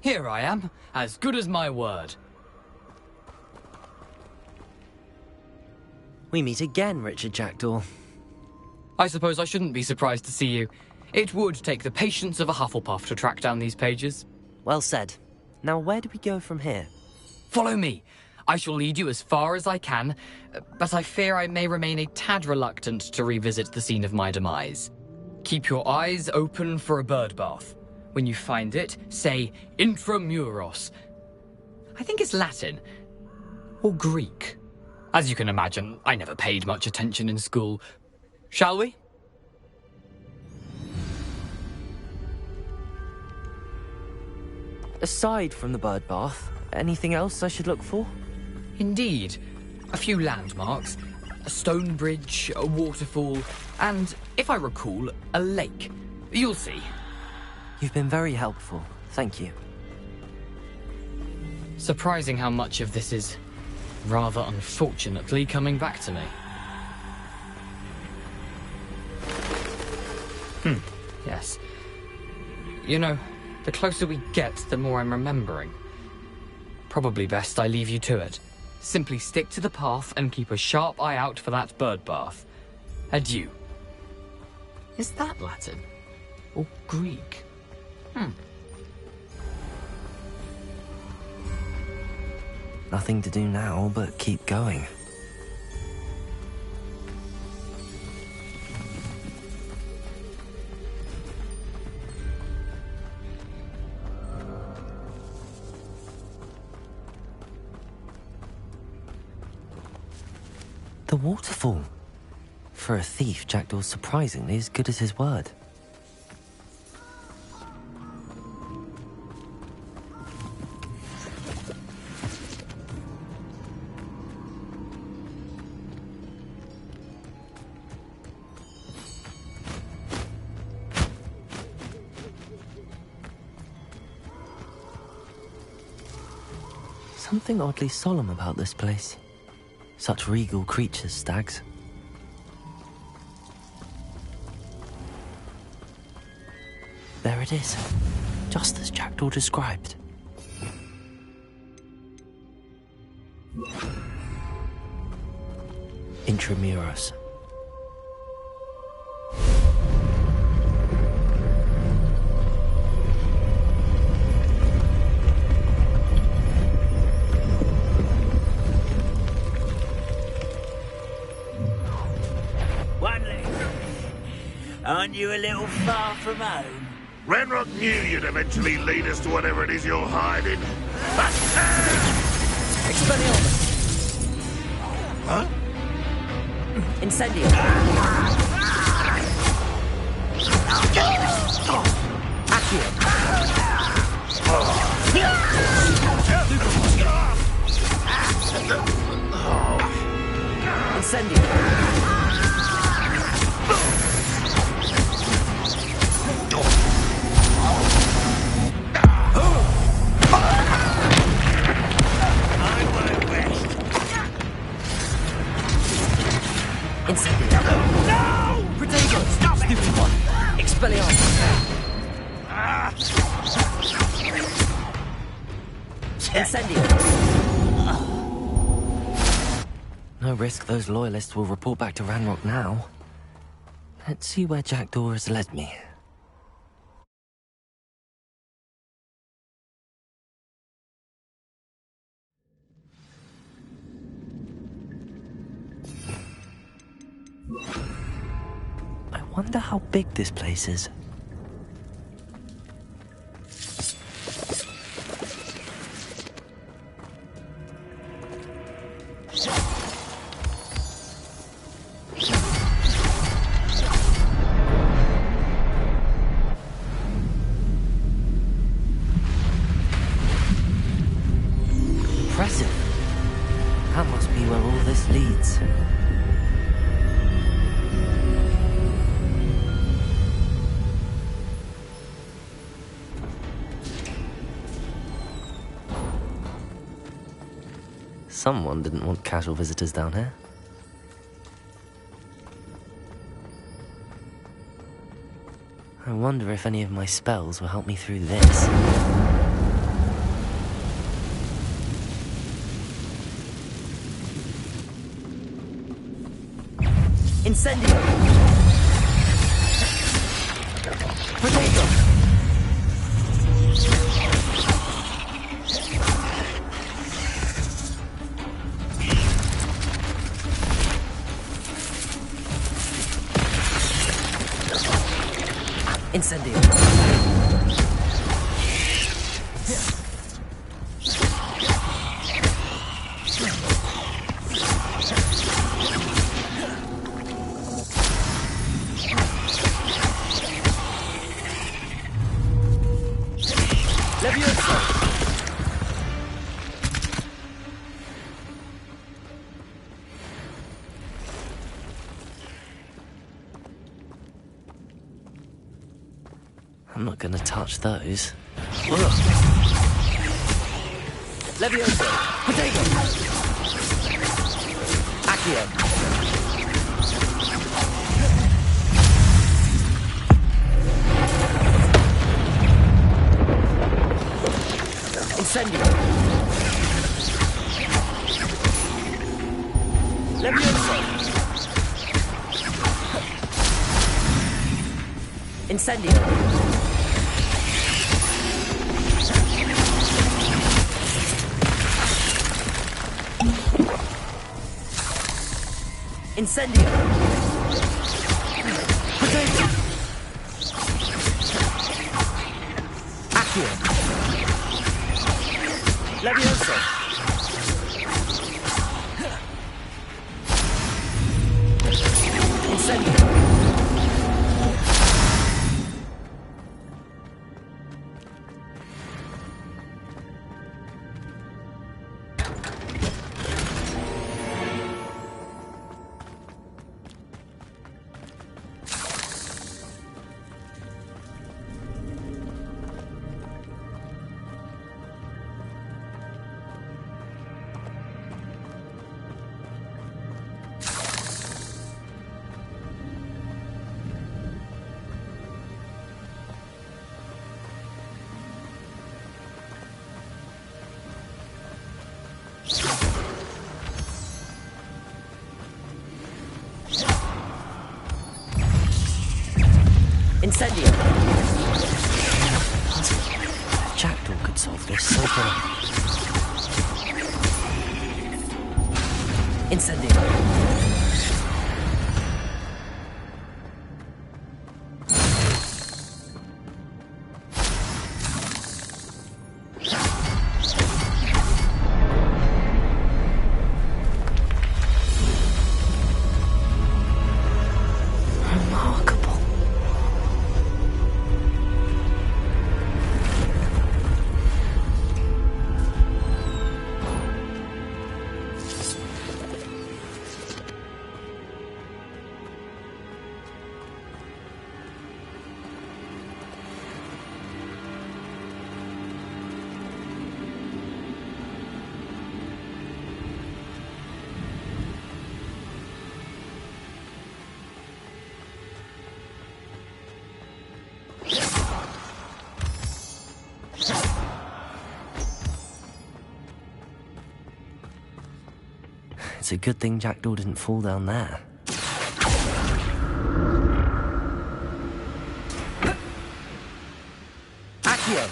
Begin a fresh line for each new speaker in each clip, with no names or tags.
Here I am, as good as my word.
We meet again, Richard Jackdaw.
I suppose I shouldn't be surprised to see you. It would take the patience of a Hufflepuff to track down these pages.
Well said. Now where do we go from here?
Follow me. I shall lead you as far as I can, but I fear I may remain a tad reluctant to revisit the scene of my demise. Keep your eyes open for a bird bath. When you find it, say intramuros. I think it's Latin. Or Greek. As you can imagine, I never paid much attention in school. Shall we?
Aside from the bird bath, anything else I should look for?
Indeed. A few landmarks, a stone bridge, a waterfall, and, if I recall, a lake. You'll see.
You've been very helpful. Thank you.
Surprising how much of this is, rather unfortunately, coming back to me. Yes. You know, the closer we get, the more I'm remembering. Probably best I leave you to it. Simply stick to the path and keep a sharp eye out for that bird bath. Adieu. Is that Latin? Or Greek?
Nothing to do now but keep going. The waterfall. For a thief, Jackdaw's surprisingly as good as his word. Something oddly solemn about this place. Such regal creatures, stags. There it is, just as Jackdaw described. Intramuros.
Aren't you a little far from home?
Ranrock knew you'd eventually lead us to whatever it is you're hiding.
Expelliarmus!
Huh?
Incendio! Accio! Incendio! Incendio!
No!
Protego! Stop it! Stupid one! Expelliarmus! Incendio! No risk those loyalists will report back to Ranrock now. Let's see where Jackdaw has led me. I wonder how big this place is. Impressive. That must be where all this leads. Someone didn't want casual visitors down here. I wonder if any of my spells will help me through this. Incendio! Potato! Incendio! I'm not gonna touch those. Levioso! Potato! Accio! Incendio! Levioso! Incendio! Incendio! Potato! Accio! Levioso! Incendio! Incendio! If Jackdaw could solve this, so can I. Incendio! It's a good thing Jackdaw didn't fall down there. Accio!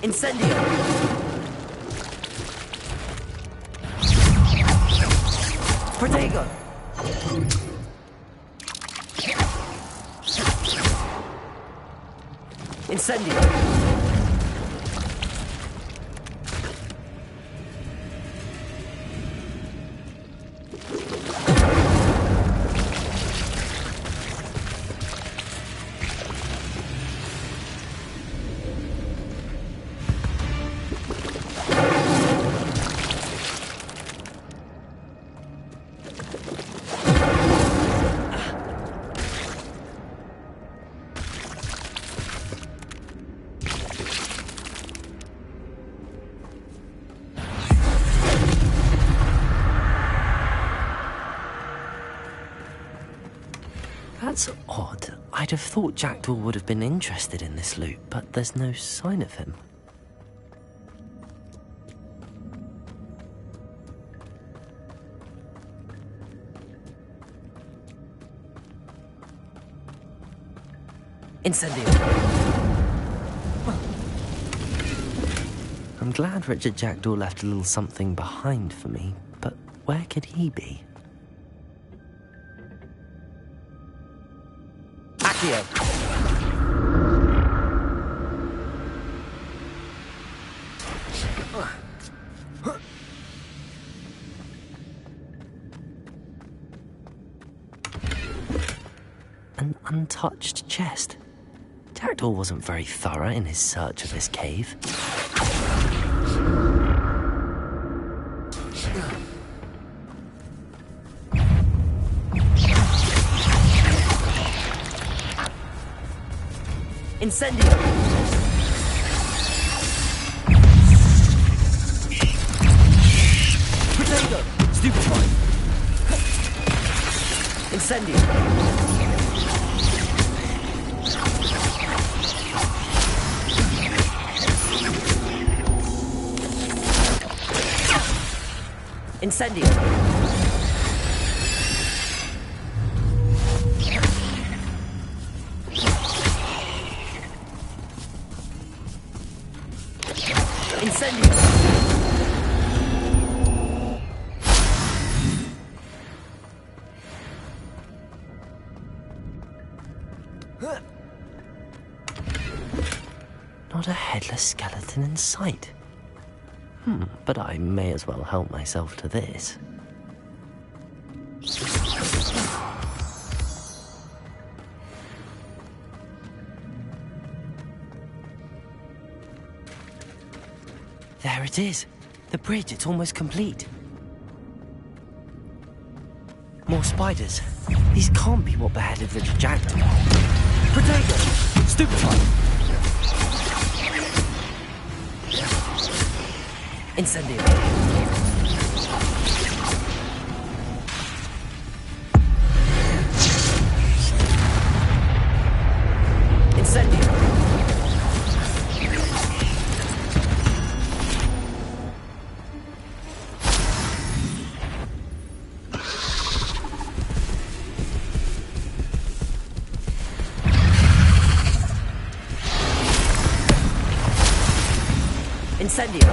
Incendio! Protego! Incendio! That's odd. I'd have thought Jackdaw would have been interested in this loot, but there's no sign of him. Incendio! I'm glad Richard Jackdaw left a little something behind for me, but where could he be? Accio! An untouched chest. Jackdaw wasn't very thorough in his search of this cave. Incendio! Potato! Stupefy! Incendio! Incendio! Incendio! Not a headless skeleton in sight. But I may as well help myself to this. There it is. The bridge, it's almost complete. More spiders. These can't be what beheaded Richard Jackdaw. Potato! Stupefy! Incendio! Incendio! Incendio!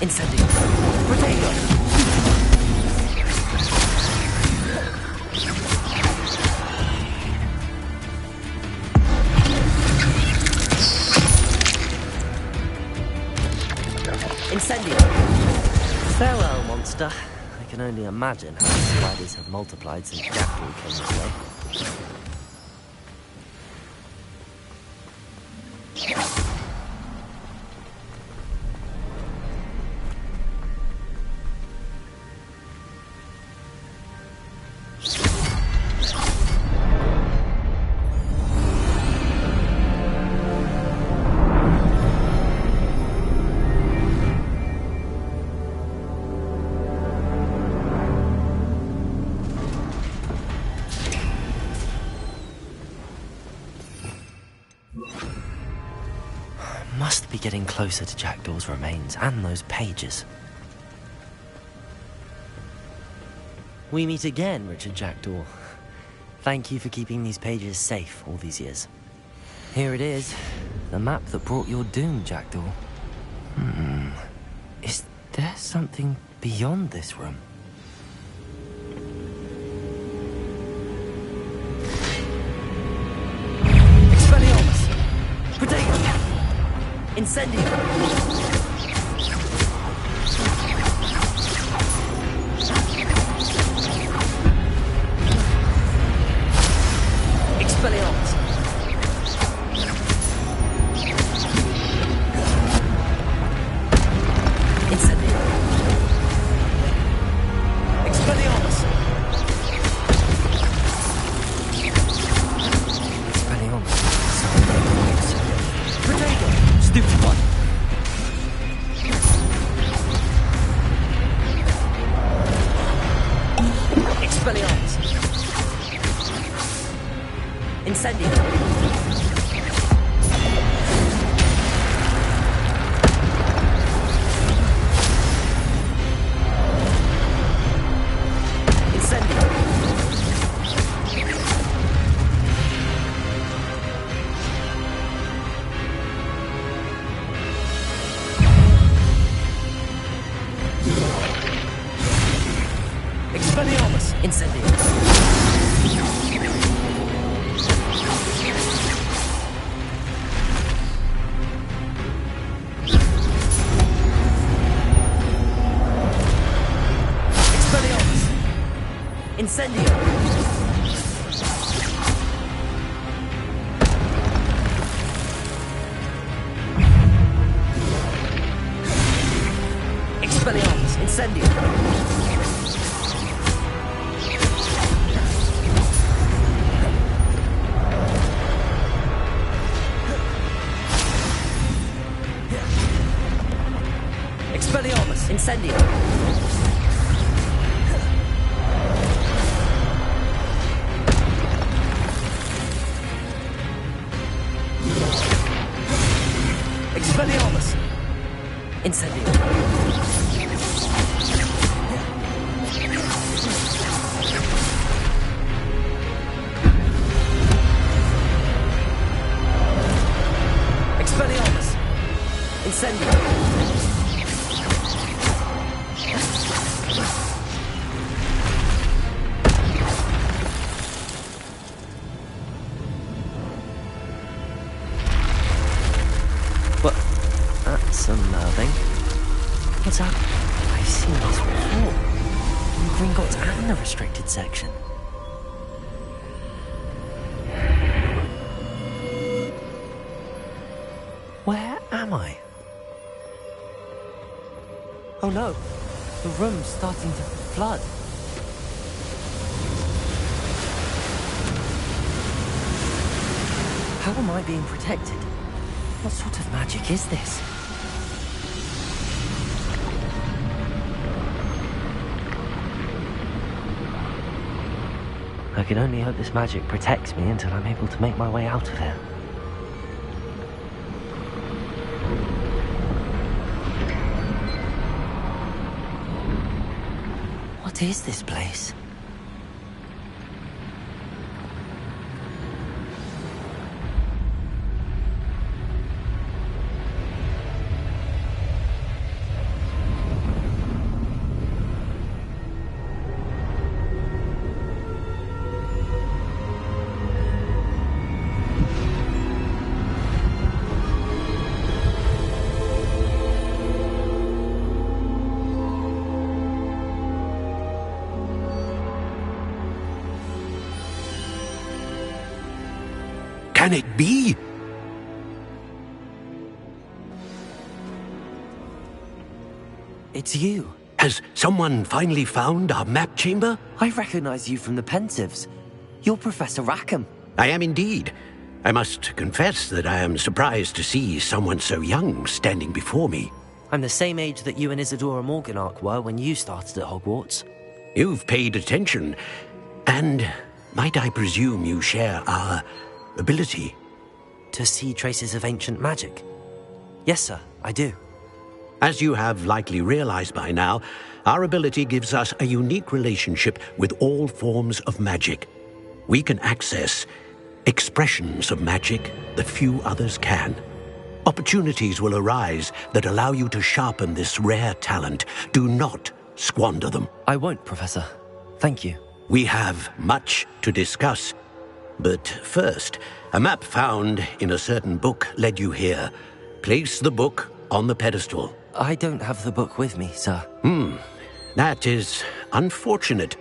Incendio! Potato! Incendio! Farewell, monster. I can only imagine how the spiders have multiplied since Jackdaw came this way. Must be getting closer to Jackdaw's remains and those pages. We meet again, Richard Jackdaw. Thank you for keeping these pages safe all these years. Here it is, the map that brought your doom, Jackdaw. Is there something beyond this room? Expelliarmus! Potato! Incendio! Incendio. Expelliarmus. Expelliarmus. Protego.
Stupid one.
Expelliarmus. Incendio. Expelliarmus! Incendio! Expelliarmus! Incendio! Expelliarmus! Incendio! Expelliarmus! Incendio! Expelliarmus! Incendio! Expelliarmus! Incendio! What? That's unnerving. What's that? I've seen this before. In Gringotts and the restricted section. Where am I? Oh no, the room's starting to flood. How am I being protected? What sort of magic is this? I can only hope this magic protects me until I'm able to make my way out of here. What is this place?
Can it be?
It's you.
Has someone finally found our map chamber?
I recognize you from the Pensieves. You're Professor Rackham.
I am indeed. I must confess that I am surprised to see someone so young standing before me.
I'm the same age that you and Isadora Morganach were when you started at Hogwarts.
You've paid attention, and might I presume you share our ability?
To see traces of ancient magic? Yes, sir, I do.
As you have likely realized by now, our ability gives us a unique relationship with all forms of magic. We can access expressions of magic that few others can. Opportunities will arise that allow you to sharpen this rare talent. Do not squander them.
I won't, Professor. Thank you.
We have much to discuss. But first, a map found in a certain book led you here. Place the book on the pedestal.
I don't have the book with me, sir.
That is unfortunate.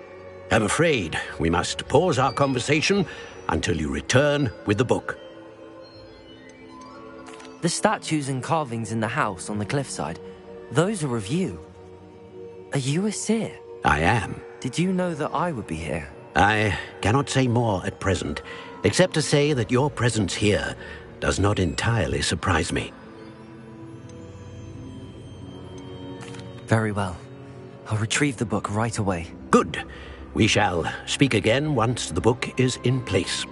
I'm afraid we must pause our conversation until you return with the book.
The statues and carvings in the house on the cliffside, Those are of you. Are you a seer?
I am.
Did you know that I would be here?
I cannot say more at present, except to say that your presence here does not entirely surprise me.
Very well. I'll retrieve the book right away.
Good. We shall speak again once the book is in place.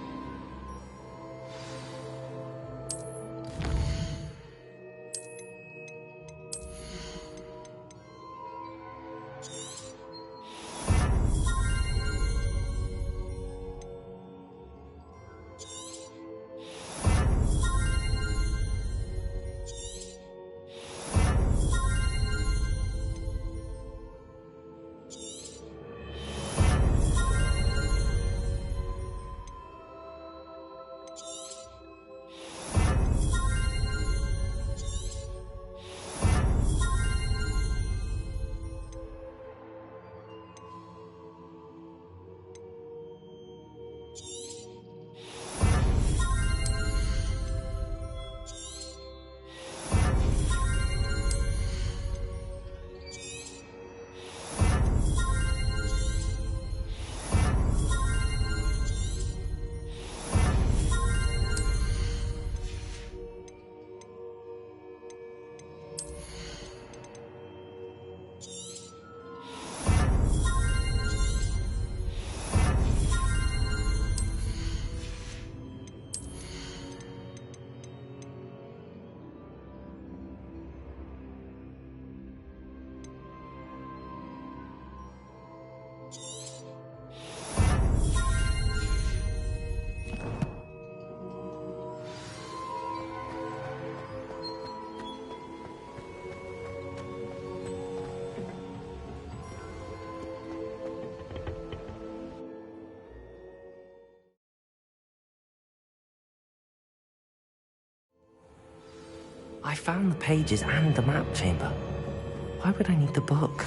I found the pages and the map chamber. Why would I need the book?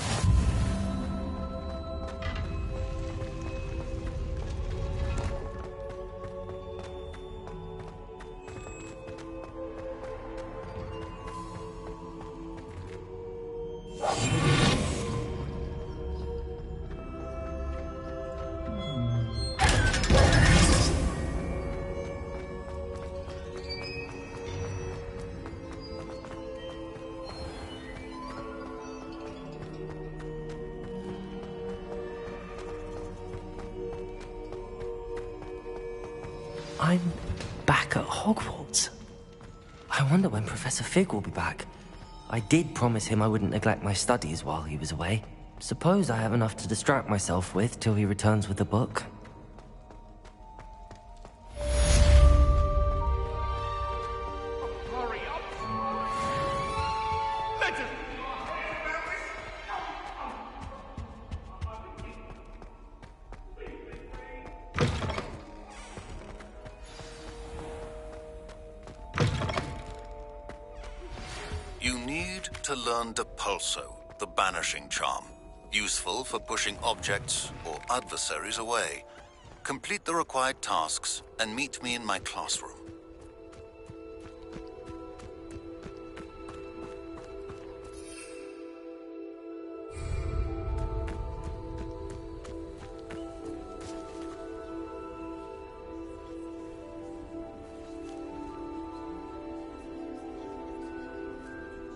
I'm back at Hogwarts. I wonder when Professor Fig will be back. I did promise him I wouldn't neglect my studies while he was away. Suppose I have enough to distract myself with till he returns with the book.
You need to learn Depulso, the banishing charm. Useful for pushing objects or adversaries away. Complete the required tasks and meet me in my classroom.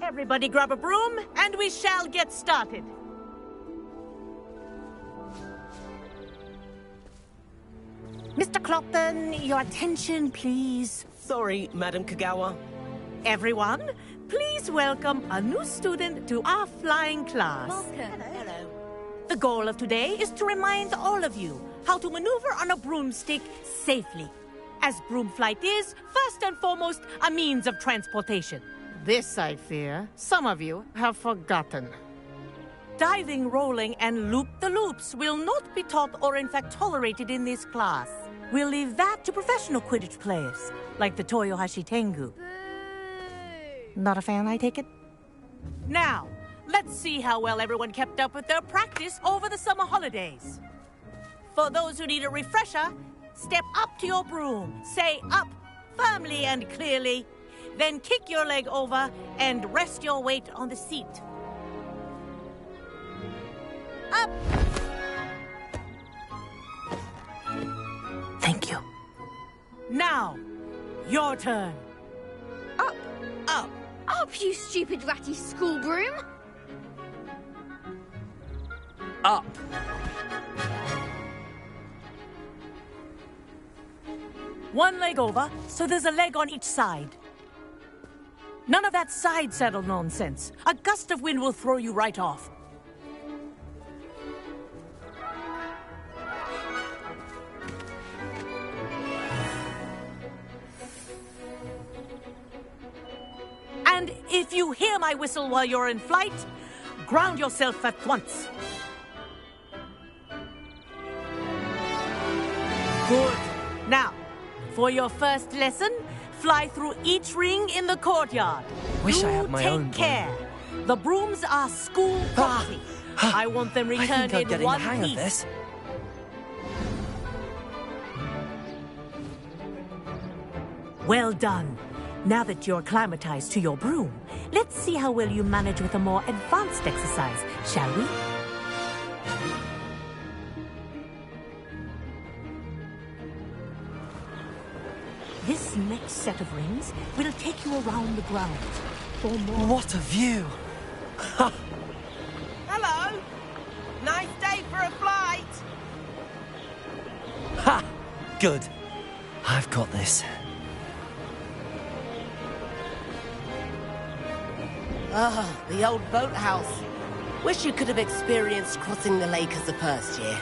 Everybody grab a broom, and we shall get started. Mr. Clopton, your attention, please.
Sorry, Madam Kagawa.
Everyone, please welcome a new student to our flying class.
Welcome.
Hello. The goal of today is to remind all of you how to maneuver on a broomstick safely, as broom flight is, first and foremost, a means of transportation.
This, I fear, some of you have forgotten.
Diving, rolling, and loop-the-loops will not be taught or in fact tolerated in this class. We'll leave that to professional Quidditch players, like the Toyohashi Tengu. Not a fan, I take it? Now, let's see how well everyone kept up with their practice over the summer holidays. For those who need a refresher, step up to your broom, say up firmly and clearly, then kick your leg over and rest your weight on the seat. up!
Thank you.
Now, your turn.
Up.
Up.
Up, you stupid ratty school broom.
Up.
One leg over, so there's a leg on each side. None of that side saddle nonsense. A gust of wind will throw you right off. And if you hear my whistle while you're in flight, ground yourself at once. Good. Now, for your first lesson, fly through each ring in the courtyard.
Wish I had my own
Take care. The brooms are school property. I want them
I
returned
think I'm
in
getting the
one
hang
piece.
of this.
Well done. Now that you're acclimatized to your broom, let's see how well you manage with a more advanced exercise, shall we? This next set of rings will take you around the grounds for more...
What a view!
Hello. Nice day for a flight.
Ha! Good. I've got this.
Ah, the old boathouse. Wish you could have experienced crossing the lake as a first year.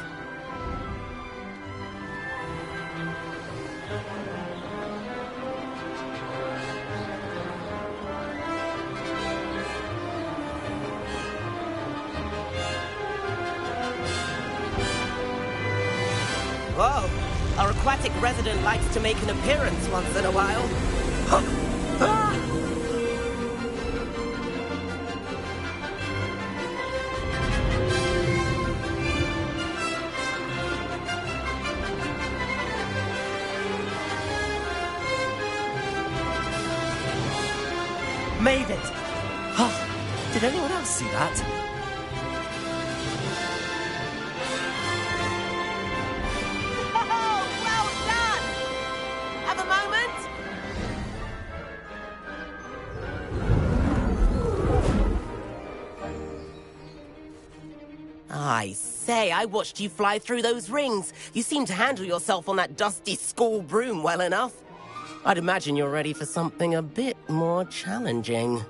Whoa, our aquatic resident likes to make an appearance once in a while.
Made it! Oh, did anyone else see that?
Oh, well done! Have a moment? I say, I watched you fly through those rings. You seem to handle yourself on that dusty school broom well enough. I'd imagine you're ready for something a bit more challenging.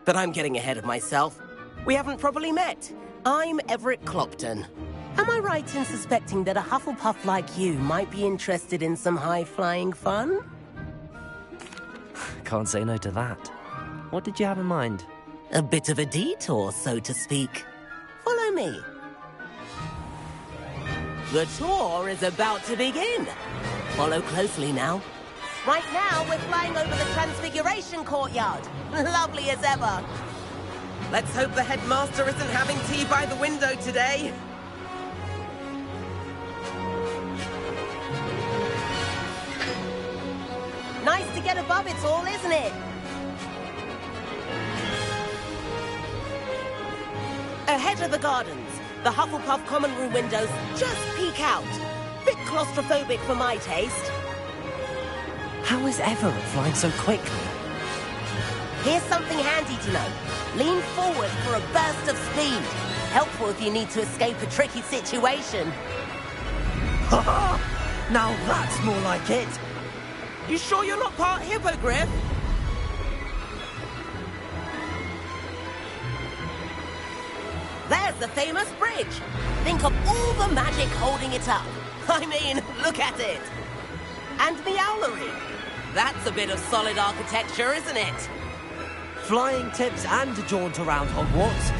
But I'm getting ahead of myself. We haven't properly met. I'm Everett Clopton. Am I right in suspecting that a Hufflepuff like you might be interested in some high-flying fun?
Can't say no to that. What did you have in mind?
A bit of a detour, so to speak. Follow me. The tour is about to begin. Follow closely now. Right now, we're flying over the Transfiguration Courtyard. Lovely as ever. Let's hope the headmaster isn't having tea by the window today. Nice to get above it all, isn't it? Ahead of the gardens, the Hufflepuff common room windows just peek out. Bit claustrophobic for my taste.
How is Everett flying so quickly?
Here's something handy to know. Lean forward for a burst of speed. Helpful if you need to escape a tricky situation.
Now that's more like it!
You sure you're not part hippogriff? There's the famous bridge. Think of all the magic holding it up. I mean, look at it. And the owlery. That's a bit of solid architecture, isn't it?
Flying tips and a jaunt around Hogwarts.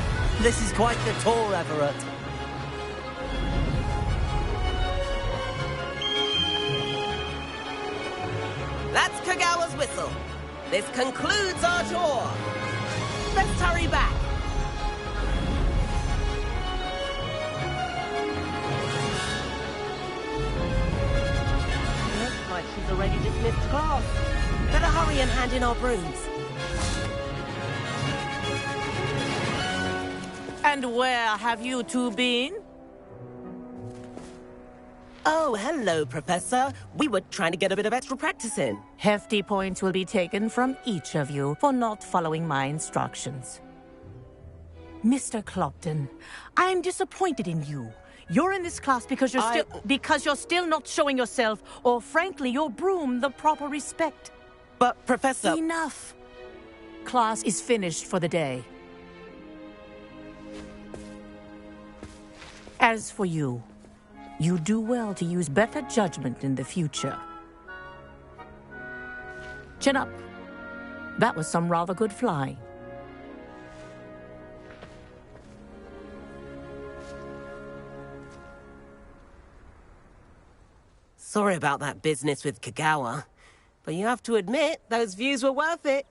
This is quite the tour, Everett.
That's Kagawa's whistle. This concludes our tour. Let's hurry back. Looks like she's already dismissed class. Better hurry and hand in our brooms.
And where have you two been?
Oh, hello, Professor. We were trying to get a bit of extra practice in.
Hefty points will be taken from each of you for not following my instructions. Mr. Clopton, I'm disappointed in you. You're in this class because you're still not showing yourself, or frankly, your broom the proper respect.
But, Professor...
Enough. Class is finished for the day. As for you, you do well to use better judgment in the future. Chin up. That was some rather good flying.
Sorry about that business with Kagawa, but you have to admit, those views were worth it.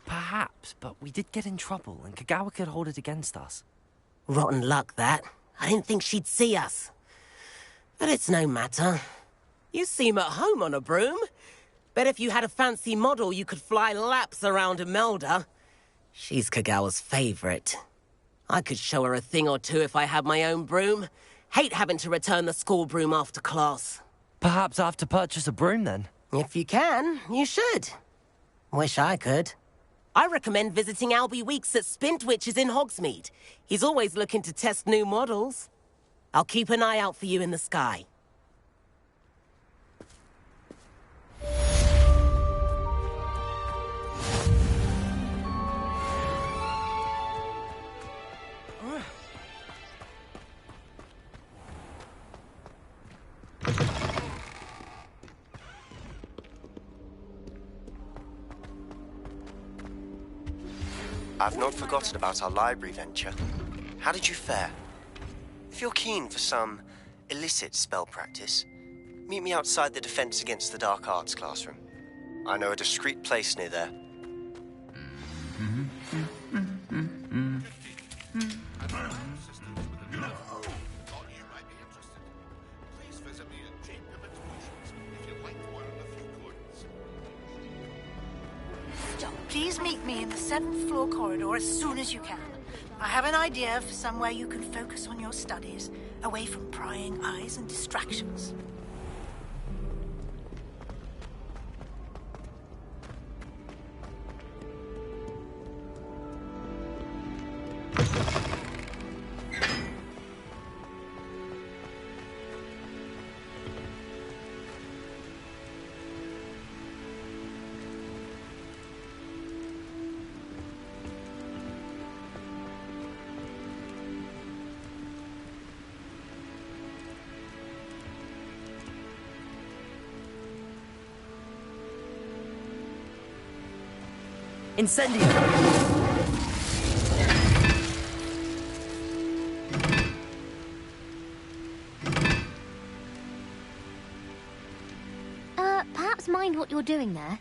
Perhaps, but we did get in trouble, and Kagawa could hold it against us.
Rotten luck, that. I didn't think she'd see us. But it's no matter. You seem at home on a broom. Bet if you had a fancy model, you could fly laps around Imelda. She's Kagawa's favorite. I could show her a thing or two if I had my own broom. Hate having to return the school broom after class.
Perhaps I have to purchase a broom, then?
If you can, you should. Wish I could. I recommend visiting Albie Weeks at Spintwitches in Hogsmeade. He's always looking to test new models. I'll keep an eye out for you in the sky.
I've not forgotten about our library venture. How did you fare? If you're keen for some illicit spell practice, meet me outside the Defense Against the Dark Arts classroom. I know a discreet place near there.
Please meet me in the 7th floor corridor as soon as you can. I have an idea for somewhere you can focus on your studies, away from prying eyes and distractions.
Incendio!
Perhaps mind what you're doing there?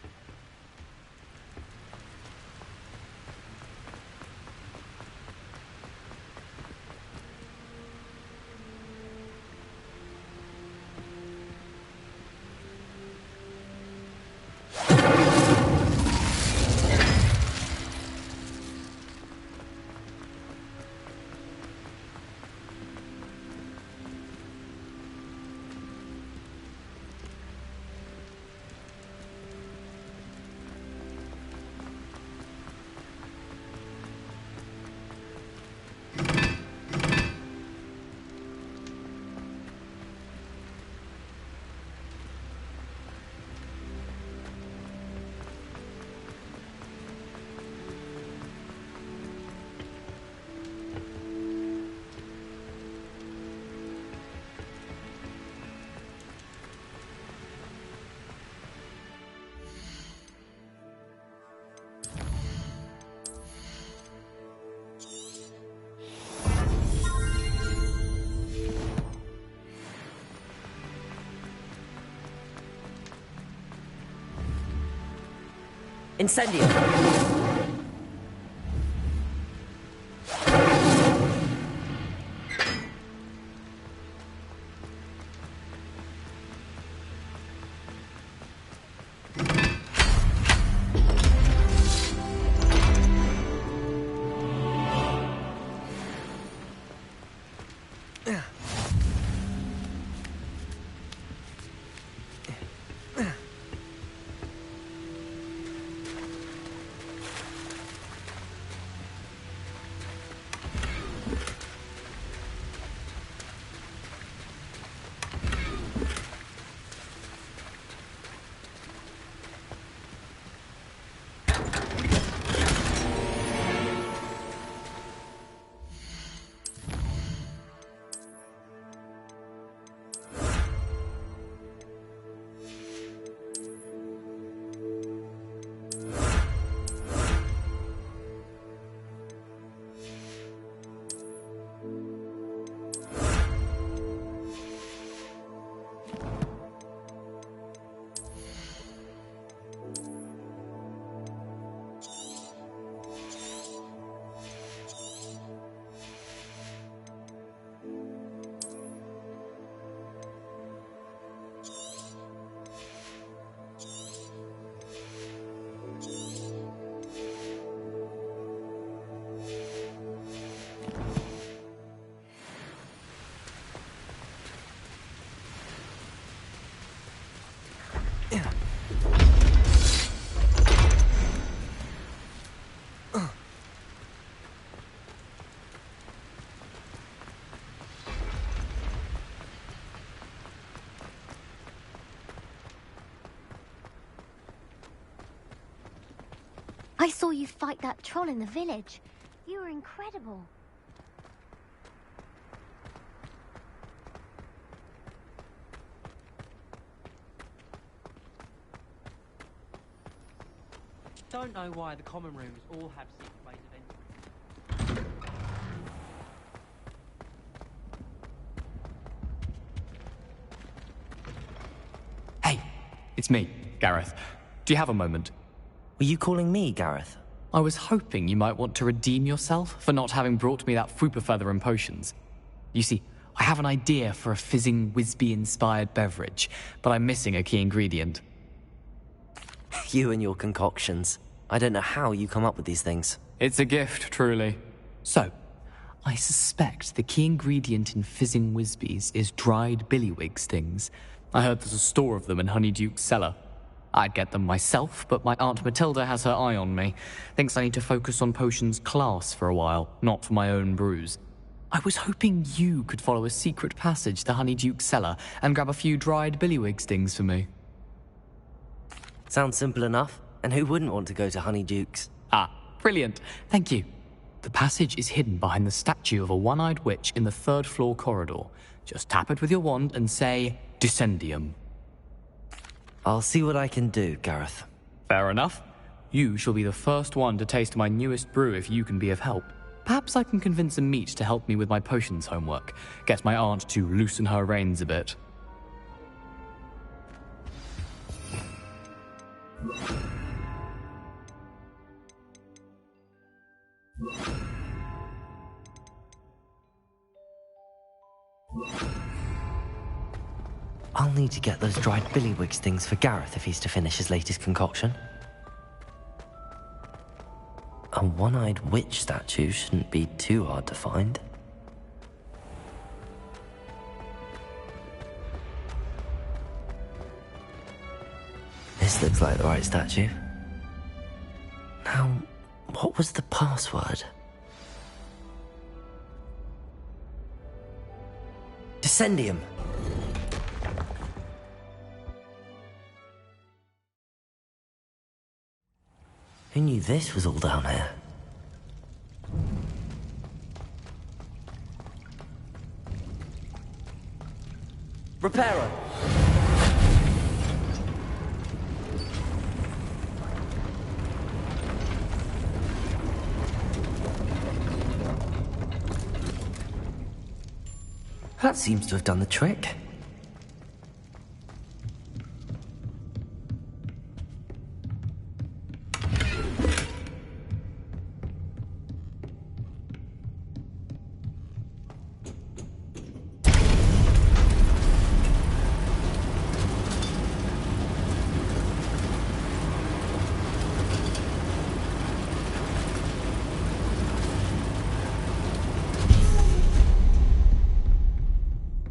Incendio!
I saw you fight that troll in the village. You were incredible.
Don't know why the common rooms all have secret ways of entry.
Hey, it's me, Gareth. Do you have a moment?
Were you calling me, Gareth?
I was hoping you might want to redeem yourself for not having brought me that Fupa feather and potions. You see, I have an idea for a fizzing Wisby-inspired beverage, but I'm missing a key ingredient.
You and your concoctions. I don't know how you come up with these things.
It's a gift, truly. So, I suspect the key ingredient in fizzing Wisbies is dried billywig stings. I heard there's a store of them in Honeyduke's cellar. I'd get them myself, but my Aunt Matilda has her eye on me. Thinks I need to focus on potions class for a while, not for my own brews. I was hoping you could follow a secret passage to Honeyduke's cellar and grab a few dried billywig stings for me.
Sounds simple enough. And who wouldn't want to go to Honeyduke's?
Ah, brilliant. Thank you. The passage is hidden behind the statue of a one-eyed witch in the 3rd floor corridor. Just tap it with your wand and say, Descendium.
I'll see what I can do, Gareth.
Fair enough. You shall be the first one to taste my newest brew if you can be of help. Perhaps I can convince a meat to help me with my potions homework. Get my aunt to loosen her reins a bit.
I'll need to get those dried billywig stings for Gareth if he's to finish his latest concoction. A one-eyed witch statue shouldn't be too hard to find. This looks like the right statue. Now, what was the password? Descendium. Who knew this was all down here? Reparo! That seems to have done the trick.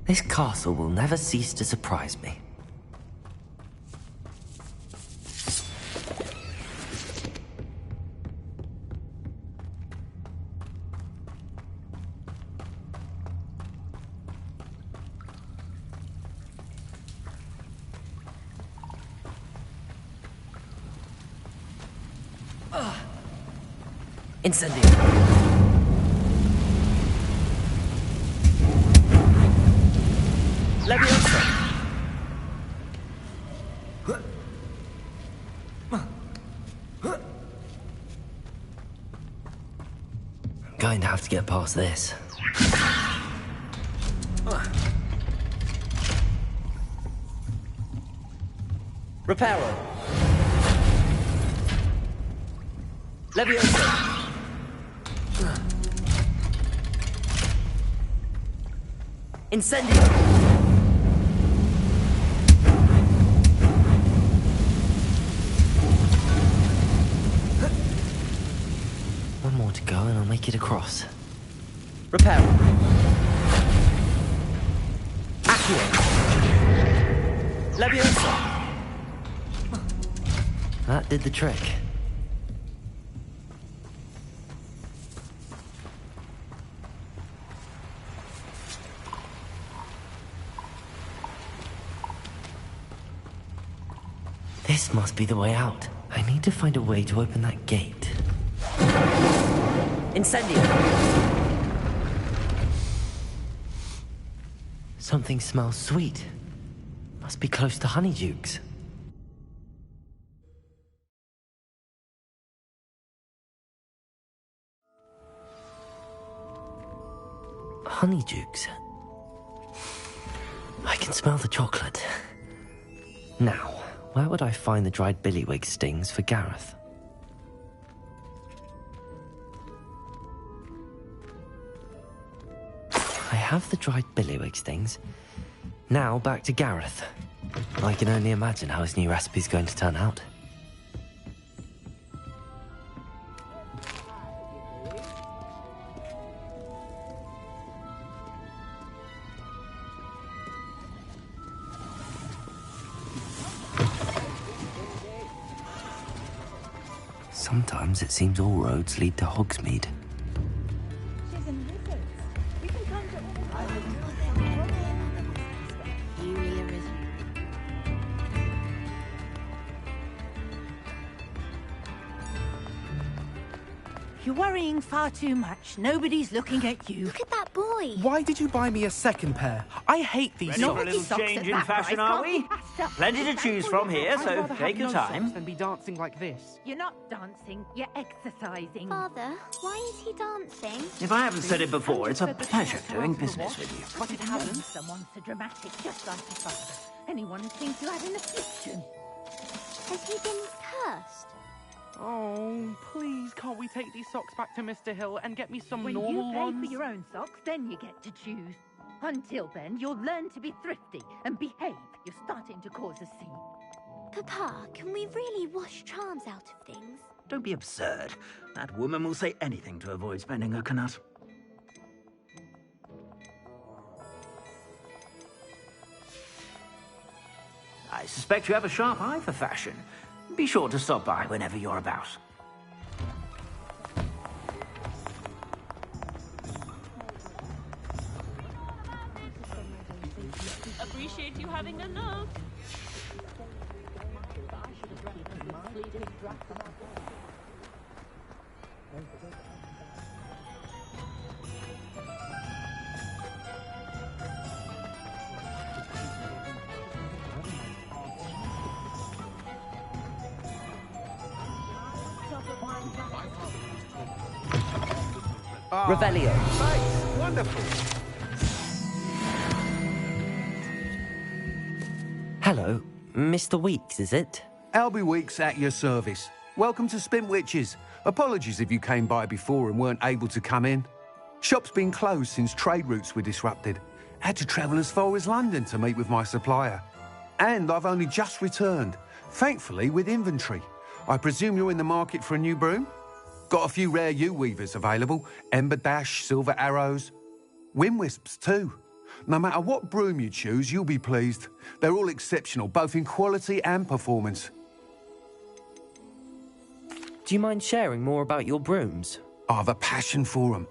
This castle will never cease to surprise me. Incendio. Leviosa. I'm going to have to get past this. Reparo. Leviosa. Incendio. One more to go and I'll make it across. Reparo. Accio. Leviosa. That did the trick. This must be the way out. I need to find a way to open that gate. Incendio! Something smells sweet. Must be close to Honeydukes. Honeydukes. I can smell the chocolate. Now, where would I find the dried billywig stings for Gareth? I have the dried billywig stings. Now back to Gareth. I can only imagine how his new recipe's going to turn out. Sometimes it seems all roads lead to Hogsmeade.
You're worrying far too much. Nobody's looking at you.
Look at that boy.
Why did you buy me a second pair? I hate these
Ready
socks.
for a little change in fashion, are we? Plenty to choose from here, so take your time.
Than be dancing like this.
You're not dancing, you're exercising.
Father, why is he dancing?
If I haven't said it before, it's a pleasure doing business with you.
But it hasn't.
Someone so dramatic, just like your father. Anyone who thinks you have an affliction.
Has he been cursed?
Oh, please, can't we take these socks back to Mr. Hill and get me some
When
normal
you pay
ones?
for your own socks, then you get to choose. Until then, you'll learn to be thrifty and behave. You're starting to cause a scene.
Papa, can we really wash charms out of things?
Don't be absurd. That woman will say anything to avoid spending her knut. I suspect you have a sharp eye for fashion. Be sure to stop by whenever you're about.
Appreciate you having a look.
Revelio.
Nice. Wonderful.
Hello, Mr. Weeks, is it?
Albie Weeks at your service. Welcome to Spintwitches. Apologies if you came by before and weren't able to come in. Shop's been closed since trade routes were disrupted. Had to travel as far as London to meet with my supplier. And I've only just returned, thankfully with inventory. I presume you're in the market for a new broom? Got a few rare yew-weavers available. Ember Dash, Silver Arrows. Wind-wisps too. No matter what broom you choose, you'll be pleased. They're all exceptional, both in quality and performance.
Do you mind sharing more about your brooms?
I've a passion for them.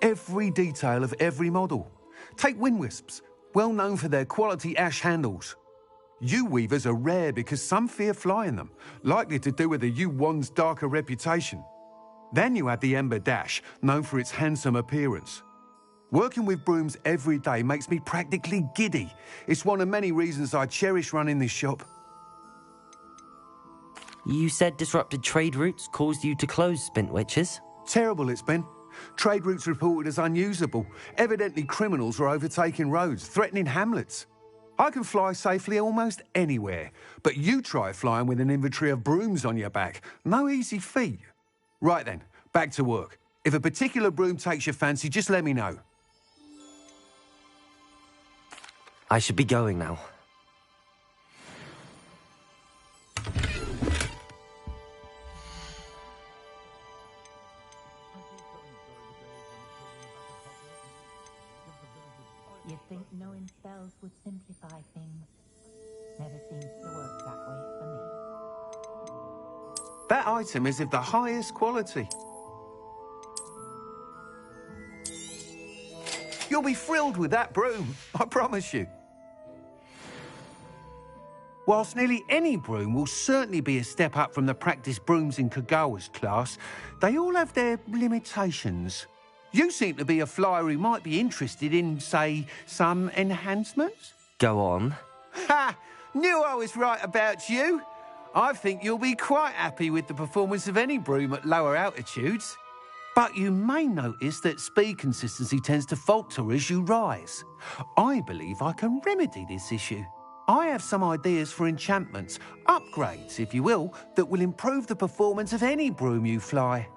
Every detail of every model. Take Wind-wisps, well known for their quality ash handles. Yew-weavers are rare because some fear flying them, likely to do with the yew wand's darker reputation. Then you have the Ember Dash, known for its handsome appearance. Working with brooms every day makes me practically giddy. It's one of many reasons I cherish running this shop.
You said disrupted trade routes caused you to close Spintwitches?
Terrible it's been. Trade routes reported as unusable. Evidently criminals were overtaking roads, threatening hamlets. I can fly safely almost anywhere, but you try flying with an inventory of brooms on your back. No easy feat. Right then, back to work. If a particular broom takes your fancy, just let me know.
I should be going now.
You'd think knowing spells would simplify things. Never seems to work that way for me.
That item is of the highest quality. You'll be thrilled with that broom, I promise you. Whilst nearly any broom will certainly be a step up from the practice brooms in Kagawa's class, they all have their limitations. You seem to be a flyer who might be interested in, say, some enhancements?
Go on.
Ha! Knew I was right about you. I think you'll be quite happy with the performance of any broom at lower altitudes. But you may notice that speed consistency tends to falter as you rise. I believe I can remedy this issue. I have some ideas for enchantments, upgrades, if you will, that will improve the performance of any broom you fly.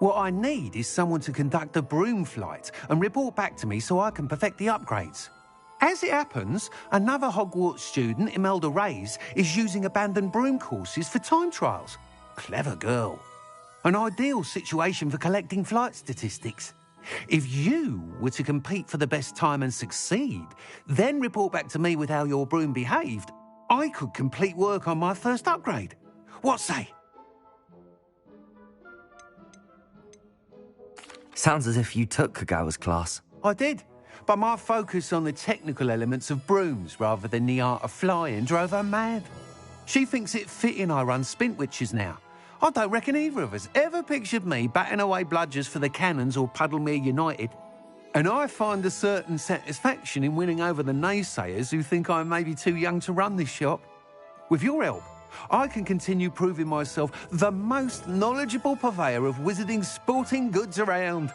What I need is someone to conduct a broom flight and report back to me so I can perfect the upgrades. As it happens, another Hogwarts student, Imelda Reyes, is using abandoned broom courses for time trials. Clever girl. An ideal situation for collecting flight statistics. If you were to compete for the best time and succeed, then report back to me with how your broom behaved, I could complete work on my first upgrade. What say?
Sounds as if you took Kagawa's class.
I did, but my focus on the technical elements of brooms rather than the art of flying drove her mad. She thinks it fitting I run Spintwitches now. I don't reckon either of us ever pictured me batting away bludgers for the Cannons or Puddlemere United. And I find a certain satisfaction in winning over the naysayers who think I may be too young to run this shop. With your help, I can continue proving myself the most knowledgeable purveyor of wizarding sporting goods around.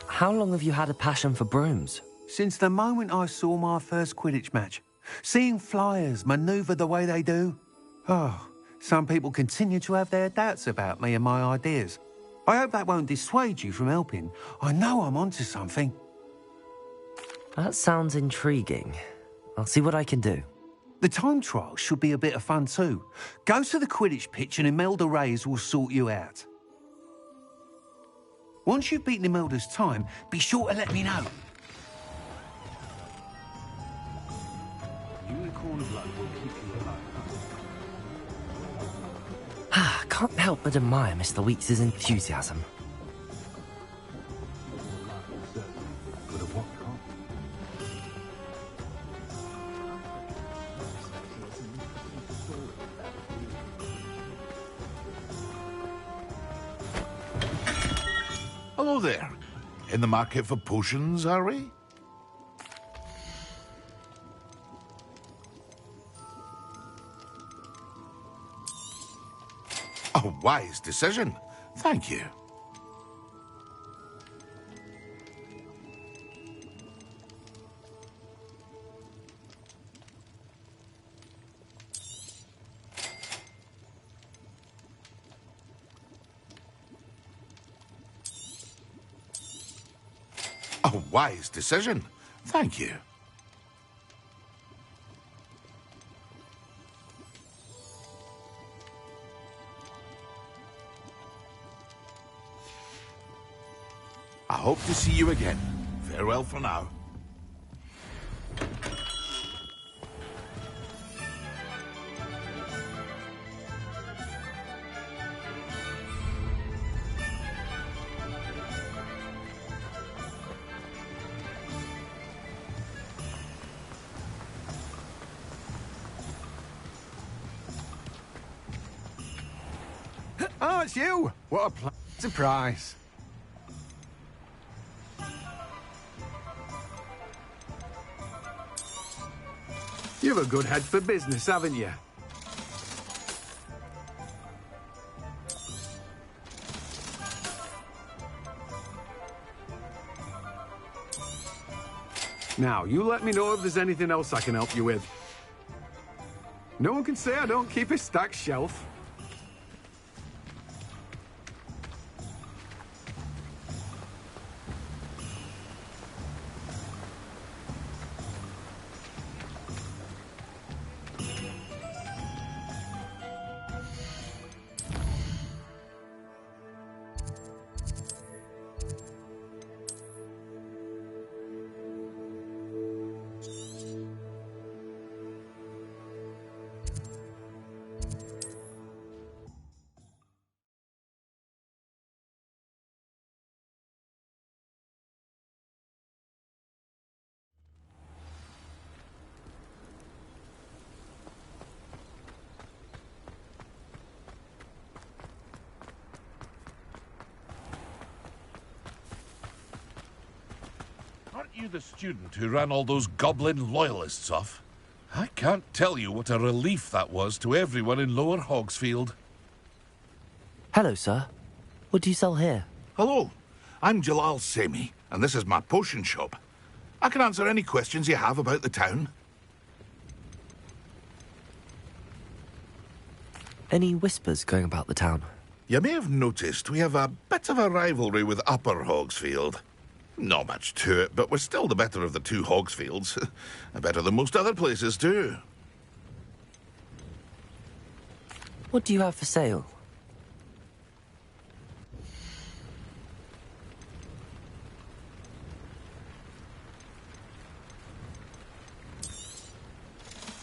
How long have you had a passion for brooms?
Since the moment I saw my first Quidditch match. Seeing flyers manoeuvre the way they do. Oh, some people continue to have their doubts about me and my ideas. I hope that won't dissuade you from helping. I know I'm onto something.
That sounds intriguing. I'll see what I can do.
The time trial should be a bit of fun too. Go to the Quidditch pitch and Imelda Reyes will sort you out. Once you've beaten Imelda's time, be sure to let me know. Unicorn blood will keep you alive.
Can't help but admire Mr. Weeks' enthusiasm.
Hello there. In the market for potions, are we? A wise decision. Thank you. A wise decision. Thank you. I hope to see you again. Farewell for now.
Oh, it's you! What a surprise. You've a good head for business, haven't you? Now, you let me know if there's anything else I can help you with. No one can say I don't keep a stacked shelf.
you the student who ran all those goblin loyalists off? I can't tell you what a relief that was to everyone in Lower Hogsfield.
Hello, sir. What do you sell here?
Hello, I'm Jalal Semi, and this is my potion shop. I can answer any questions you have about the town.
Any whispers going about the town?
You may have noticed we have a bit of a rivalry with Upper Hogsfield. Not much to it, but we're still the better of the two Hogsfields. Better than most other places, too.
What do you have for sale?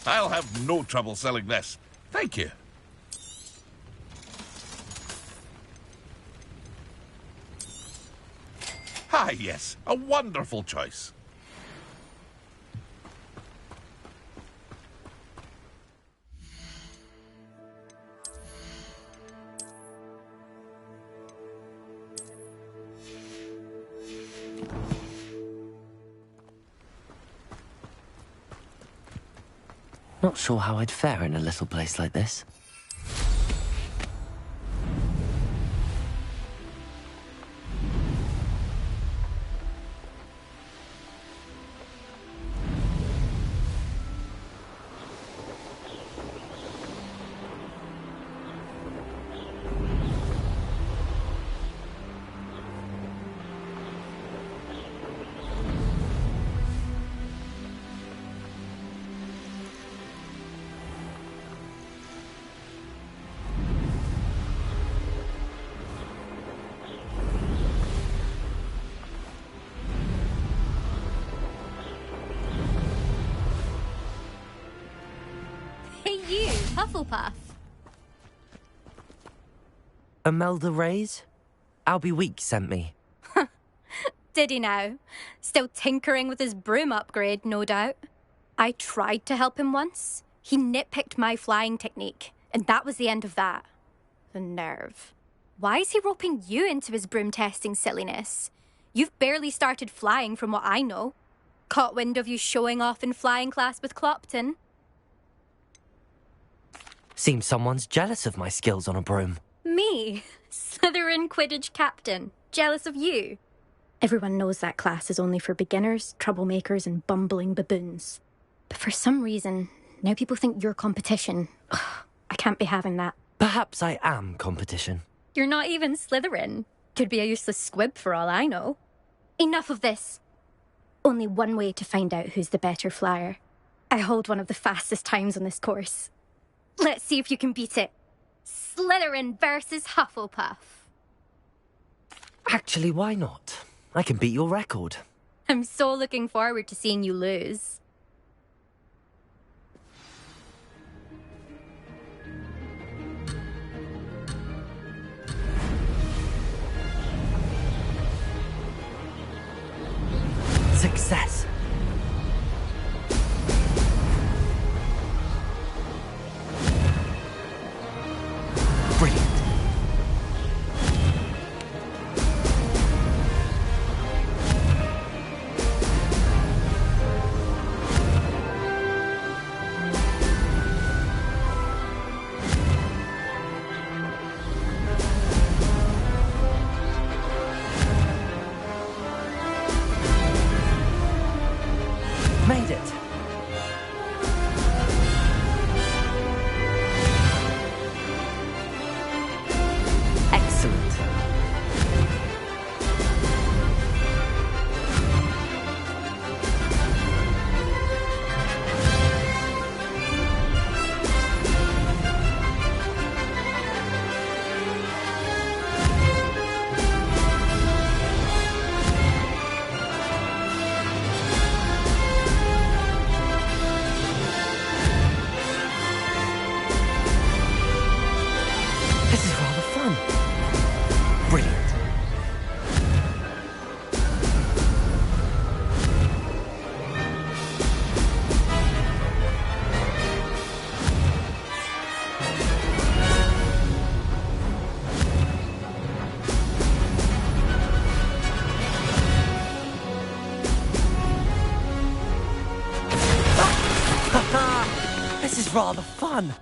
I'll have no trouble selling this. Thank you. Ah, yes. A wonderful choice.
Not sure how I'd fare in a little place like this.
Hufflepuff.
Imelda Reyes? Albie Week sent me.
Did he now? Still tinkering with his broom upgrade, no doubt. I tried to help him once. He nitpicked my flying technique, and that was the end of that. The nerve. Why is he roping you into his broom testing silliness? You've barely started flying from what I know. Caught wind of you showing off in flying class with Clopton.
Seems someone's jealous of my skills on a broom.
Me? Slytherin Quidditch captain. Jealous of you? Everyone knows that class is only for beginners, troublemakers, and bumbling baboons. But for some reason, now people think you're competition. Ugh, I can't be having that.
Perhaps I am competition.
You're not even Slytherin. Could be a useless squib for all I know. Enough of this. Only one way to find out who's the better flyer. I hold one of the fastest times on this course. Let's see if you can beat it. Slytherin versus Hufflepuff.
Actually, why not? I can beat your record.
I'm so looking forward to seeing you lose.
Success. Brilliant. rather fun.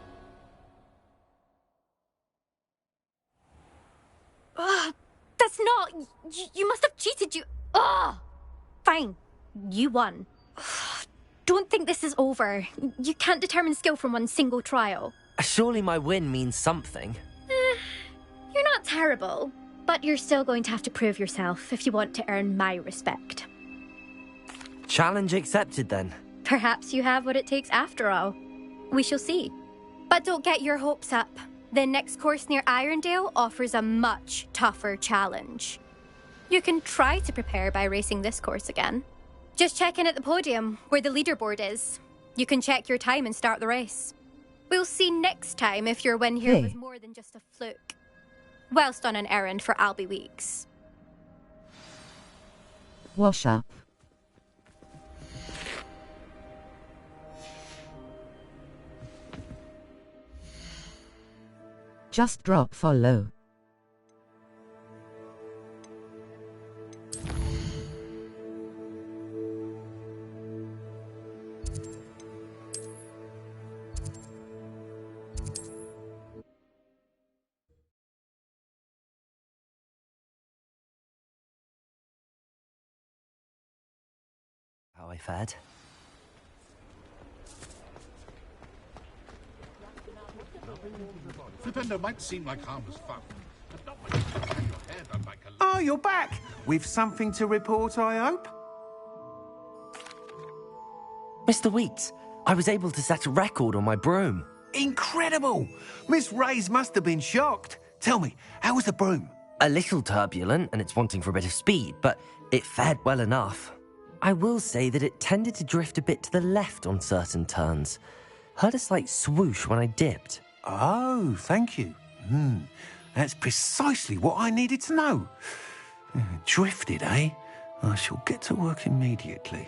That's not... You must have cheated, you... Ugh! Fine. You won. Don't think this is over. You can't determine skill from one single trial.
Surely my win means something.
You're not terrible, but you're still going to have to prove yourself if you want to earn my respect.
Challenge accepted, then.
Perhaps you have what it takes after all. We shall see. But don't get your hopes up. The next course near Irondale offers a much tougher challenge. You can try to prepare by racing this course again. Just check in at the podium, where the leaderboard is. You can check your time and start the race. We'll see next time if your win here was more than just a fluke. Whilst on an errand for Albie Weeks.
Wash up. Just drop follow.
How I fared?
Flipendo might seem like harmless fun, but not when you have your hair done by
Oh, you're back! With something to report, I hope?
Mr. Weeks, I was able to set a record on my broom.
Incredible! Miss Reyes must have been shocked. Tell me, how was the broom?
A little turbulent, and it's wanting for a bit of speed, but it fared well enough. I will say that it tended to drift a bit to the left on certain turns. Heard a slight swoosh when I dipped.
Oh, thank you. That's precisely what I needed to know. Drifted, eh? I shall get to work immediately.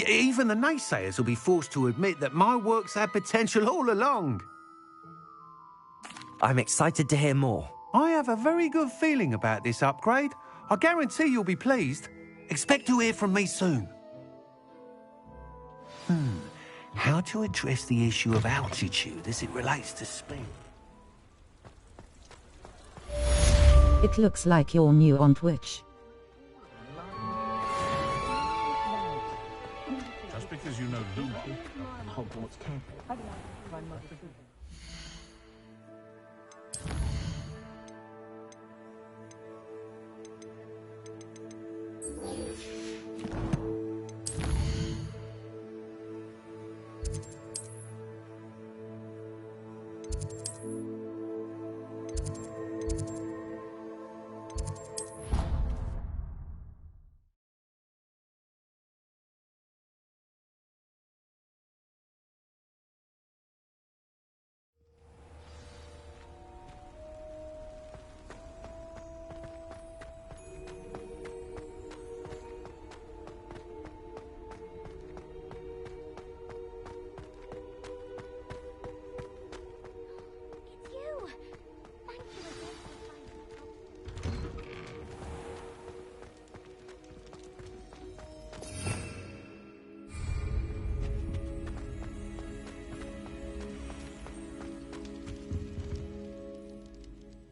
Even the naysayers will be forced to admit that my work's had potential all along.
I'm excited to hear more.
I have a very good feeling about this upgrade. I guarantee you'll be pleased. Expect to hear from me soon. How to address the issue of altitude as it relates to speed?
It looks like you're new on Twitch.
Just because you know Lumon.
Hogwarts camp.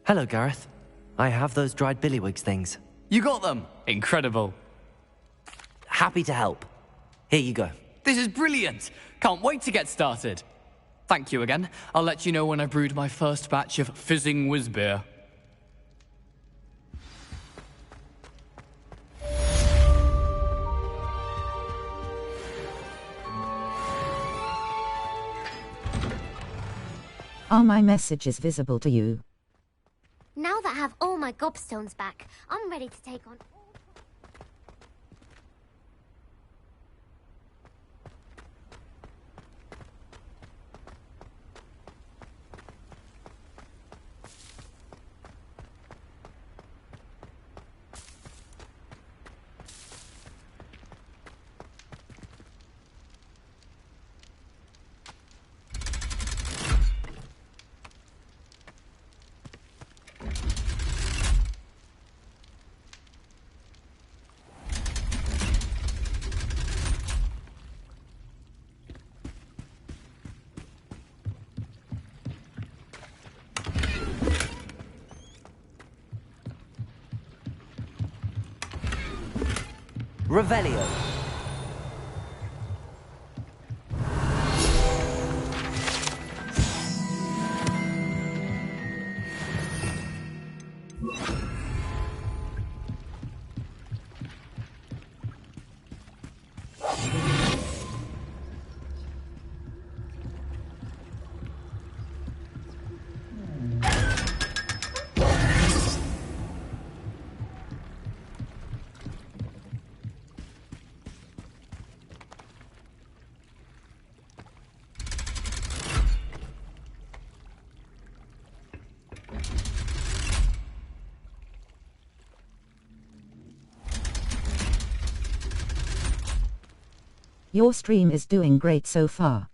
Hello, Gareth. I have those dried billywigs things.
You got them! Incredible.
Happy to help. Here you go.
This is brilliant! Can't wait to get started. Thank you again. I'll let you know when I brewed my first batch of fizzing whiz beer.
Are my messages visible to you?
Now that I have all my gobstones back, I'm ready to take on...
Revelio.
Your stream is doing great so far.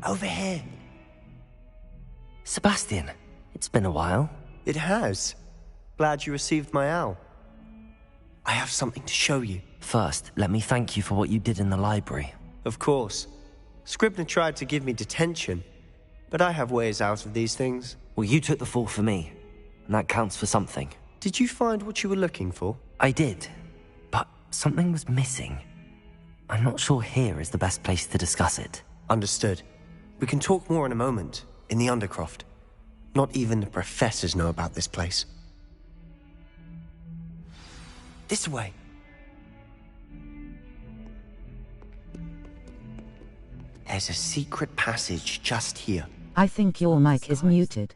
Over here.
Sebastian, it's been a while.
It has. Glad you received my owl. I have something to show you.
First, let me thank you for what you did in the library.
Of course. Scribner tried to give me detention, but I have ways out of these things.
Well, you took the fall for me, and that counts for something.
Did you find what you were looking for?
I did, but something was missing. I'm not sure here is the best place to discuss it.
Understood. We can talk more in a moment, in the Undercroft. Not even the professors know about this place. This way. There's a secret passage just here.
I think your mic is muted.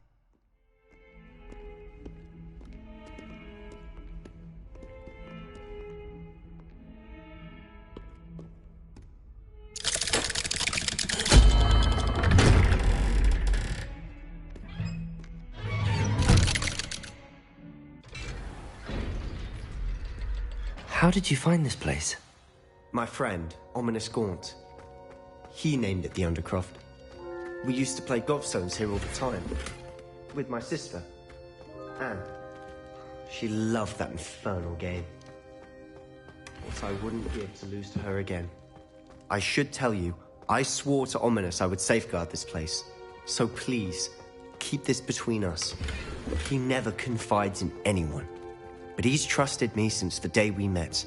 How did you find this place?
My friend, Ominous Gaunt. He named it the Undercroft. We used to play gobstones here all the time. With my sister, Anne. She loved that infernal game. What I wouldn't give to lose to her again. I should tell you, I swore to Ominous I would safeguard this place. So please, keep this between us. He never confides in anyone. But he's trusted me since the day we met.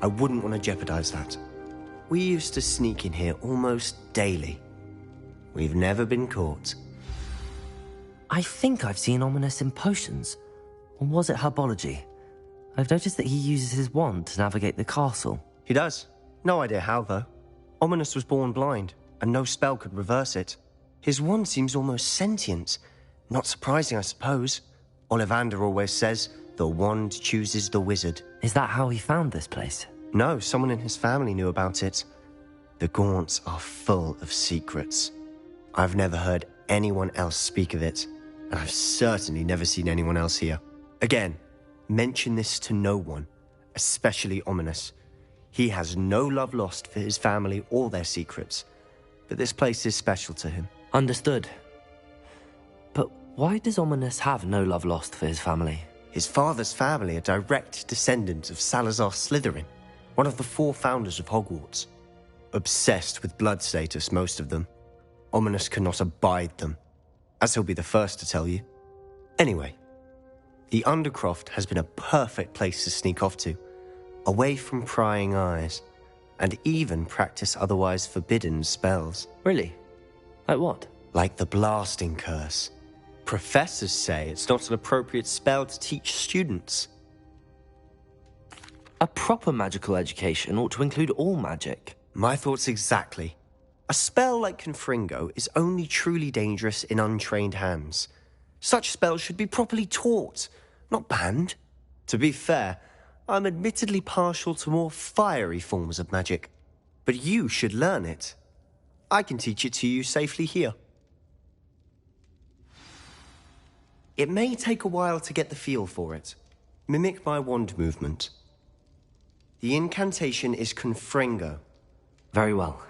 I wouldn't want to jeopardize that. We used to sneak in here almost daily. We've never been caught.
I think I've seen Ominous in potions. Or was it herbology? I've noticed that he uses his wand to navigate the castle.
He does. No idea how, though. Ominous was born blind, and no spell could reverse it. His wand seems almost sentient. Not surprising, I suppose. Ollivander always says, the wand chooses the wizard.
Is that how he found this place?
No, someone in his family knew about it. The Gaunts are full of secrets. I've never heard anyone else speak of it, and I've certainly never seen anyone else here. Again, mention this to no one, especially Ominous. He has no love lost for his family or their secrets, but this place is special to him.
Understood. But why does Ominous have no love lost for his family?
His father's family are direct descendants of Salazar Slytherin, one of the 4 founders of Hogwarts. Obsessed with blood status, most of them. Ominous cannot abide them, as he'll be the first to tell you. Anyway, the Undercroft has been a perfect place to sneak off to, away from prying eyes, and even practice otherwise forbidden spells.
Really? Like what?
Like the Blasting Curse. Professors say it's not an appropriate spell to teach students.
A proper magical education ought to include all magic.
My thoughts exactly. A spell like Confringo is only truly dangerous in untrained hands. Such spells should be properly taught, not banned. To be fair, I'm admittedly partial to more fiery forms of magic. But you should learn it. I can teach it to you safely here. It may take a while to get the feel for it. Mimic my wand movement. The incantation is Confringo.
Very well.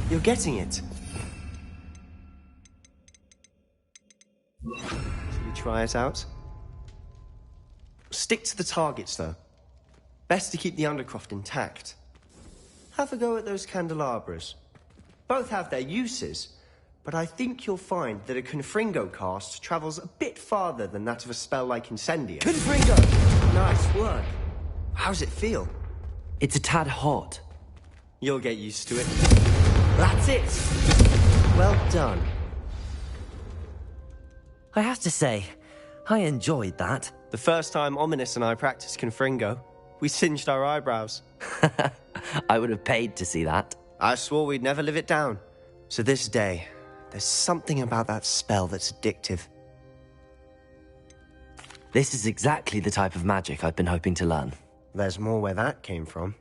You're getting it. Should we try it out? Stick to the targets, though. Best to keep the Undercroft intact. Have a go at those candelabras. Both have their uses, but I think you'll find that a Confringo cast travels a bit farther than that of a spell like Incendio.
Confringo!
Nice work. How's it feel?
It's a tad hot.
You'll get used to it. That's it! Well done.
I have to say, I enjoyed that.
The first time Ominous and I practiced Confringo, we singed our eyebrows.
I would have paid to see that.
I swore we'd never live it down. So this day, there's something about that spell that's addictive.
This is exactly the type of magic I've been hoping to learn.
There's more where that came from.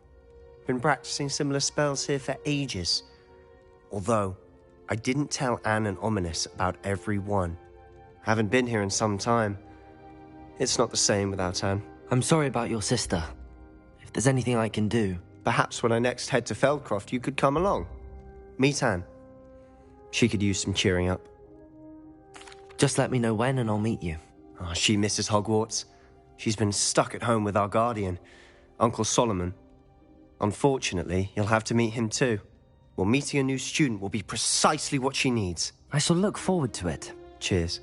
Been practicing similar spells here for ages. Although, I didn't tell Anne and Ominous about every one. Haven't been here in some time. It's not the same without Anne.
I'm sorry about your sister. If there's anything I can do...
Perhaps when I next head to Feldcroft, you could come along. Meet Anne. She could use some cheering up.
Just let me know when and I'll meet you.
Oh, she misses Hogwarts. She's been stuck at home with our guardian, Uncle Solomon. Unfortunately, you'll have to meet him too. Well, meeting a new student will be precisely what she needs.
I shall look forward to it.
Cheers.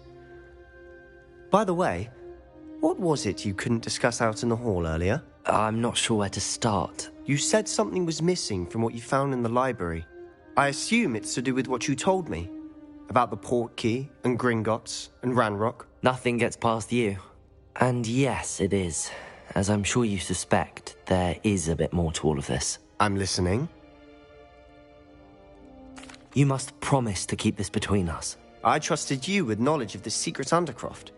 By the way, what was it you couldn't discuss out in the hall earlier?
I'm not sure where to start.
You said something was missing from what you found in the library. I assume it's to do with what you told me. About the Portkey, and Gringotts, and Ranrock.
Nothing gets past you. And yes, it is. As I'm sure you suspect, there is a bit more to all of this.
I'm listening.
You must promise to keep this between us.
I trusted you with knowledge of the secret Undercroft.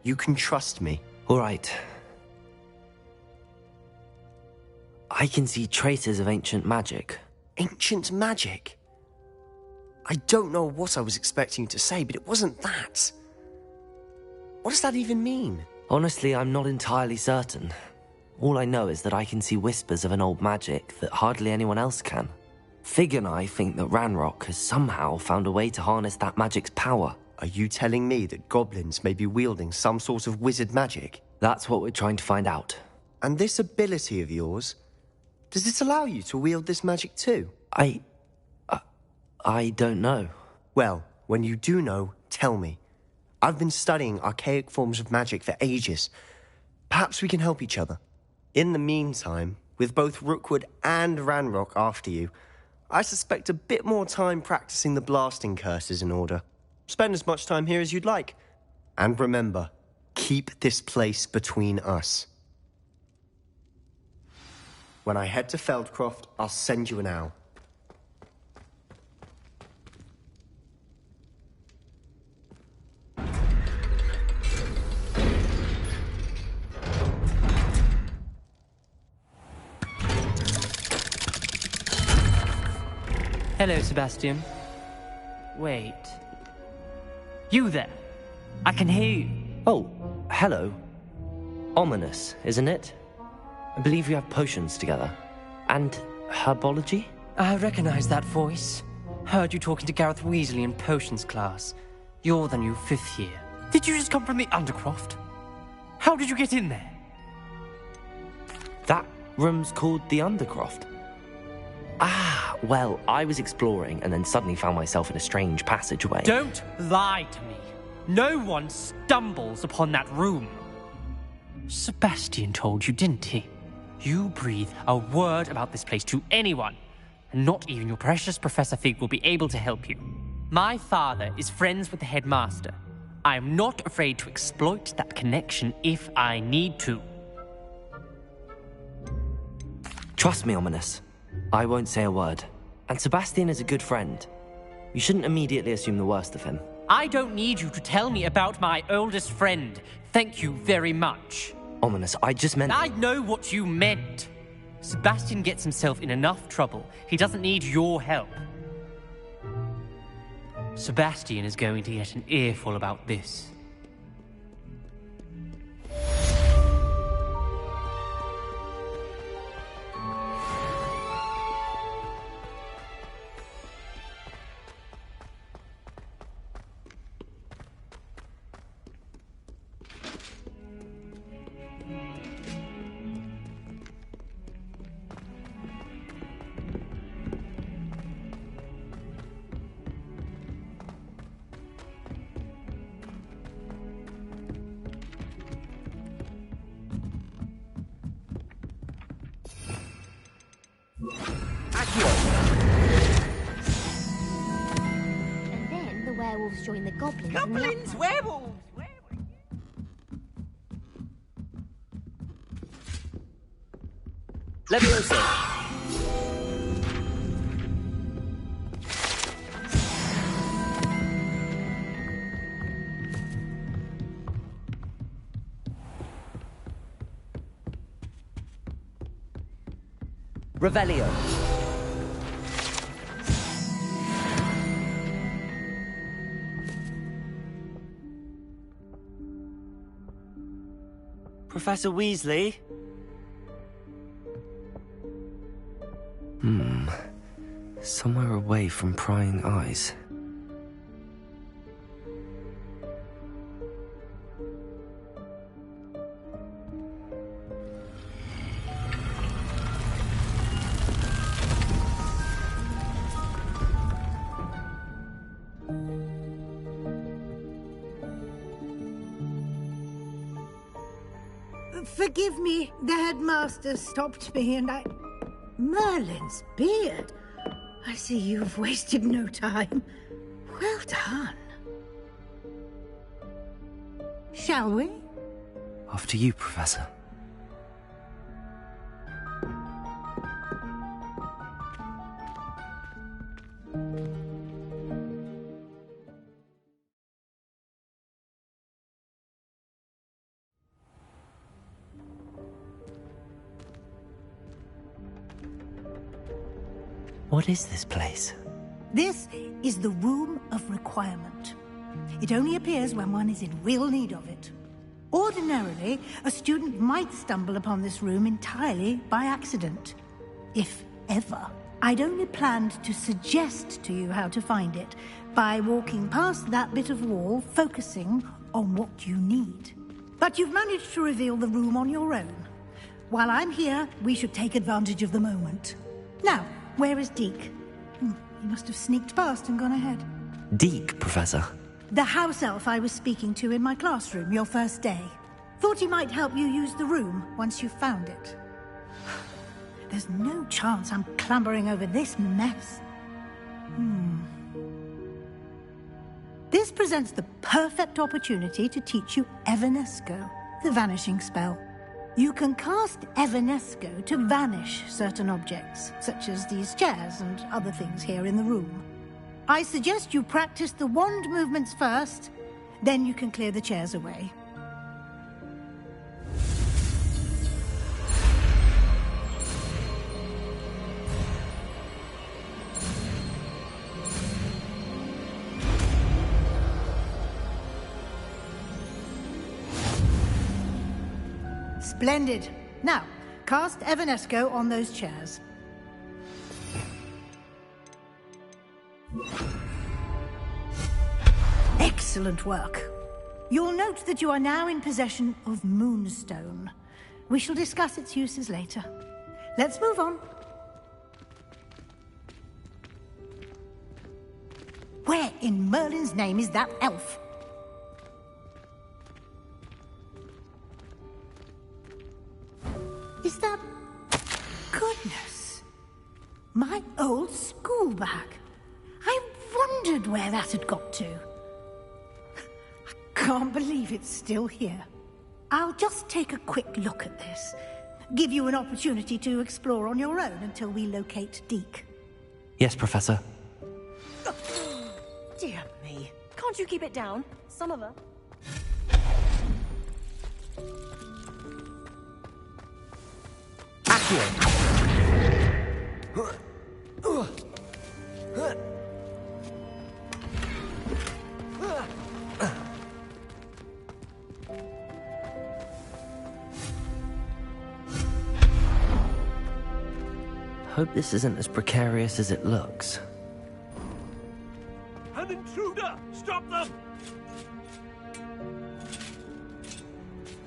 You can trust me.
All right. I can see traces of ancient magic.
Ancient magic? I don't know what I was expecting you to say, but it wasn't that. What does that even mean?
Honestly, I'm not entirely certain. All I know is that I can see whispers of an old magic that hardly anyone else can. Fig and I think that Ranrock has somehow found a way to harness that magic's power.
Are you telling me that goblins may be wielding some sort of wizard magic?
That's what we're trying to find out.
And this ability of yours, does it allow you to wield this magic too?
I don't know.
Well, when you do know, tell me. I've been studying archaic forms of magic for ages. Perhaps we can help each other. In the meantime, with both Rookwood and Ranrock after you, I suspect a bit more time practicing the blasting curses in order. Spend as much time here as you'd like. And remember, keep this place between us. When I head to Feldcroft, I'll send you an owl.
Hello, Sebastian. Wait. You there? I can hear you.
Oh, hello. Ominous, isn't it? I believe we have potions together. And herbology?
I recognize that voice. Heard you talking to Gareth Weasley in potions class. You're the new 5th year. Did you just come from the Undercroft? How did you get in there?
That room's called the Undercroft. Ah, well, I was exploring and then suddenly found myself in a strange passageway.
Don't lie to me. No one stumbles upon that room. Sebastian told you, didn't he? You breathe a word about this place to anyone, and not even your precious Professor Fig will be able to help you. My father is friends with the headmaster. I am not afraid to exploit that connection if I need to.
Trust me, Ominous. I won't say a word. And Sebastian is a good friend. You shouldn't immediately assume the worst of him.
I don't need you to tell me about my oldest friend. Thank you very much.
Ominous, I just meant...
I know what you meant. Sebastian gets himself in enough trouble. He doesn't need your help. Sebastian is going to get an earful about this.
And then the werewolves join the goblins.
Goblins, werewolves!
Leviosa! Revelio.
Professor Weasley?
Somewhere away from prying eyes.
Forgive me, the headmaster stopped me and I... Merlin's beard. I see you've wasted no time. Well done. Shall we?
After you, Professor. What is this place?
This is the Room of Requirement. It only appears when one is in real need of it. Ordinarily, a student might stumble upon this room entirely by accident. If ever. I'd only planned to suggest to you how to find it by walking past that bit of wall, focusing on what you need. But you've managed to reveal the room on your own. While I'm here, we should take advantage of the moment. Now, where is Deke? He must have sneaked past and gone ahead.
Deke, Professor.
The house elf I was speaking to in my classroom your first day. Thought he might help you use the room once you found it. There's no chance I'm clambering over this mess. This presents the perfect opportunity to teach you Evanesco, the vanishing spell. You can cast Evanesco to vanish certain objects, such as these chairs and other things here in the room. I suggest you practice the wand movements first, then you can clear the chairs away. Splendid. Now, cast Evanesco on those chairs. Excellent work. You'll note that you are now in possession of Moonstone. We shall discuss its uses later. Let's move on. Where in Merlin's name is that elf? Is that... Goodness. My old school bag. I wondered where that had got to. I can't believe it's still here. I'll just take a quick look at this. Give you an opportunity to explore on your own until we locate Deke.
Yes, Professor. Dear me. Can't you keep it down? Some of her. Hope this isn't as precarious as it looks.
An intruder! Stop them!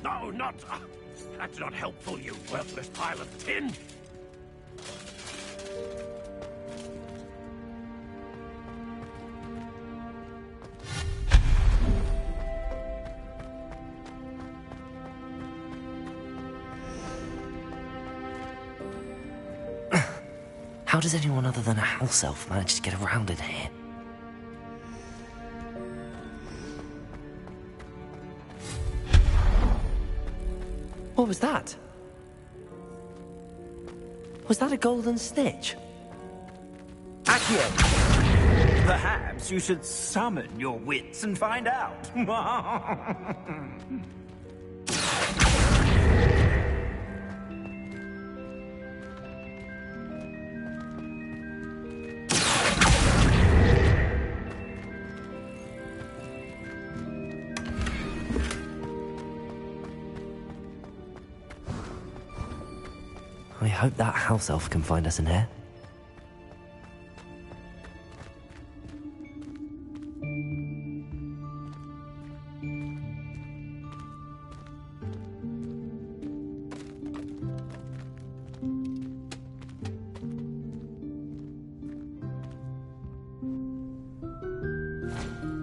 No, not... That's not helpful, you worthless pile of tin!
How does anyone other than a house elf manage to get around in here? What was that? Was that a golden snitch?
Accio! Perhaps you should summon your wits and find out.
I hope that house elf can find us in here.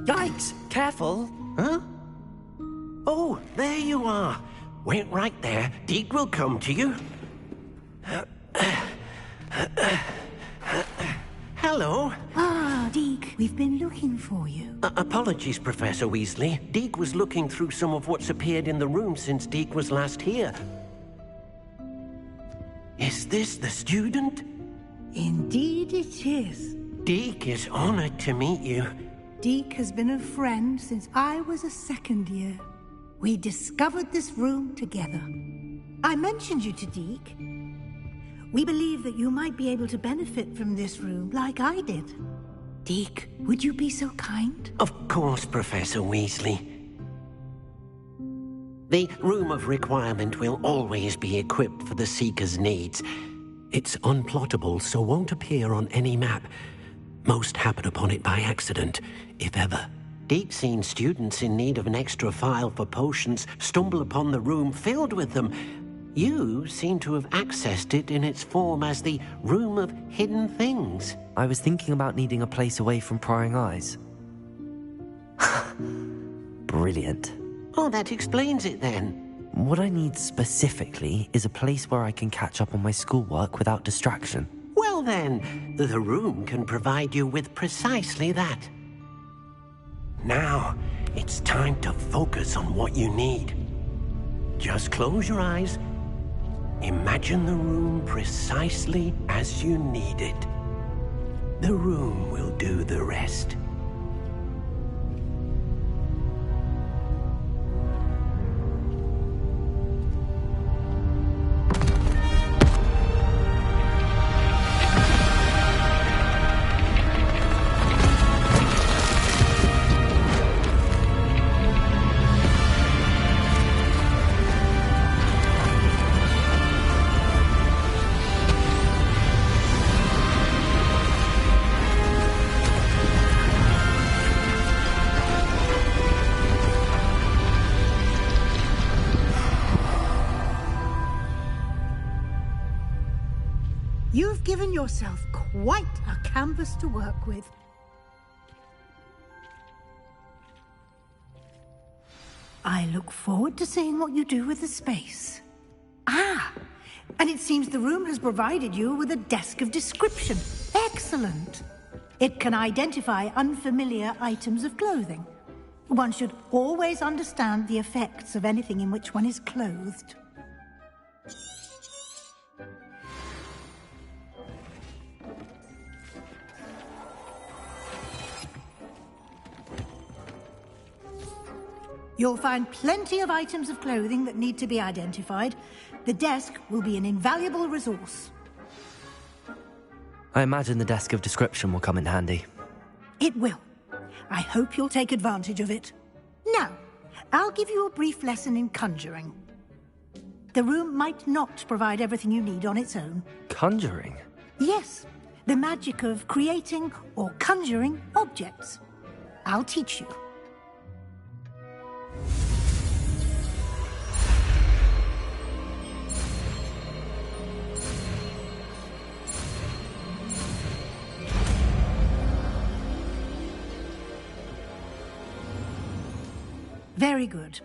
Yikes! Careful! Huh? Oh, there you are. Wait right there. Deke will come to you. Hello.
Ah, Deke, we've been looking for you.
Apologies, Professor Weasley. Deke was looking through some of what's appeared in the room since Deke was last here. Is this the student?
Indeed it is.
Deke is honored to meet you.
Deke has been a friend since I was a second year. We discovered this room together. I mentioned you to Deke. We believe that you might be able to benefit from this room like I did. Deke, would you be so kind?
Of course, Professor Weasley. The Room of Requirement will always be equipped for the Seeker's needs.
It's unplottable, so won't appear on any map. Most happen upon it by accident, if ever.
Deke's seen students in need of an extra file for potions stumble upon the room filled with them. You seem to have accessed it in its form as the Room of Hidden Things.
I was thinking about needing a place away from prying eyes. Brilliant.
Oh, that explains it then.
What I need specifically is a place where I can catch up on my schoolwork without distraction.
Well then, the room can provide you with precisely that. Now, it's time to focus on what you need. Just close your eyes. Imagine the room precisely as you need it. The room will do the rest.
You've given yourself quite a canvas to work with. I look forward to seeing what you do with the space. Ah, and it seems the room has provided you with a desk of description. Excellent. It can identify unfamiliar items of clothing. One should always understand the effects of anything in which one is clothed. You'll find plenty of items of clothing that need to be identified. The desk will be an invaluable resource.
I imagine the desk of description will come in handy.
It will. I hope you'll take advantage of it. Now, I'll give you a brief lesson in conjuring. The room might not provide everything you need on its own.
Conjuring?
Yes, the magic of creating or conjuring objects. I'll teach you. Very good.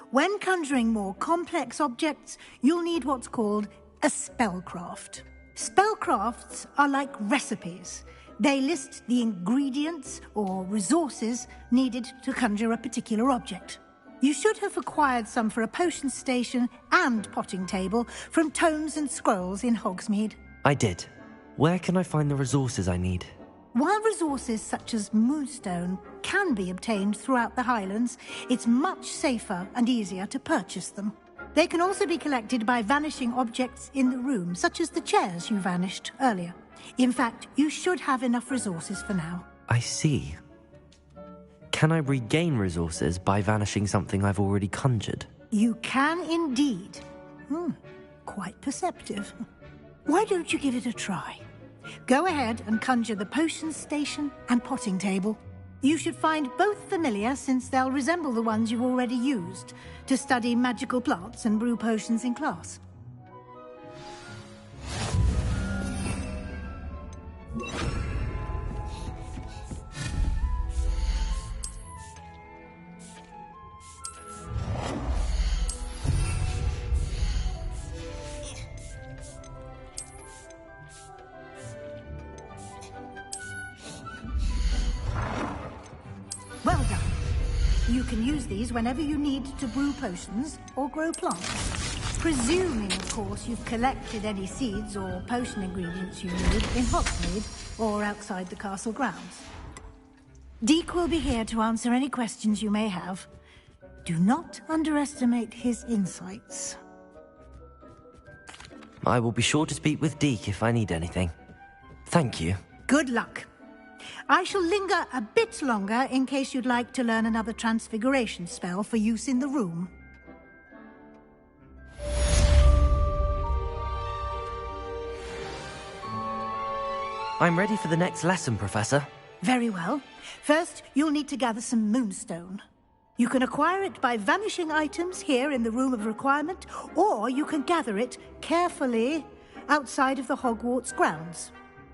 When conjuring more complex objects, you'll need what's called a spellcraft. Spellcrafts are like recipes. They list the ingredients or resources needed to conjure a particular object. You should have acquired some for a potion station and potting table from tomes and scrolls in Hogsmeade.
I did. Where can I find the resources I need?
While resources such as Moonstone can be obtained throughout the Highlands, it's much safer and easier to purchase them. They can also be collected by vanishing objects in the room, such as the chairs you vanished earlier. In fact, you should have enough resources for now.
I see. Can I regain resources by vanishing something I've already conjured?
You can indeed. Quite perceptive. Why don't you give it a try? Go ahead and conjure the potion station and potting table. You should find both familiar, since they'll resemble the ones you've already used to study magical plants and brew potions in class. Well done. You can use these whenever you need to brew potions or grow plants. Presuming, of course, you've collected any seeds or potion ingredients you need in Hogsmeade or outside the castle grounds. Deek will be here to answer any questions you may have. Do not underestimate his insights.
I will be sure to speak with Deke if I need anything. Thank you.
Good luck. I shall linger a bit longer in case you'd like to learn another transfiguration spell for use in the room.
I'm ready for the next lesson, Professor.
Very well. First, you'll need to gather some Moonstone. You can acquire it by vanishing items here in the Room of Requirement, or you can gather it carefully outside of the Hogwarts grounds.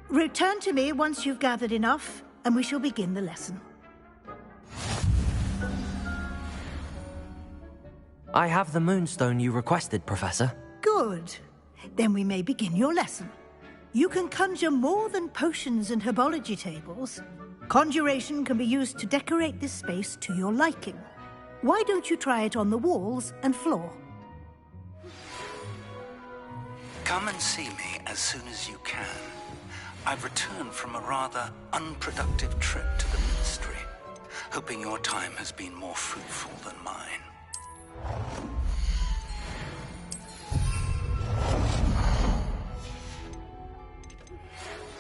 Return to me once you've gathered enough, and we shall begin the lesson.
I have the Moonstone you requested, Professor.
Good. Then we may begin your lesson. You can conjure more than potions and herbology tables. Conjuration can be used to decorate this space to your liking. Why don't you try it on the walls and floor?
Come and see me as soon as you can. I've returned from a rather unproductive trip to the Ministry, hoping your time has been more fruitful than mine.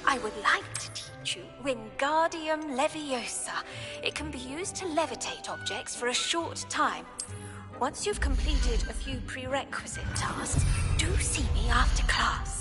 I would like to teach you Wingardium Leviosa. It can be used to levitate objects for a short time. Once you've completed a few prerequisite tasks, do see me after class.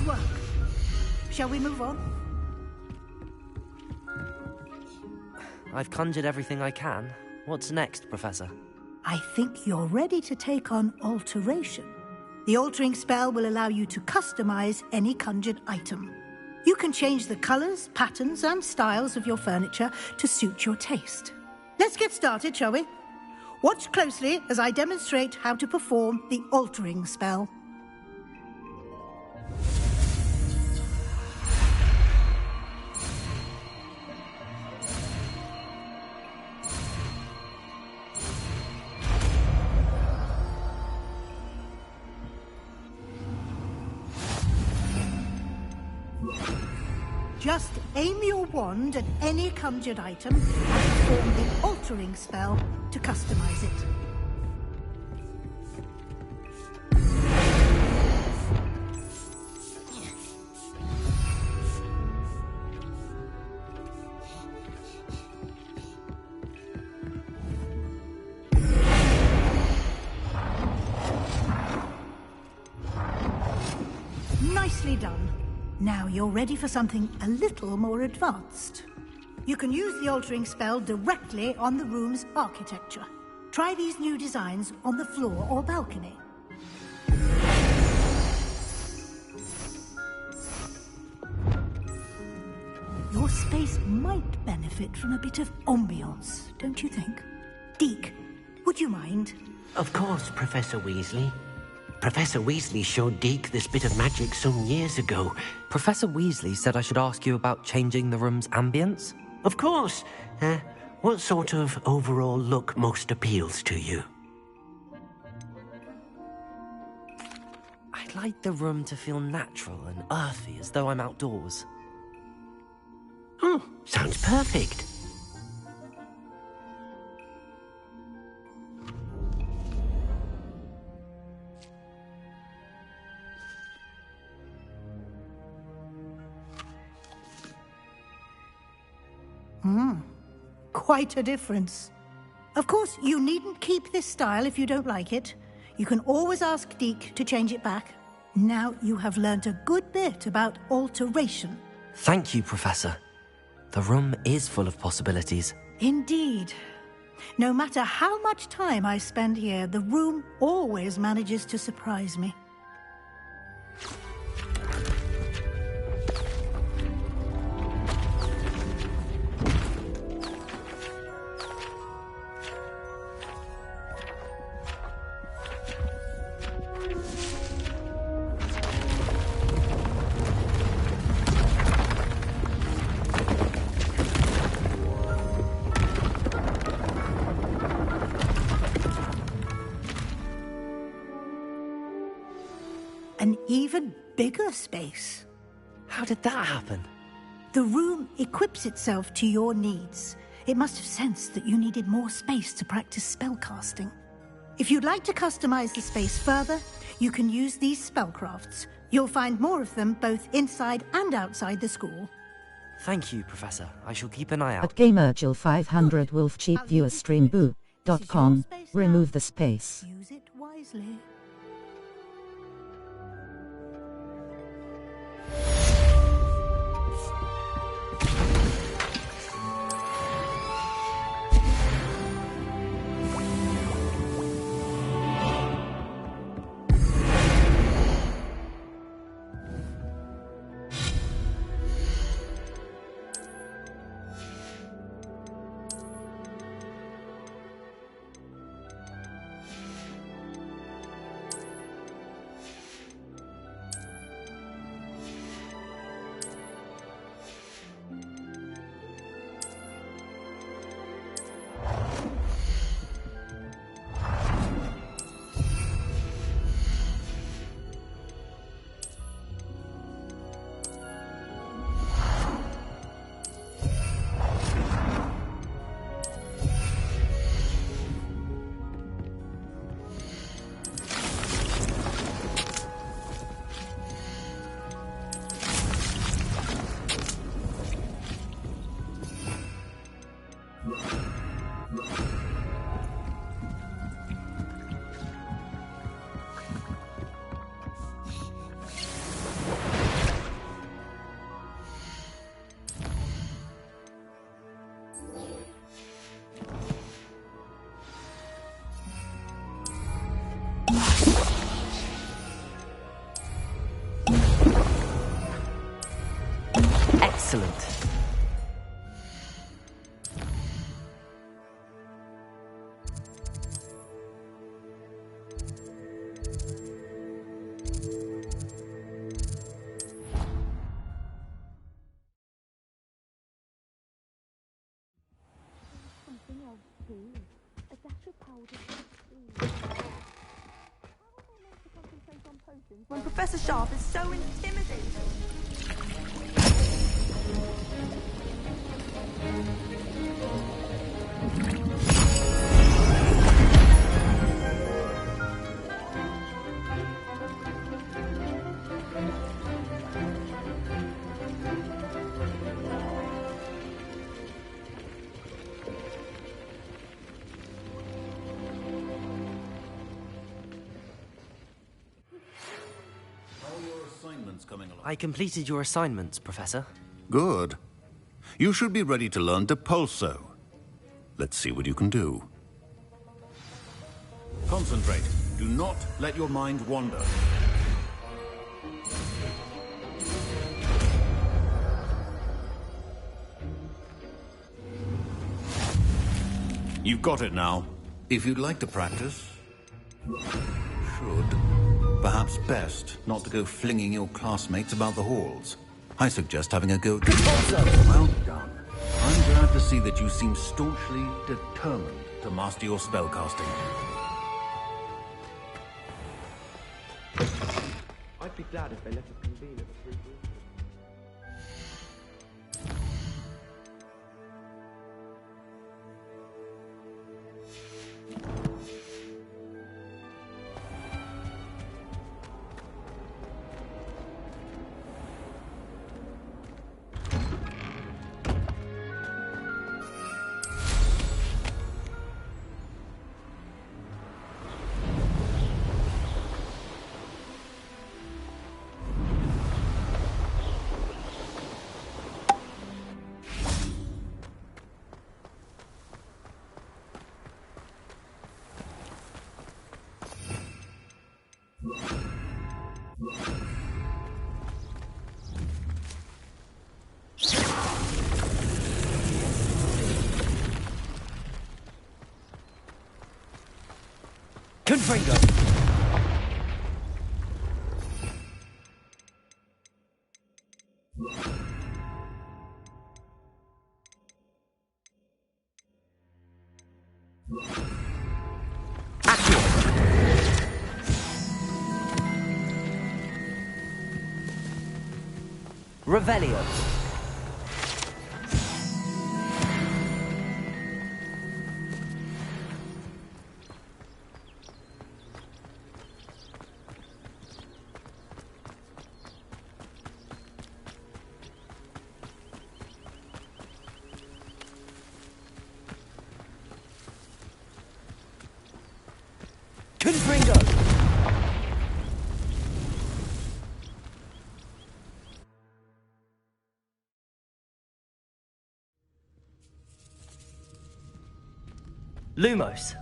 work. Shall we move on?
I've conjured everything I can. What's next, Professor?
I think you're ready to take on alteration. The altering spell will allow you to customize any conjured item. You can change the colors, patterns, and styles of your furniture to suit your taste. Let's get started, shall we? Watch closely as I demonstrate how to perform the altering spell. Just aim your wand at any conjured item and perform the altering spell to customize it. Nicely done. Now you're ready for something a little more advanced. You can use the altering spell directly on the room's architecture. Try these new designs on the floor or balcony. Your space might benefit from a bit of ambiance, don't you think? Deke, would you mind?
Of course, Professor Weasley. Professor Weasley showed Deke this bit of magic some years ago.
Professor Weasley said I should ask you about changing the room's ambience?
Of course. What sort of overall look most appeals to you?
I'd like the room to feel natural and earthy, as though I'm outdoors.
Oh, sounds perfect.
Quite a difference. Of course, you needn't keep this style if you don't like it. You can always ask Deke to change it back. Now you have learnt a good bit about alteration.
Thank you, Professor. The room is full of possibilities.
Indeed. No matter how much time I spend here, the room always manages to surprise me. An even bigger space.
How did that happen?
The room equips itself to your needs. It must have sensed that you needed more space to practice spellcasting. If you'd like to customize the space further, you can use these spellcrafts. You'll find more of them both inside and outside the school.
Thank you, Professor. I shall keep an eye out.
At Gamergil 500 Wolf Cheap Viewer Stream.com. Remove the space.
Use it wisely.
Excellent.
Something else too. A dash of powder.
When Professor Sharp is so intimidating.
I completed your assignments, Professor.
Good. You should be ready to learn Depulso. Let's see what you can do.
Concentrate. Do not let your mind wander. You've got it now. If you'd like to practice, should. Perhaps best not to go flinging your classmates about the halls. I suggest having a go at Well done. I'm glad to see that you seem staunchly determined to master your spellcasting.
I'd be glad if they let us convene at the 3 rooms.
Confringo! Revelio. Confringo. Lumos.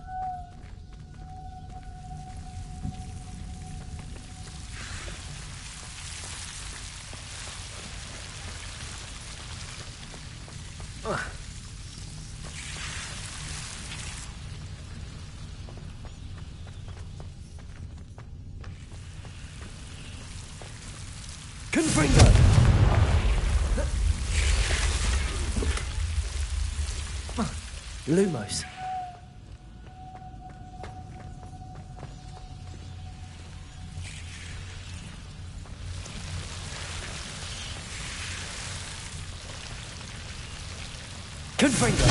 Confringo. Lumos. Confringo.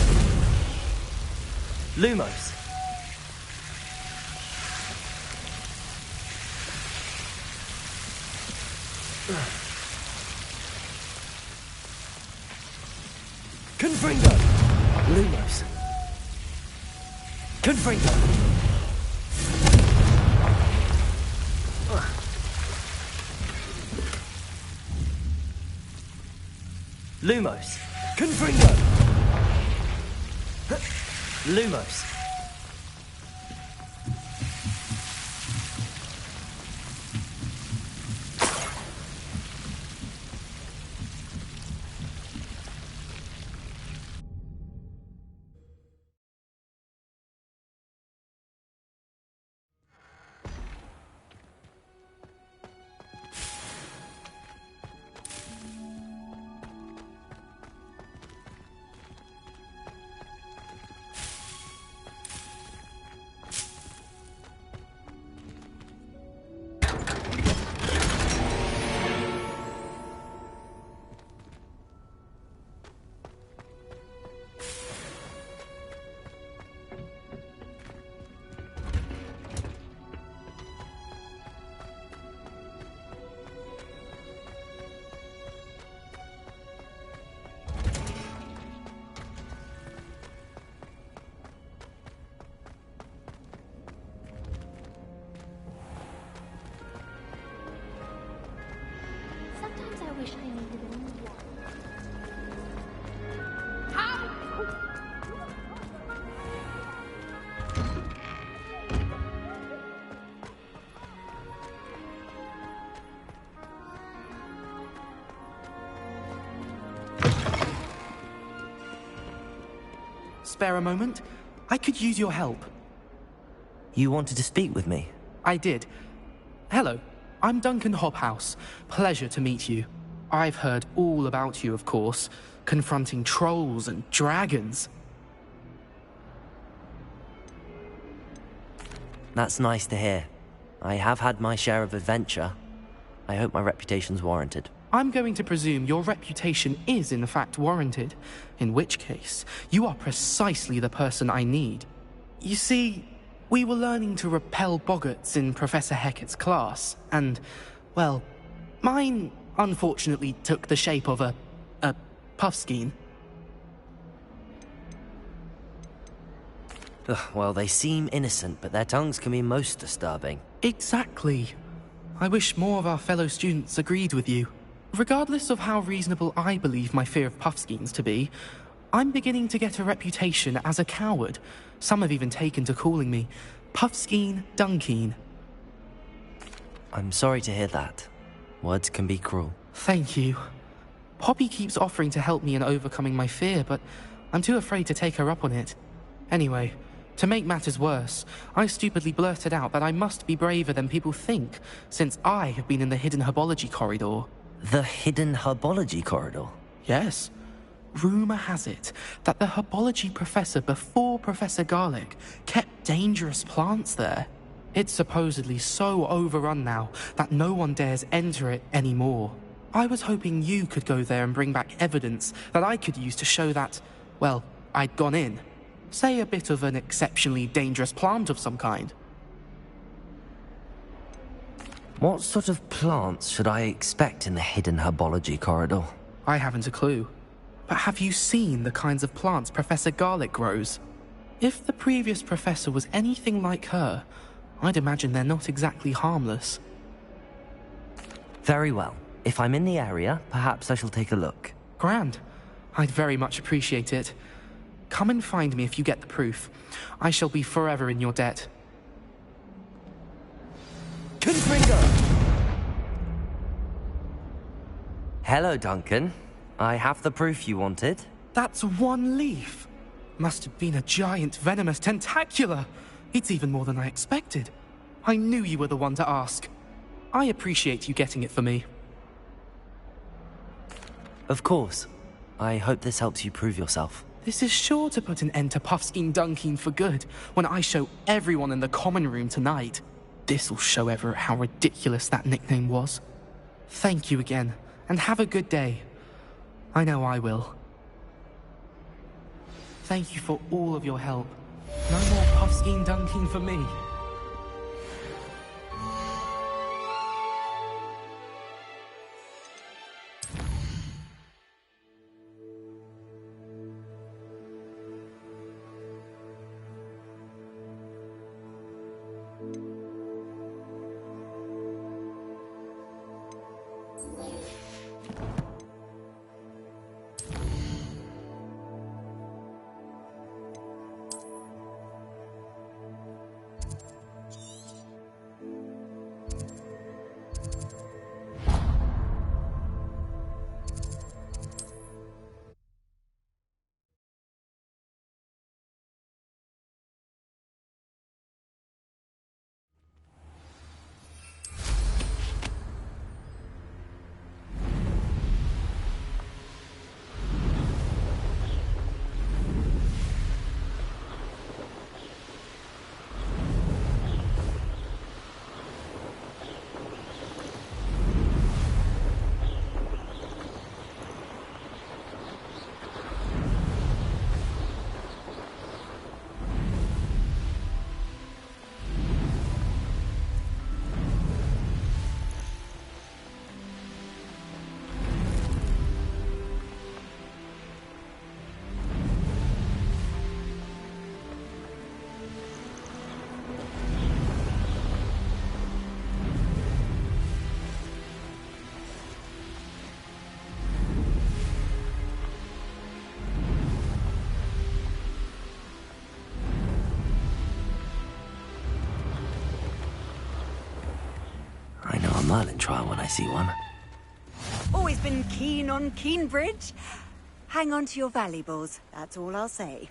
Lumos. Confringo. Lumos. Confringo. Lumos. Confringo. Lumos.
spare a moment? I could use your help.
You wanted to speak with me?
I did. Hello, I'm Duncan Hobhouse. Pleasure to meet you. I've heard all about you, of course, confronting trolls and dragons.
That's nice to hear. I have had my share of adventure. I hope my reputation's warranted.
I'm going to presume your reputation is in fact warranted, in which case, you are precisely the person I need. You see, we were learning to repel boggarts in Professor Hecat's class, and, well, mine unfortunately took the shape of a puffskein.
Well, they seem innocent, but their tongues can be most disturbing.
Exactly. I wish more of our fellow students agreed with you. Regardless of how reasonable I believe my fear of puffskeins to be, I'm beginning to get a reputation as a coward. Some have even taken to calling me Puffskeen Dunkeen.
I'm sorry to hear that. Words can be cruel.
Thank you. Poppy keeps offering to help me in overcoming my fear, but I'm too afraid to take her up on it. Anyway, to make matters worse, I stupidly blurted out that I must be braver than people think, since I have been in the hidden herbology corridor.
The hidden herbology corridor?
Yes. Rumour has it that the herbology professor before Professor Garlic kept dangerous plants there. It's supposedly so overrun now that no one dares enter it anymore. I was hoping you could go there and bring back evidence that I could use to show that, well, I'd gone in. Say a bit of an exceptionally dangerous plant of some kind.
What sort of plants should I expect in the hidden herbology corridor?
I haven't a clue. But have you seen the kinds of plants Professor Garlic grows? If the previous professor was anything like her, I'd imagine they're not exactly harmless.
Very well. If I'm in the area, perhaps I shall take a look.
Grand. I'd very much appreciate it. Come and find me if you get the proof. I shall be forever in your debt.
Hello, Duncan. I have the proof you wanted.
That's one leaf. Must have been a giant venomous tentacula. It's even more than I expected. I knew you were the one to ask. I appreciate you getting it for me.
Of course. I hope this helps you prove yourself.
This is sure to put an end to Puffskein Dunkeen for good when I show everyone in the common room tonight. This'll show Everett how ridiculous that nickname was. Thank you again, and have a good day. I know I will. Thank you for all of your help. No more Puffskein Dunkeen for me.
Merlin trial when I see one.
Always been keen on Keenbridge. Hang on to your valuables, that's all I'll say.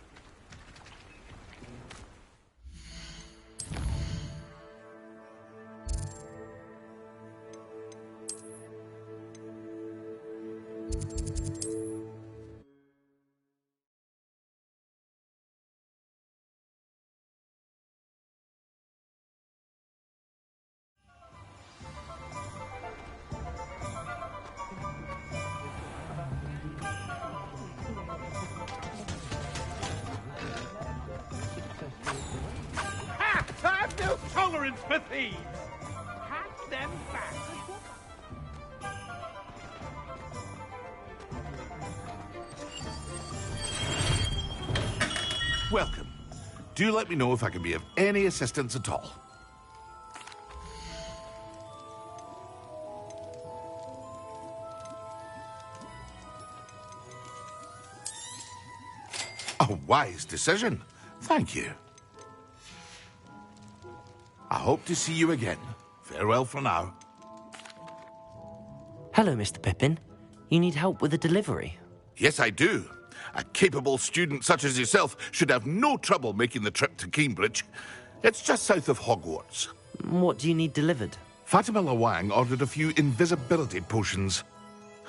tolerance for thieves. Pack them back.
Welcome. Do let me know if I can be of any assistance at all. A wise decision. Thank you. I hope to see you again. Farewell for now.
Hello, Mr. Pippin. You need help with a delivery?
Yes, I do. A capable student such as yourself should have no trouble making the trip to Cambridge. It's just south of Hogwarts.
What do you need delivered?
Fatima Lawang ordered a few invisibility potions.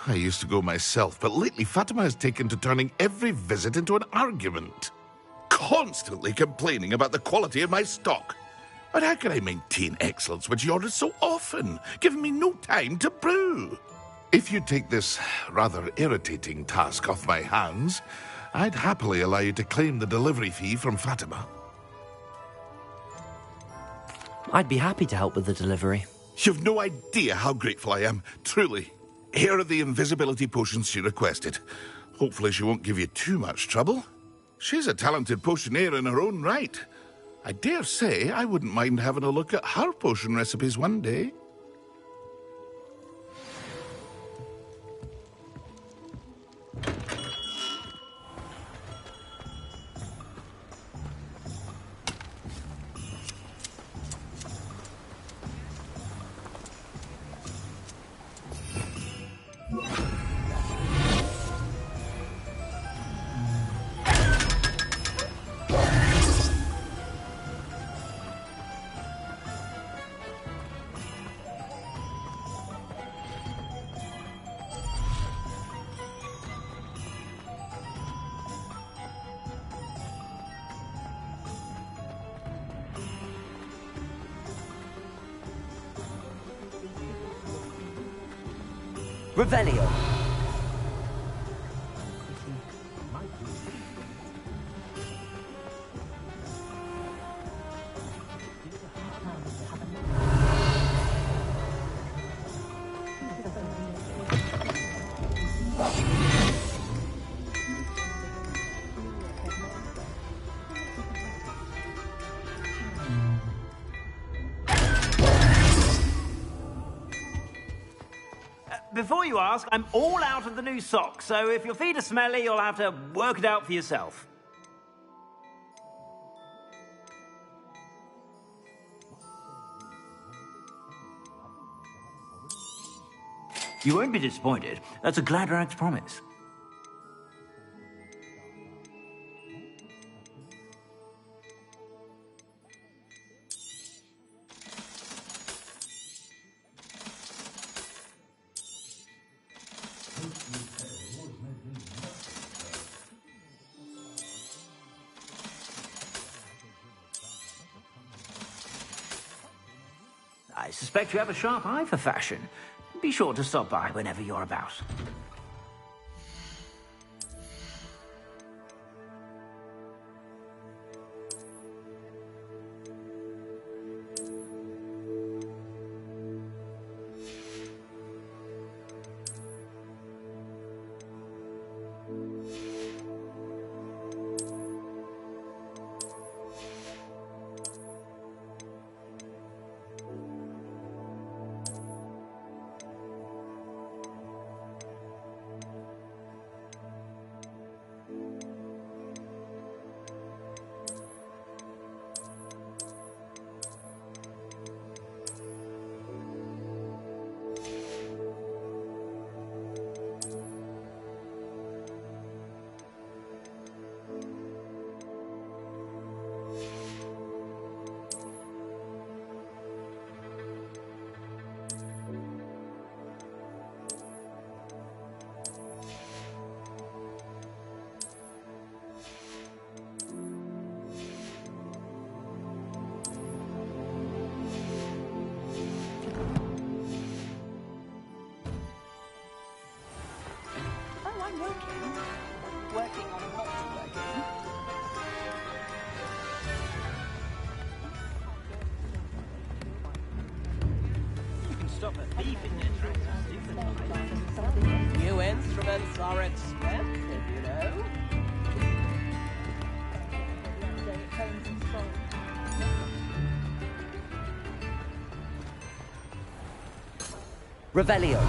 I used to go myself, but lately Fatima has taken to turning every visit into an argument. Constantly complaining about the quality of my stock. But how can I maintain excellence when she orders so often, giving me no time to brew? If you take this rather irritating task off my hands, I'd happily allow you to claim the delivery fee from Fatima.
I'd be happy to help with the delivery.
You've no idea how grateful I am, truly. Here are the invisibility potions she requested. Hopefully she won't give you too much trouble. She's a talented potioneer in her own right. I dare say I wouldn't mind having a look at her potion recipes one day.
Revelio.
Before you ask, I'm all out of the new socks, so if your feet are smelly, you'll have to work it out for yourself. You won't be disappointed. That's a Gladrag's promise. I suspect you have a sharp eye for fashion. Be sure to stop by whenever you're about. stop a thief in their tracks are super.
New instruments are expensive, you know. Revelio.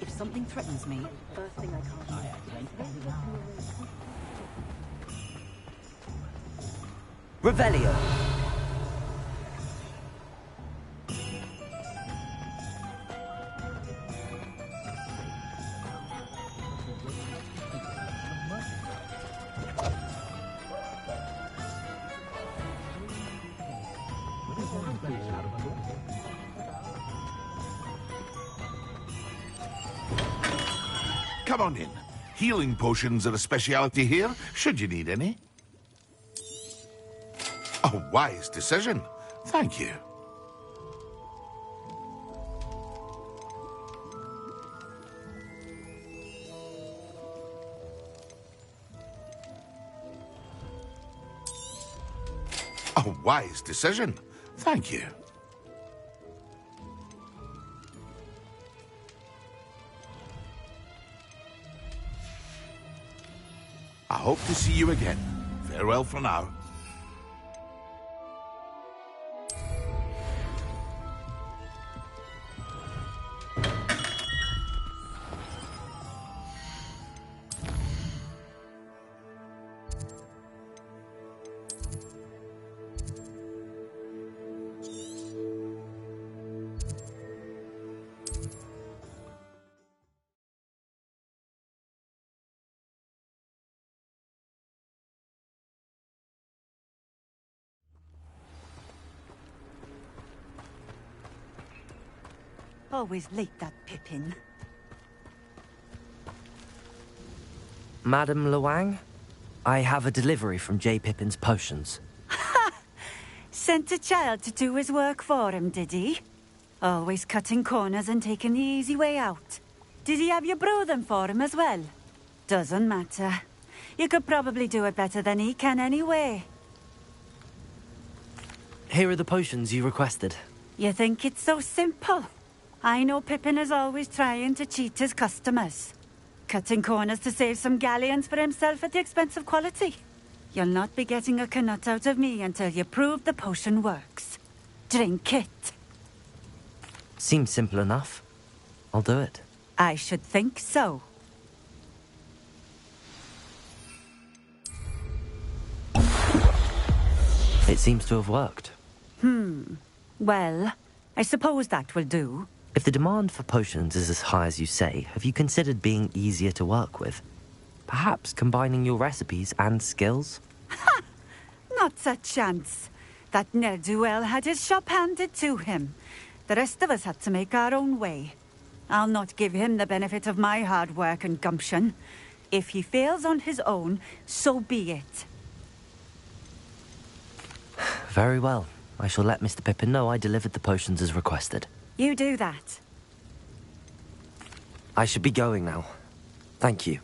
If something threatens me, first thing I can't
Revelio.
Come on in. Healing potions are a speciality here, should you need any. A wise decision. Thank you. A wise decision. Thank you. I hope to see you again. Farewell for now.
Always late, that Pippin.
Madam Luang, I have a delivery from J. Pippin's potions.
Sent a child to do his work for him, did he? Always cutting corners and taking the easy way out. Did he have you brew them for him as well? Doesn't matter. You could probably do it better than he can anyway.
Here are the potions you requested.
You think it's so simple? I know Pippin is always trying to cheat his customers. Cutting corners to save some galleons for himself at the expense of quality. You'll not be getting a canut out of me until you prove the potion works. Drink it.
Seems simple enough. I'll do it.
I should think so.
It seems to have worked.
Well, I suppose that will do.
If the demand for potions is as high as you say, have you considered being easier to work with? Perhaps combining your recipes and skills?
Not a chance. That ne'er-do-well had his shop handed to him. The rest of us had to make our own way. I'll not give him the benefit of my hard work and gumption. If he fails on his own, so be it.
Very well. I shall let Mr. Pippin know I delivered the potions as requested.
You do that.
I should be going now. Thank you.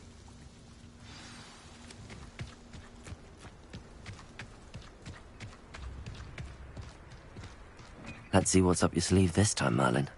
Let's see what's up your sleeve this time, Merlin.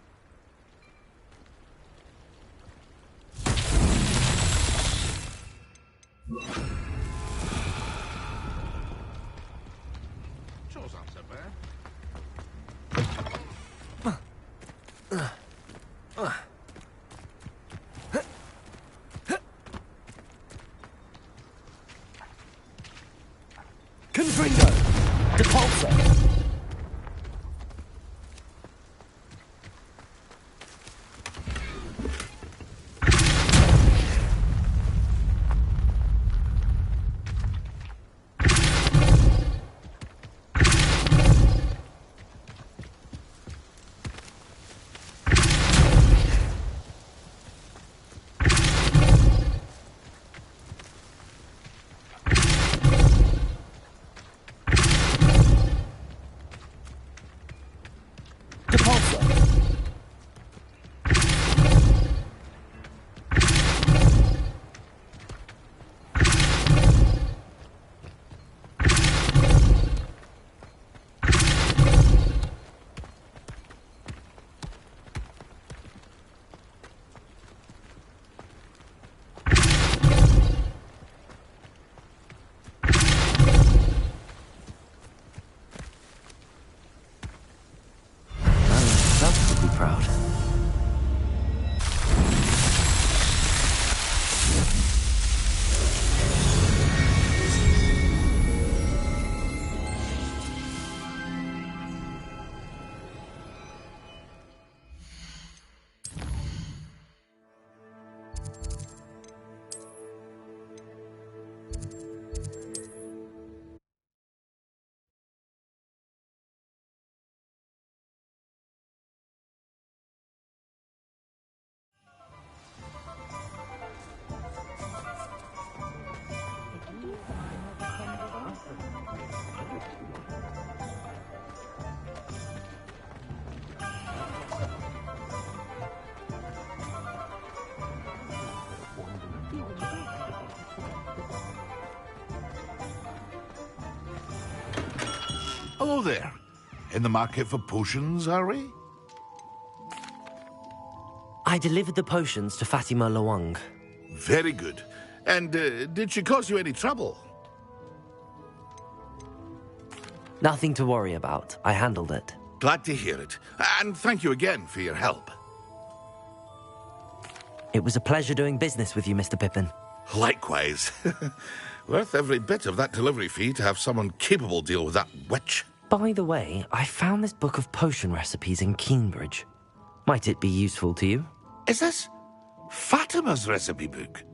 Hello there. In the market for potions, are we?
I delivered the potions to Fatima Lawang.
Very good. And did she cause you any trouble?
Nothing to worry about. I handled it.
Glad to hear it. And thank you again for your help.
It was a pleasure doing business with you, Mr. Pippin.
Likewise. Worth every bit of that delivery fee to have someone capable deal with that witch.
By the way, I found this book of potion recipes in Cambridge. Might it be useful to you?
Is this Fatima's recipe book?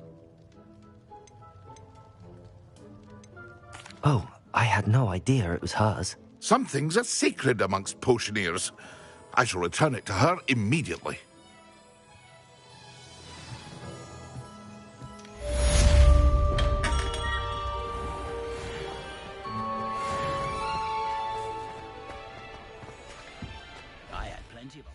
Oh, I had no idea it was hers.
Some things are sacred amongst potioneers. I shall return it to her immediately.
I had plenty of them.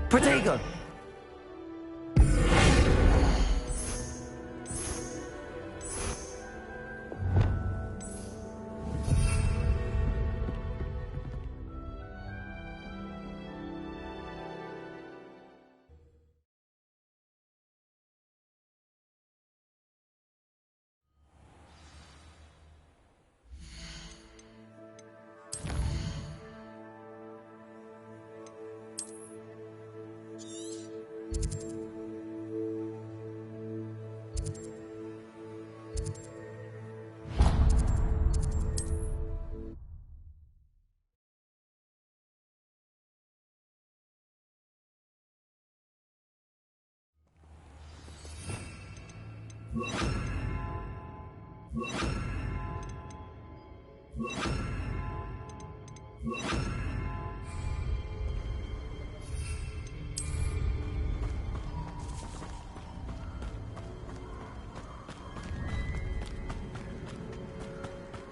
Protego!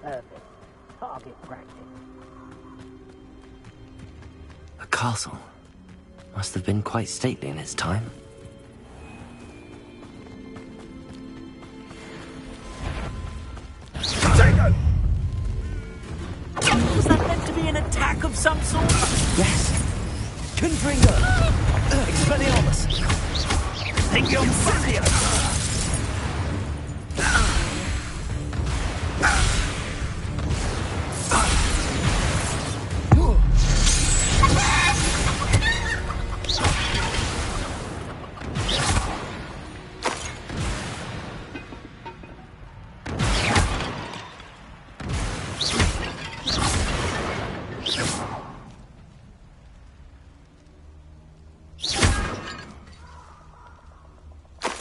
Perfect. Target practice.
A castle. Must have been quite stately in its time.
Was that meant to be an attack of some sort?
Yes. Confringo! Expelliarmus!
Incendio!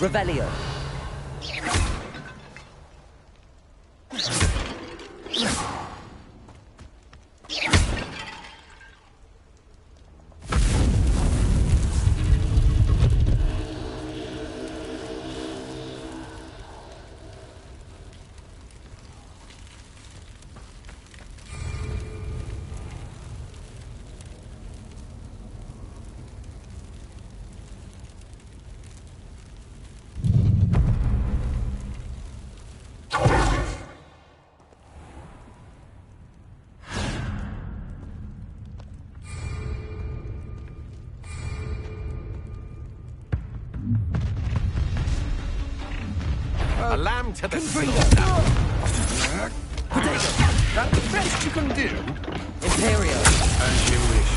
Revelio.
A lamb to the
Confringo!
That's the best you can do.
Imperio!
As you wish.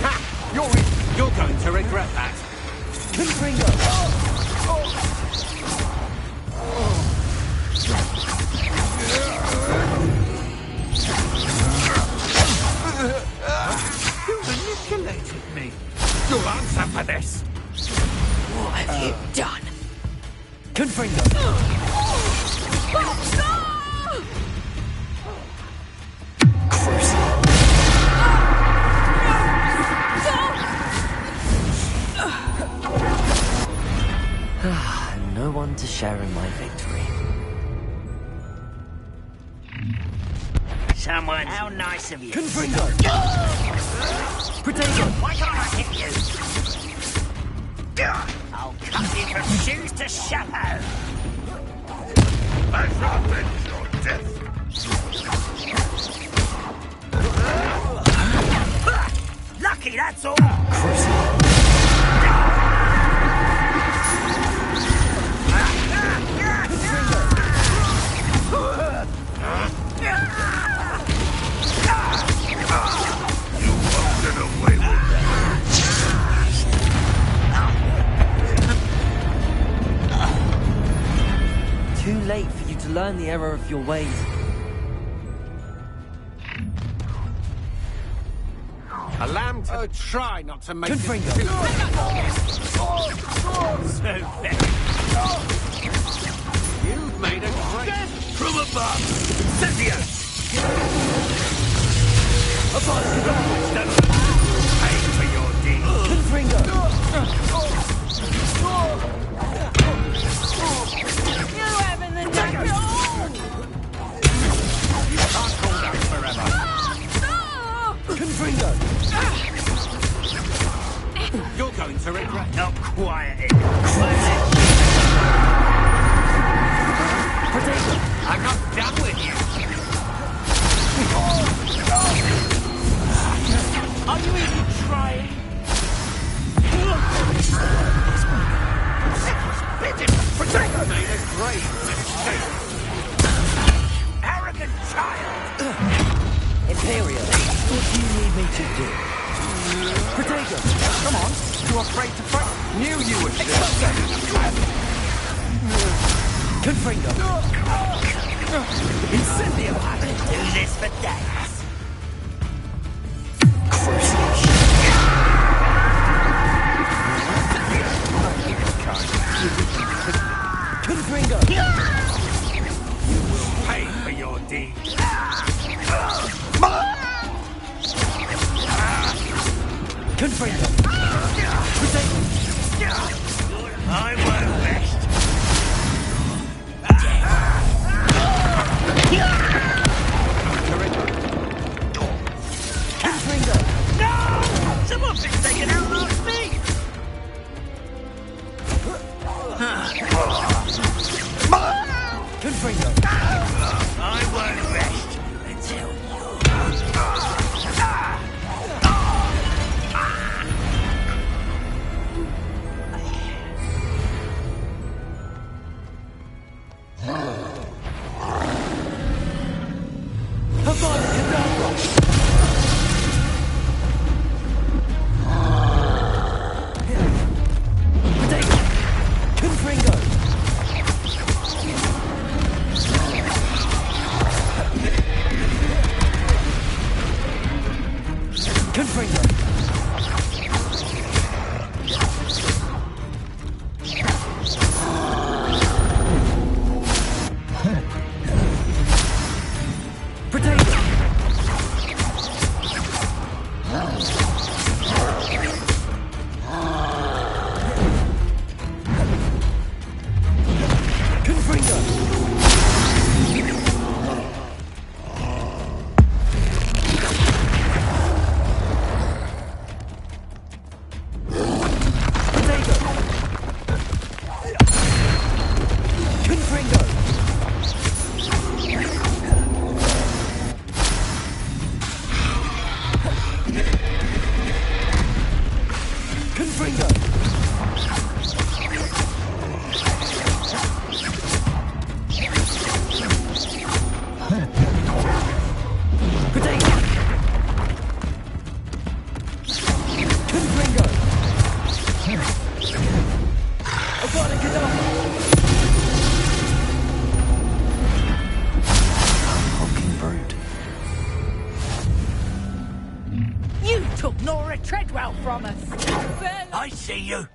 Ha! You're going to regret that.
Confringo!
You manipulated me. You'll answer for this.
What have you done? Confringo! No one to share in my victory.
Someone, how nice of you.
Confringo!
Potato! Why can't I hit you? I'll cut you from shoes to chapeau.
I shall avenge your death.
Lucky, that's all.
Too late for you to learn the error of your ways.
A lamb to try not to make
Confringo!
So very.
You've made a great...
From above! Incendio!
Pay for your deed.
Confringo!
You having the neck at all?
You can't hold out forever.
Confringo!
You're going to regret...
Not quiet.
Potato!
I'm not done with you. Are you even trying?
Protect made a great mistake.
Arrogant child.
Imperial, what do you need me to do?
Potato, come on. Too afraid to fight? Knew you would do.
Confringo!
Incendio! I could do this for days.
Confringo!
Pay for your deed.
Confringo!
I won't rest.
Confringo. I won't rest until
You took Nora Treadwell from us.
I see you.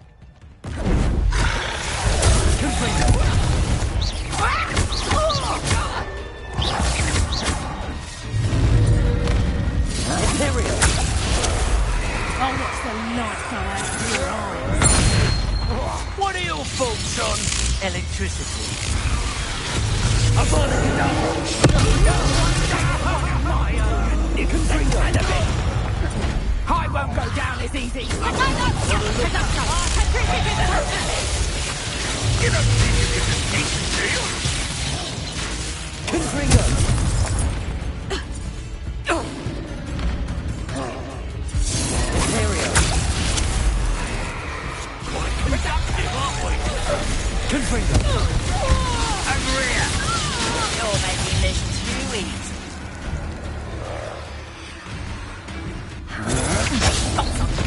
Imperial. I'll watch the light go out of your eyes.
What are your thoughts on electricity?
I won't go down as easy.
You don't think you can defeat the deal?
Confringo. Imperial.
Quite productive, aren't we?
Confringo.
Over here. You're making this too easy.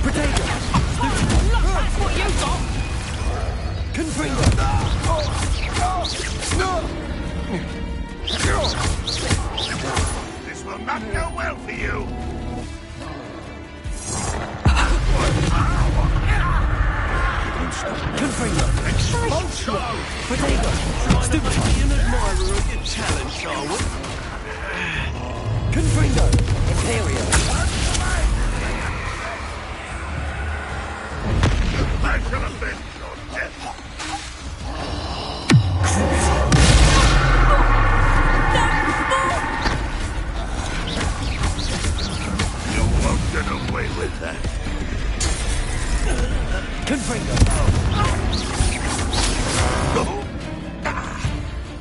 Potato. That's what you got. Confringo.
This will not go well for you.
Confringo. Expulsion. Potato.
Stupid. Be an admirer of your talent, Charwood.
Confringo. Imperial.
I shall avenge your death. You won't get away with that.
Confringo.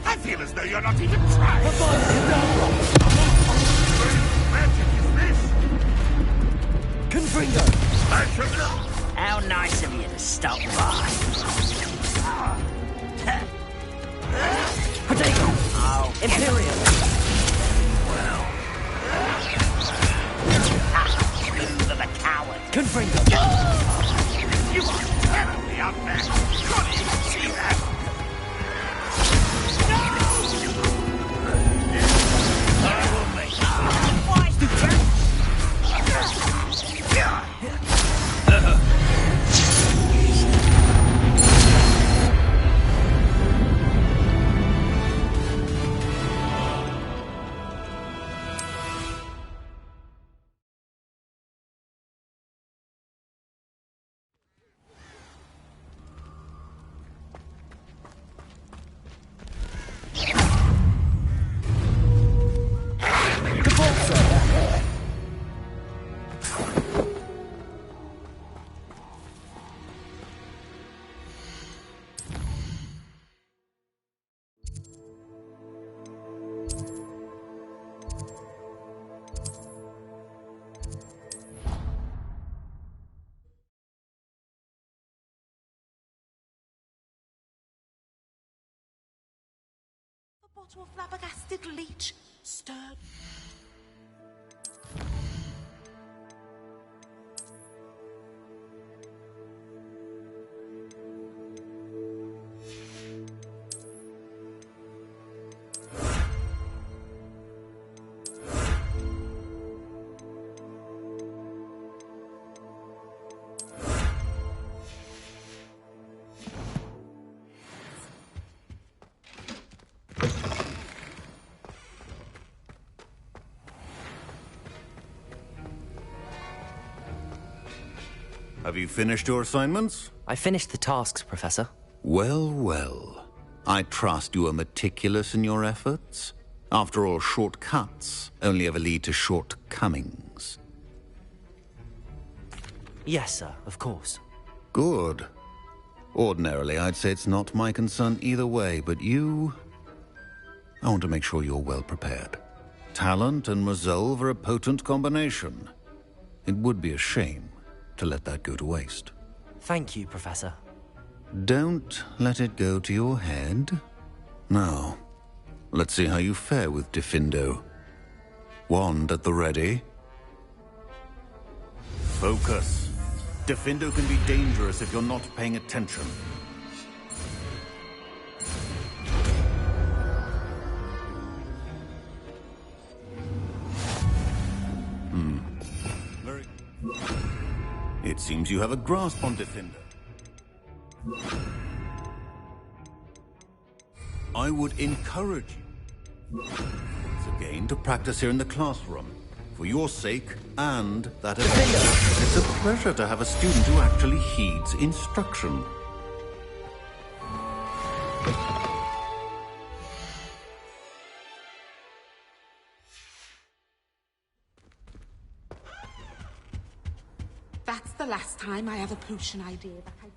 I feel as though you're not even trying. What magic is this?
Confringo.
How nice of you to stop by.
Potato.
Oh,
Imperial.
Well. Move of a coward.
Confringo.
You are terribly outmatched. Can't even see that.
I will make
To a flabbergasted leech, stirred.
Have you finished your assignments?
I finished the tasks, Professor.
Well, well. I trust you are meticulous in your efforts. After all, shortcuts only ever lead to shortcomings.
Yes, sir, of course.
Good. Ordinarily, I'd say it's not my concern either way, but you... I want to make sure you're well prepared. Talent and resolve are a potent combination. It would be a shame to let that go to waste.
Thank you, Professor.
Don't let it go to your head. Now, let's see how you fare with Diffindo. Wand at the ready. Focus. Diffindo can be dangerous if you're not paying attention. Very... It seems you have a grasp on Diffindo. I would encourage you, once again, to practice here in the classroom. For your sake, and that of others. It's a pleasure to have a student who actually heeds instruction.
That's the last time I have a potion idea that I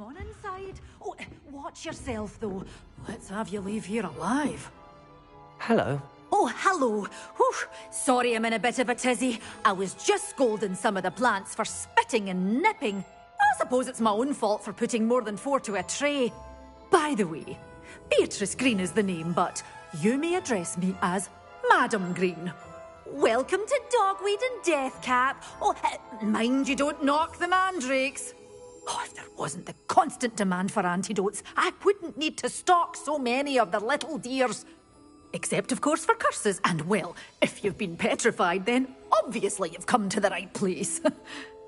on inside. Oh, watch yourself, though. Let's have you leave here alive.
Hello.
Oh, hello. Whew. Sorry I'm in a bit of a tizzy. I was just scolding some of the plants for spitting and nipping. I suppose it's my own fault for putting more than 4 to a tray. By the way, Beatrice Green is the name, but you may address me as Madam Green. Welcome to Dogweed and Deathcap. Oh, mind you don't knock the mandrakes. Oh, if there wasn't the constant demand for antidotes, I wouldn't need to stock so many of the little dears. Except, of course, for curses. And, well, if you've been petrified, then obviously you've come to the right place.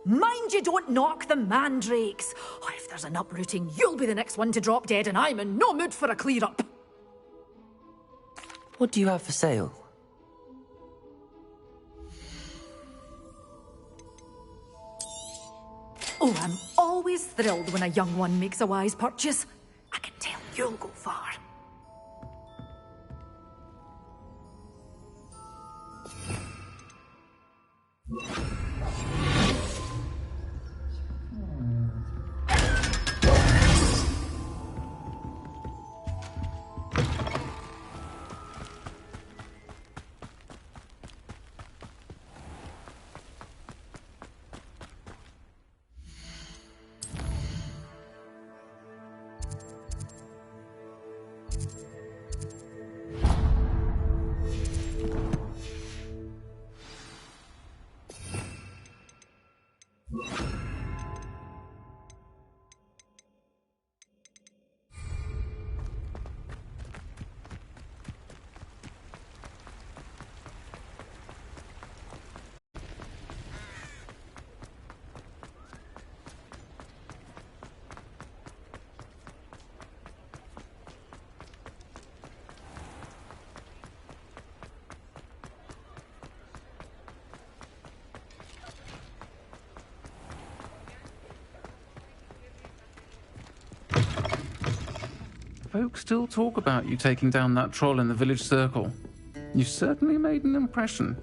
Mind you don't knock the mandrakes. Oh, if there's an uprooting, you'll be the next one to drop dead, and I'm in no mood for a clear-up.
What do you have for sale?
Oh, I'm always thrilled when a young one makes a wise purchase. I can tell you'll go far.
Folks still talk about you taking down that troll in the village circle. You certainly made an impression.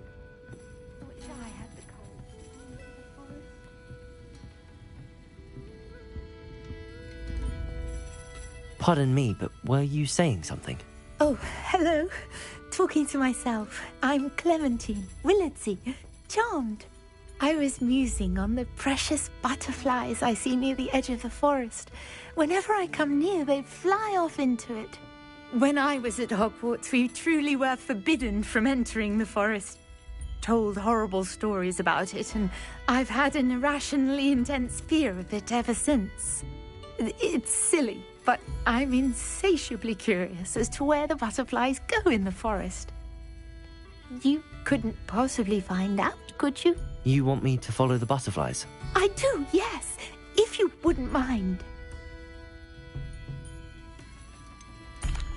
Pardon me, but were you saying something?
Oh, hello. Talking to myself. I'm Clementine, Willardsey, charmed. I was musing on the precious butterflies I see near the edge of the forest. Whenever I come near, they fly off into it. When I was at Hogwarts, we truly were forbidden from entering the forest. Told horrible stories about it, and I've had an irrationally intense fear of it ever since. It's silly, but I'm insatiably curious as to where the butterflies go in the forest. You couldn't possibly find out, could you?
You want me to follow the butterflies?
I do, yes, if you wouldn't mind.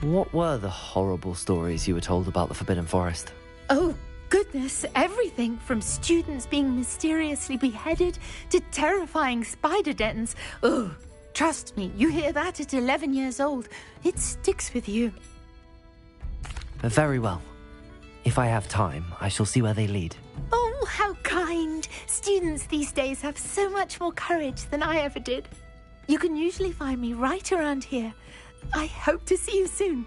What were the horrible stories you were told about the Forbidden Forest?
Oh, goodness, everything from students being mysteriously beheaded to terrifying spider dens. Oh, trust me, you hear that at 11 years old. It sticks with you.
Very well. If I have time, I shall see where they lead.
Oh, how kind. Students these days have so much more courage than I ever did. You can usually find me right around here. I hope to see you soon.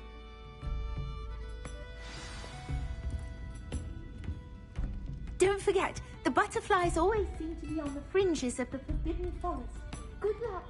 Don't forget, the butterflies always seem to be on the fringes of the Forbidden Forest. Good luck.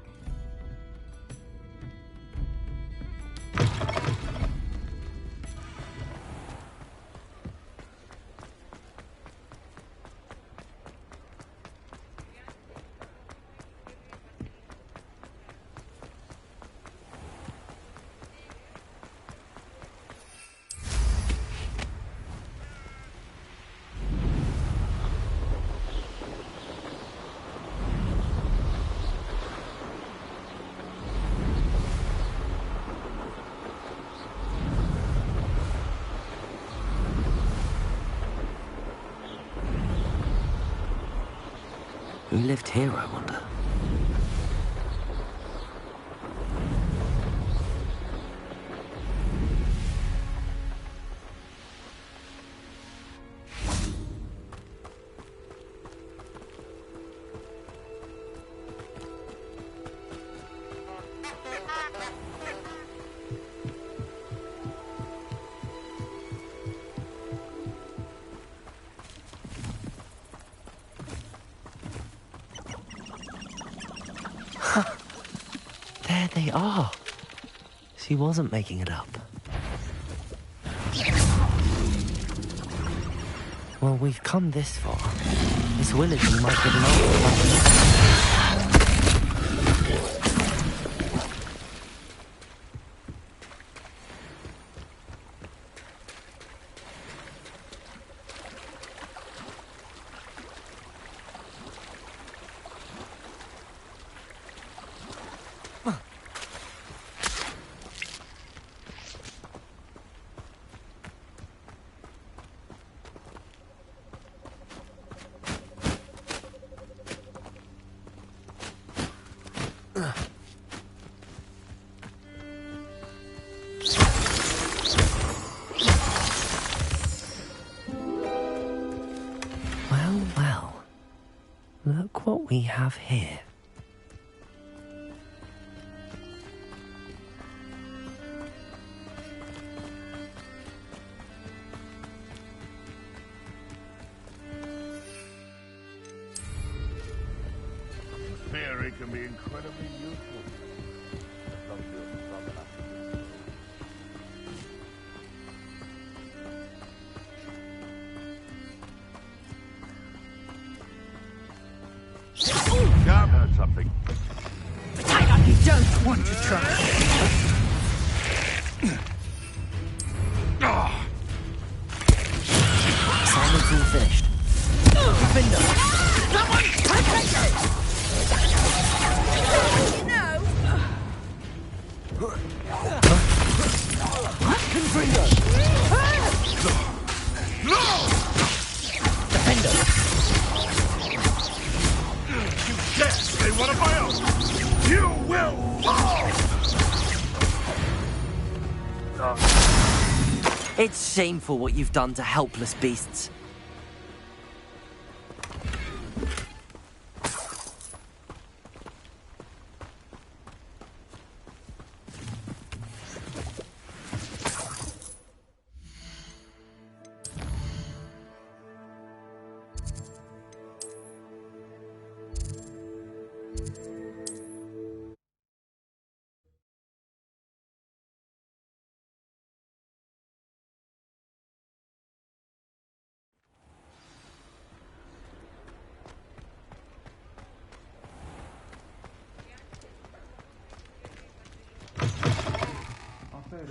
Who lived here, I wonder? There they are. She wasn't making it up. Well, we've come this far. Miss Willardly might get an answer. Well, look what we have here.
Theory can be incredibly useful. Gather something.
But I know you don't want to try.
Assignment's all finished. Defender!
Someone protect it!
Confringo! Defender!
You dare say one of my own! You will fall!
It's shameful what you've done to helpless beasts.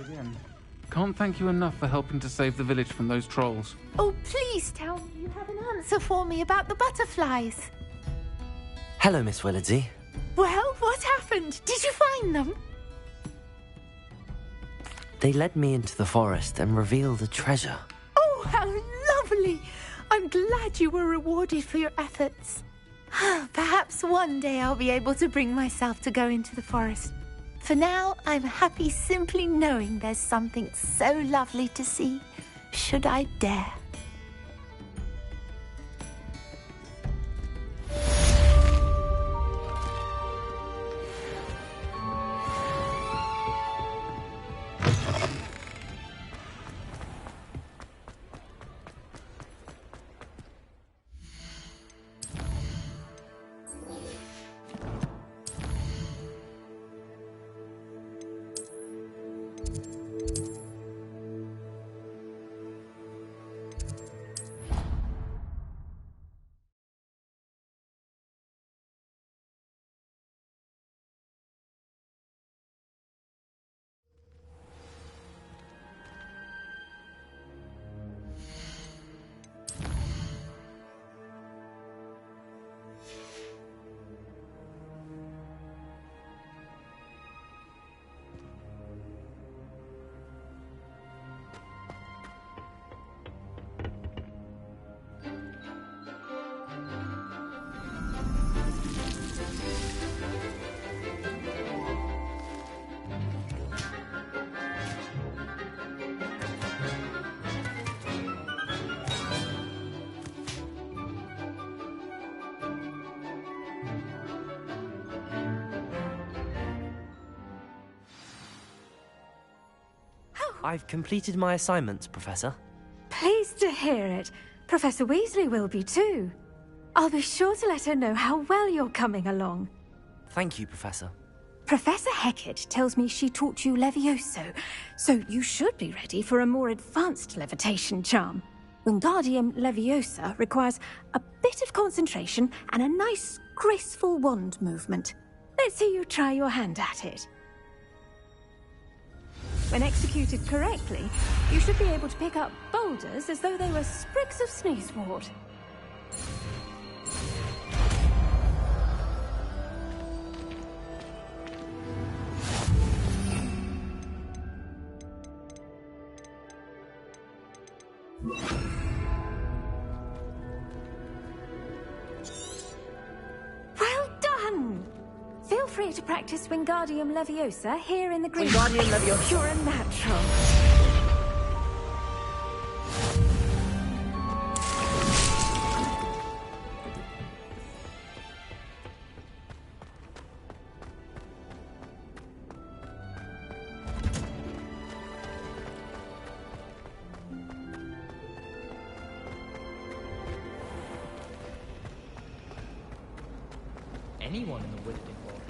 Again. Can't thank you enough for helping to save the village from those trolls.
Oh, please tell me you have an answer for me about the butterflies.
Hello, Miss Willardsey.
Well, what happened? Did you find them?
They led me into the forest and revealed a treasure.
Oh, how lovely! I'm glad you were rewarded for your efforts. Perhaps one day I'll be able to bring myself to go into the forest. For now, I'm happy simply knowing there's something so lovely to see, should I dare.
I've completed my assignments, Professor.
Pleased to hear it. Professor Weasley will be too. I'll be sure to let her know how well you're coming along.
Thank you, Professor.
Professor Hecat tells me she taught you Levioso, so you should be ready for a more advanced levitation charm. Wingardium Leviosa requires a bit of concentration and a nice, graceful wand movement. Let's see you try your hand at it. When executed correctly, you should be able to pick up boulders as though they were sprigs of sneezewort. Well done! Feel free to practice Wingardium Leviosa here in the green.
Wingardium Leviosa.
You're a natural.
Anyone in the Wizarding World.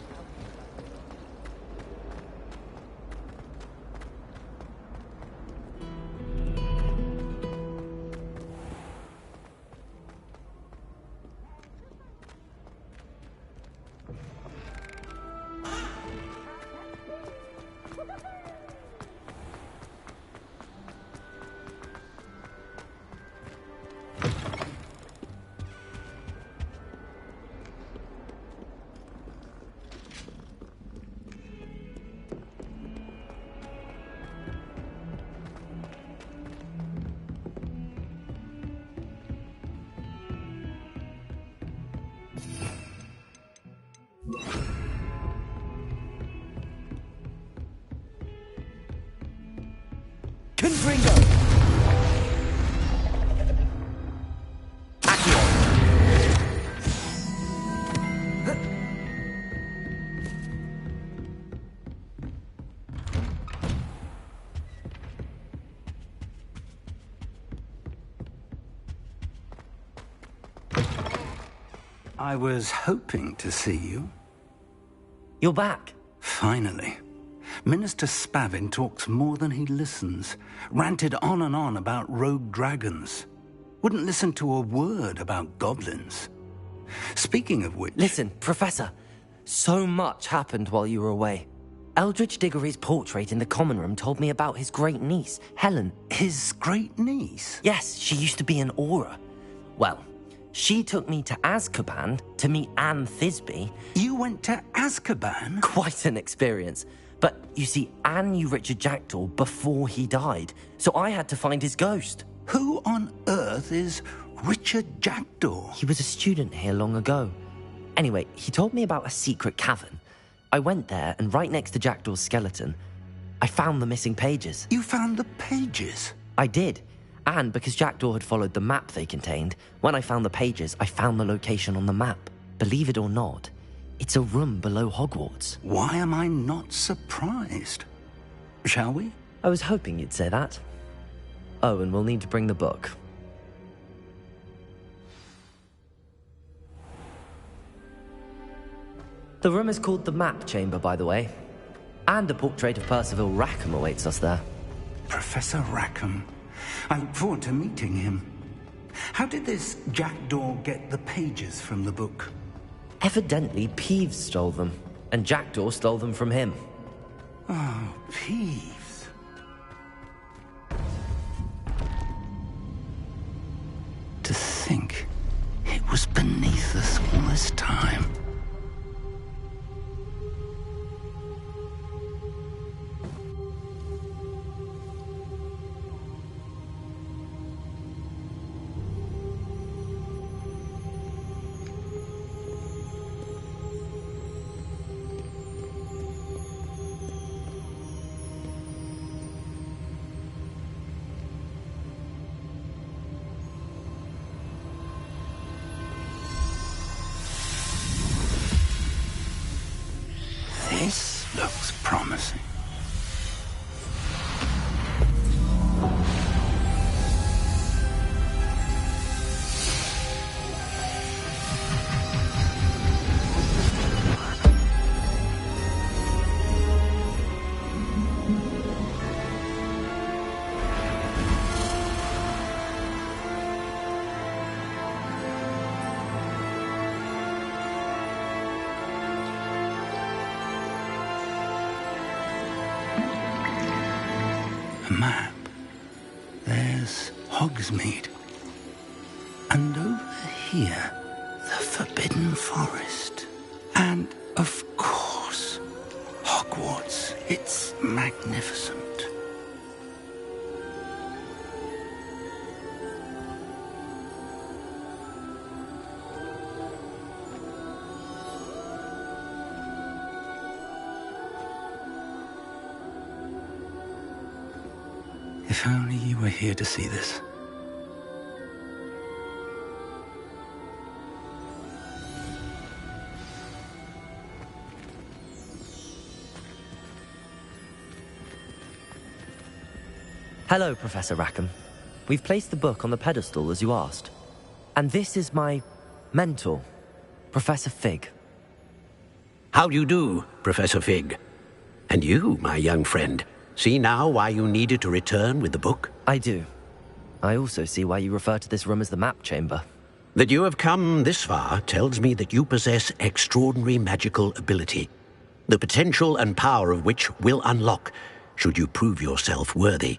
I was hoping to see you.
You're back.
Finally. Minister Spavin talks more than he listens. Ranted on and on about rogue dragons. Wouldn't listen to a word about goblins. Speaking of which...
Listen, Professor. So much happened while you were away. Eldridge Diggory's portrait in the common room told me about his great niece, Helen.
His great niece?
Yes, she used to be an Auror. Well, she took me to Azkaban to meet Anne Thisbe.
You went to Azkaban?
Quite an experience. But, you see, Anne knew Richard Jackdaw before he died, so I had to find his ghost.
Who on earth is Richard Jackdaw?
He was a student here long ago. Anyway, he told me about a secret cavern. I went there, and right next to Jackdaw's skeleton, I found the missing pages.
You found the pages?
I did. And because Jackdaw had followed the map they contained, when I found the pages, I found the location on the map. Believe it or not, it's a room below Hogwarts.
Why am I not surprised? Shall we?
I was hoping you'd say that. Oh, and we'll need to bring the book. The room is called the Map Chamber, by the way. And a portrait of Percival Rackham awaits us there.
Professor Rackham. I look forward to meeting him. How did this Jackdaw get the pages from the book?
Evidently, Peeves stole them, and Jackdaw stole them from him.
Oh, Peeves. To think it was beneath us all this time. This looks promising. A map. There's Hogsmeade. And over here, the Forbidden Forest. And, of course, Hogwarts. It's magnificent. If only you were here to see this.
Hello, Professor Rackham. We've placed the book on the pedestal as you asked. And this is my mentor, Professor Fig.
How do you do, Professor Fig? And you, my young friend, see now why you needed to return with the book?
I do. I also see why you refer to this room as the map chamber.
That you have come this far tells me that you possess extraordinary magical ability, the potential and power of which will unlock should you prove yourself worthy.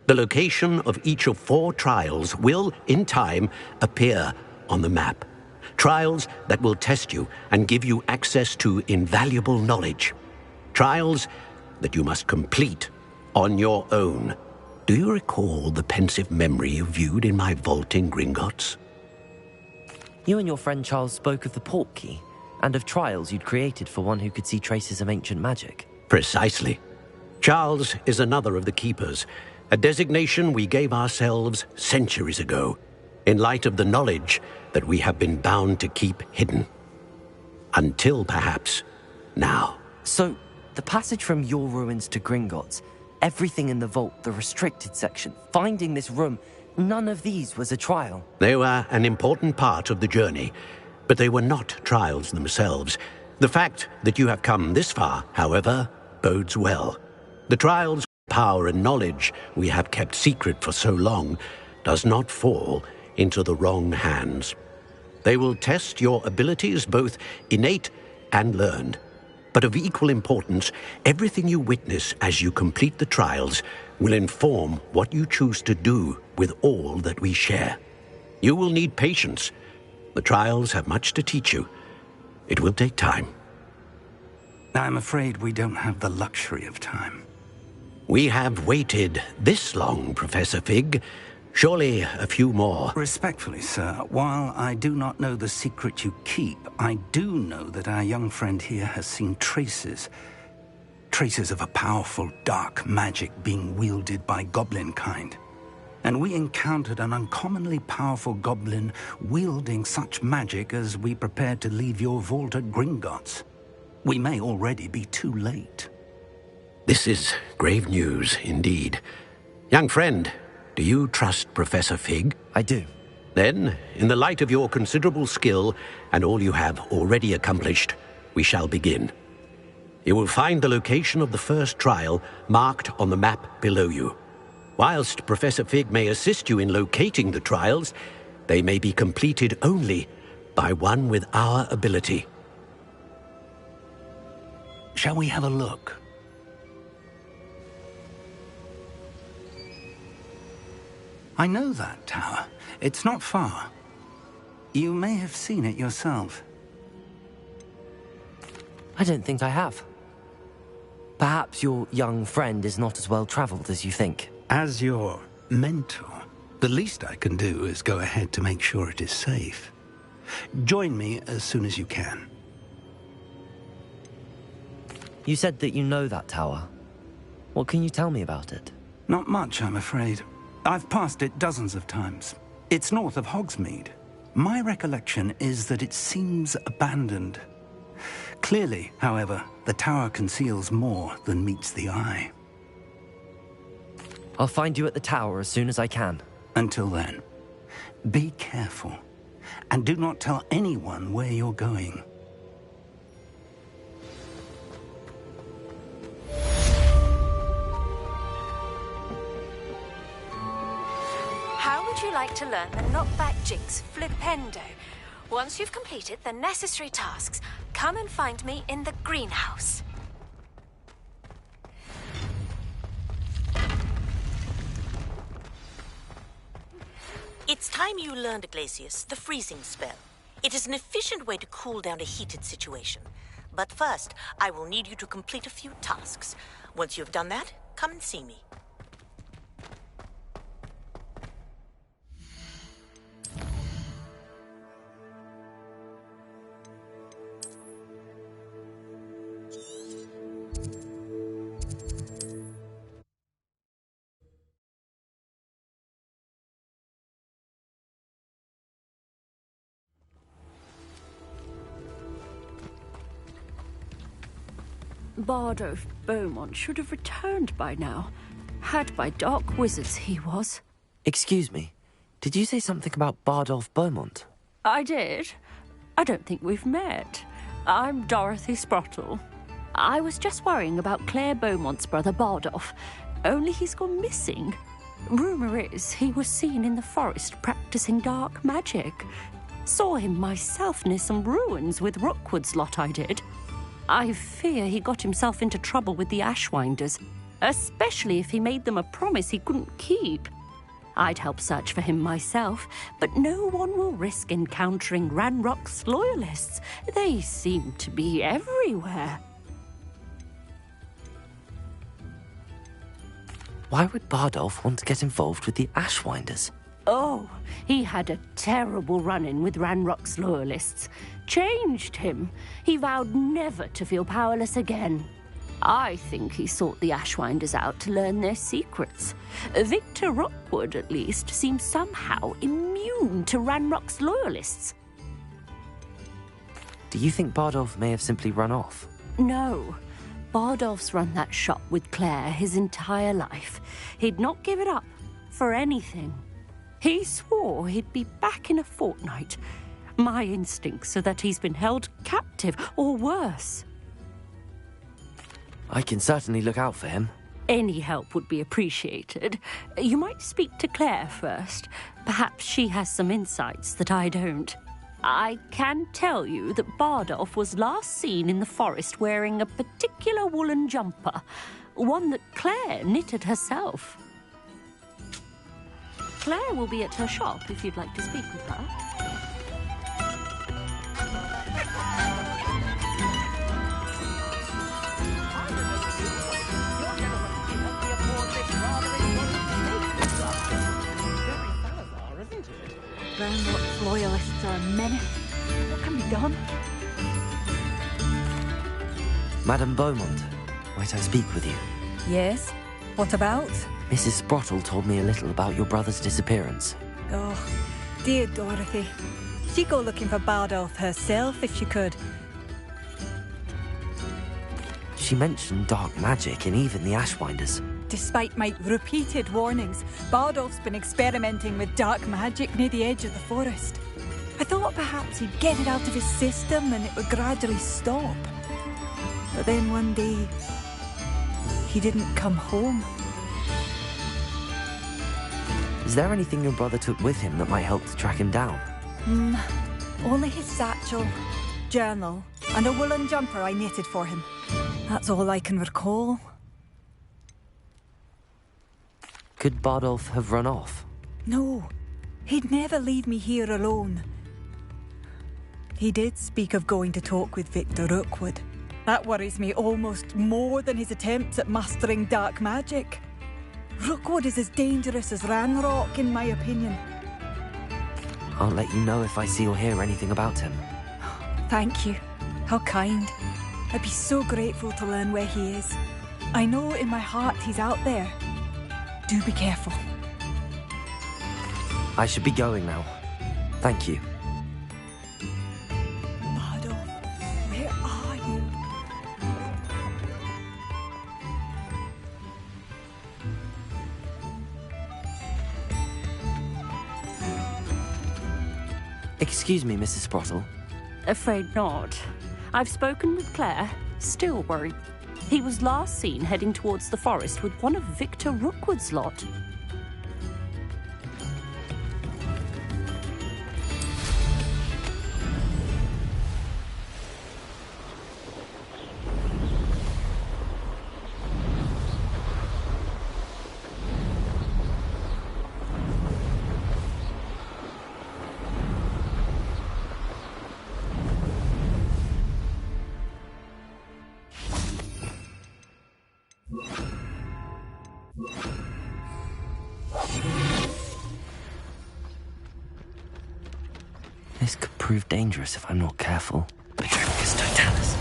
The location of each of 4 trials will, in time, appear on the map. Trials that will test you and give you access to invaluable knowledge. Trials that you must complete on your own. Do you recall the pensive memory you viewed in my vault in Gringotts?
You and your friend Charles spoke of the port key, and of trials you'd created for one who could see traces of ancient magic.
Precisely. Charles is another of the keepers, a designation we gave ourselves centuries ago, in light of the knowledge that we have been bound to keep hidden. Until, perhaps, now.
So, the passage from your ruins to Gringotts, everything in the vault, the restricted section, finding this room, none of these was a trial.
They were an important part of the journey, but they were not trials themselves. The fact that you have come this far, however, bodes well. The trials, power and knowledge we have kept secret for so long does not fall into the wrong hands. They will test your abilities, both innate and learned. But of equal importance, everything you witness as you complete the trials will inform what you choose to do with all that we share. You will need patience. The trials have much to teach you. It will take time.
I'm afraid we don't have the luxury of time.
We have waited this long, Professor Fig. Surely a few more.
Respectfully, sir, while I do not know the secret you keep, I do know that our young friend here has seen traces of a powerful dark magic being wielded by goblin kind. And we encountered an uncommonly powerful goblin wielding such magic as we prepared to leave your vault at Gringotts. We may already be too late.
This is grave news, indeed. Young friend, do you trust Professor Fig?
I do.
Then, in the light of your considerable skill and all you have already accomplished, we shall begin. You will find the location of the first trial marked on the map below you. Whilst Professor Fig may assist you in locating the trials, they may be completed only by one with our ability.
Shall we have a look? I know that tower. It's not far. You may have seen it yourself.
I don't think I have. Perhaps your young friend is not as well traveled as you think.
As your mentor, the least I can do is go ahead to make sure it is safe. Join me as soon as you can.
You said that you know that tower. What can you tell me about it?
Not much, I'm afraid. I've passed it dozens of times. It's north of Hogsmeade. My recollection is that it seems abandoned. Clearly, however, the tower conceals more than meets the eye.
I'll find you at the tower as soon as I can.
Until then, be careful, and do not tell anyone where you're going.
How would you like to learn the knockback jinx flipendo? Once you've completed the necessary tasks, come and find me in the greenhouse.
It's time you learned, Glacius, the freezing spell. It is an efficient way to cool down a heated situation. But first, I will need you to complete a few tasks. Once you have done that, come and see me.
Bardolph Beaumont should have returned by now. Had by dark wizards, he was.
Excuse me, did you say something about Bardolph Beaumont?
I did. I don't think we've met. I'm Dorothy Sprottle. I was just worrying about Claire Beaumont's brother Bardolph, only he's gone missing. Rumour is he was seen in the forest practicing dark magic. Saw him myself near some ruins with Rookwood's lot, I did. I fear he got himself into trouble with the Ashwinders, especially if he made them a promise he couldn't keep. I'd help search for him myself, but no one will risk encountering Ranrock's loyalists. They seem to be everywhere.
Why would Bardolph want to get involved with the Ashwinders?
Oh, he had a terrible run-in with Ranrock's loyalists. Changed him. He vowed never to feel powerless again. I think he sought the Ashwinders out to learn their secrets. Victor Rookwood, at least, seems somehow immune to Ranrock's loyalists.
Do you think Bardolph may have simply run off?
No. Bardolph's run that shop with Claire his entire life. He'd not give it up for anything. He swore he'd be back in a fortnight. My instincts are that he's been held captive, or worse.
I can certainly look out for him.
Any help would be appreciated. You might speak to Claire first. Perhaps she has some insights that I don't. I can tell you that Bardolph was last seen in the forest wearing a particular woolen jumper, one that Claire knitted herself. Claire will be at her shop if you'd like to speak with her.
Ranrock's loyalists are a menace. What can be done?
Madame Beaumont, might I speak with you?
Yes? What about?
Mrs. Sprottle told me a little about your brother's disappearance.
Oh, dear Dorothy. She'd go looking for Bardolph herself if she could.
She mentioned dark magic and even the Ashwinders.
Despite my repeated warnings, Bardolph's been experimenting with dark magic near the edge of the forest. I thought perhaps he'd get it out of his system and it would gradually stop. But then one day, he didn't come home.
Is there anything your brother took with him that might help to track him down?
Only his satchel, journal, and a woolen jumper I knitted for him. That's all I can recall.
Could Bardolph have run off?
No, he'd never leave me here alone. He did speak of going to talk with Victor Rookwood. That worries me almost more than his attempts at mastering dark magic. Rookwood is as dangerous as Ranrock, in my opinion.
I'll let you know if I see or hear anything about him.
Thank you. How kind. I'd be so grateful to learn where he is. I know in my heart he's out there. Do be careful.
I should be going now. Thank you.
Bardolph, where are you?
Excuse me, Mrs. Sprottle.
Afraid not. I've spoken with Claire. Still worried. He was last seen heading towards the forest with one of Victor Rookwood's lot.
This could prove dangerous if I'm not careful. Petricus totalis.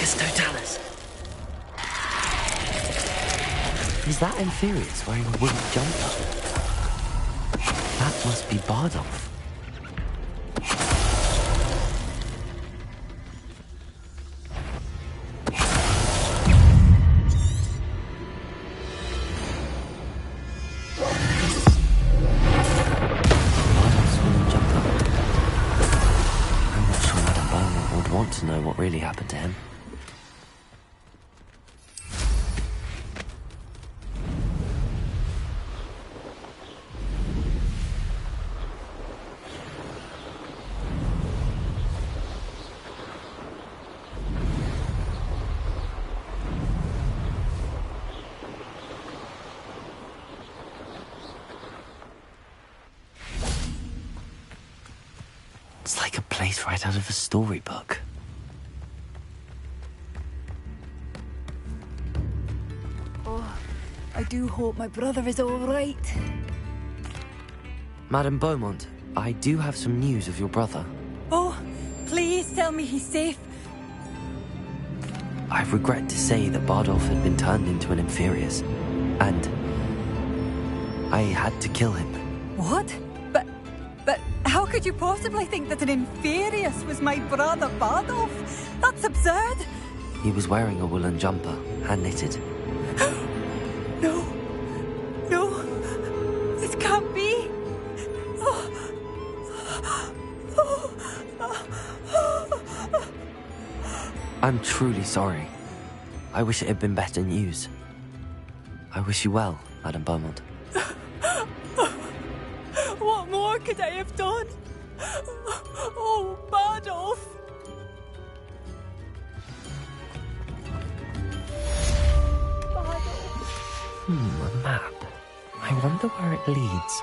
Totalis. Is that Inferius wearing a wooden jumper? That must be Bardolph. Bardolph's wooden jumper. I'm not sure Madame Beaumont would want to know what really happened to him. It's like a place right out of a storybook.
Oh, I do hope my brother is all right.
Madame Beaumont, I do have some news of your brother.
Oh, please tell me he's safe.
I regret to say that Bardolph had been turned into an Inferius, and I had to kill him.
What? But how could you possibly think that an Inferius was my brother Bardolph? That's absurd.
He was wearing a woolen jumper, hand-knitted.
No. This can't be.
I'm truly sorry. I wish it had been better news. I wish you well, Madame Beaumont.
What more could I have done? Oh, Bardolph!
A map. I wonder where it leads.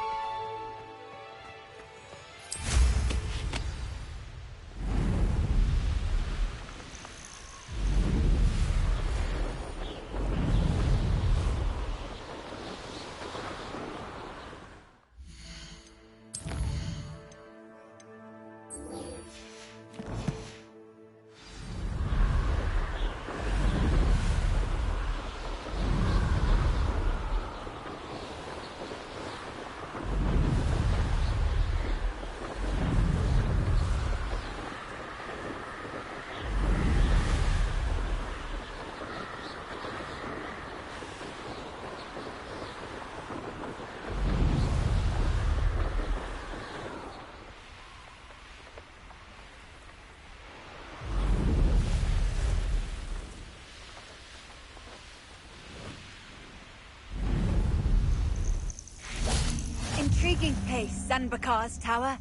Intriguing place, Sanbakar's tower.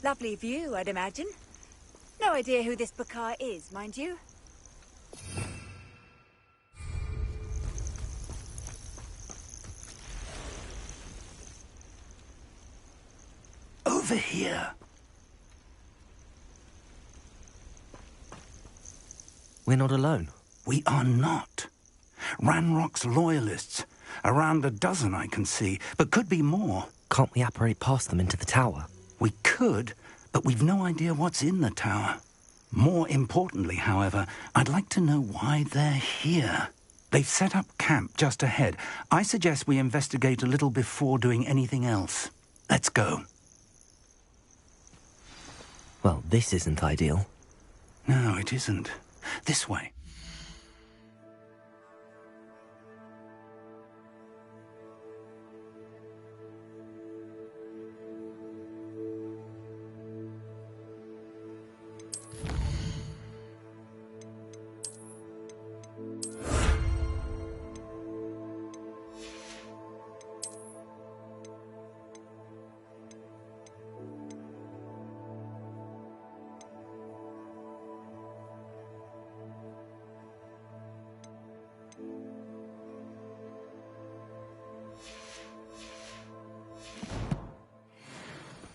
Lovely view, I'd imagine. No idea who this Bakar is, mind you.
Over here.
We're not alone.
We are not. Ranrock's loyalists. Around a dozen I can see, but could be more.
Can't we apparate past them into the tower?
We could, but we've no idea what's in the tower. More importantly, however, I'd like to know why they're here. They've set up camp just ahead. I suggest we investigate a little before doing anything else. Let's go.
Well, this isn't ideal.
No, it isn't. This way.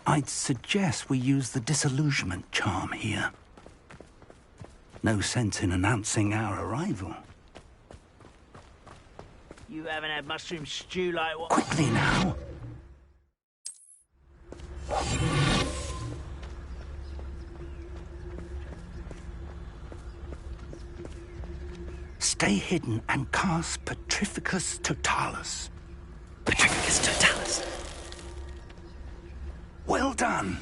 I'd suggest we use the disillusionment charm here. No sense in announcing our arrival.
You haven't had mushroom stew like what?
Quickly now. Stay hidden and cast Petrificus Totalis.
Petrificus Totalis?
Well done.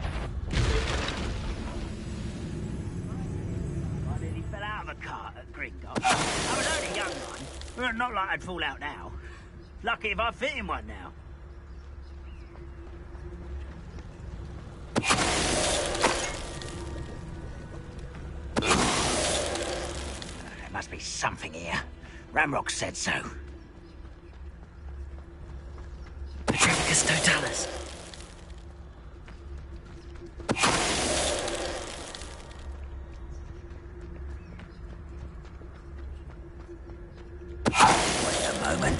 I nearly fell out of a cart at Gringotts. I was only a young one. Well, not like I'd fall out now. Lucky if I fit in one now. There must be something here. Ramrock said so.
Petrificus Totalis.
Wait a moment.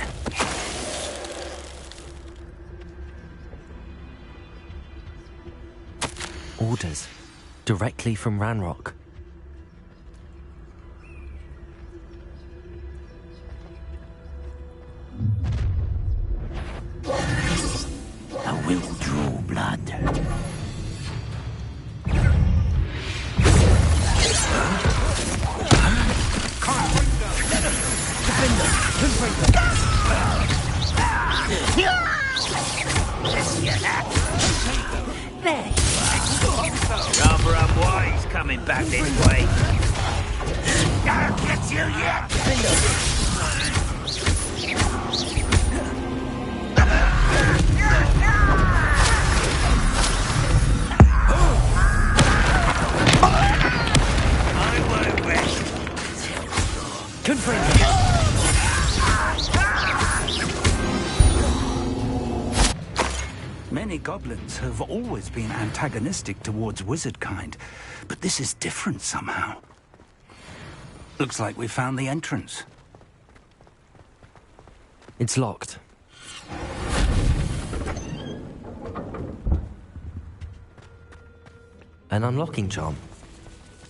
Orders. Directly from Ranrock.
I will draw blood. There you are. Rather unwise coming back this way. I'll get you yet. I won't rest.
Confirmed.
Many goblins have always been antagonistic towards wizard kind, but this is different somehow. Looks like we found the entrance.
It's locked. An unlocking charm.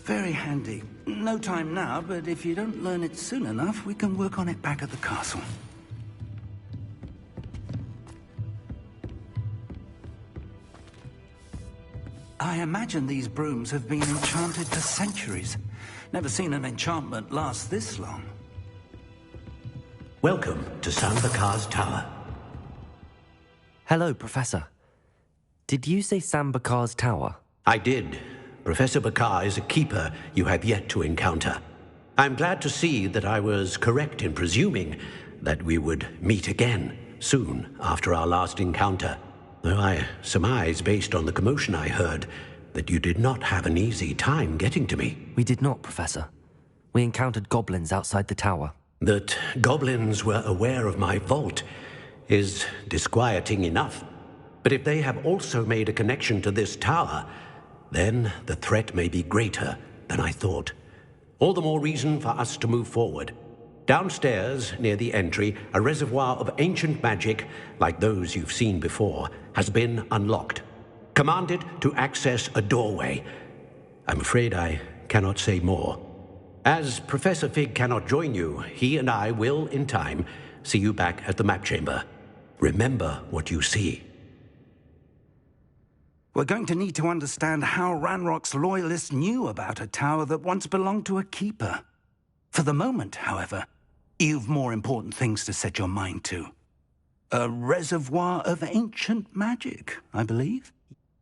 Very handy. No time now, but if you don't learn it soon enough, we can work on it back at the castle. I imagine these brooms have been enchanted for centuries. Never seen an enchantment last this long.
Welcome to Sambakar's Tower.
Hello, Professor. Did you say Sambakar's Tower?
I did. Professor Bakar is a keeper you have yet to encounter. I'm glad to see that I was correct in presuming that we would meet again soon after our last encounter. Though I surmise, based on the commotion I heard, that you did not have an easy time getting to me.
We did not, Professor. We encountered goblins outside the tower.
That goblins were aware of my vault is disquieting enough. But if they have also made a connection to this tower, then the threat may be greater than I thought. All the more reason for us to move forward. Downstairs, near the entry, a reservoir of ancient magic, like those you've seen before, has been unlocked. Command it to access a doorway. I'm afraid I cannot say more. As Professor Fig cannot join you, he and I will, in time, see you back at the map chamber. Remember what you see.
We're going to need to understand how Ranrock's loyalists knew about a tower that once belonged to a keeper. For the moment, however, you've more important things to set your mind to. A reservoir of ancient magic, I believe.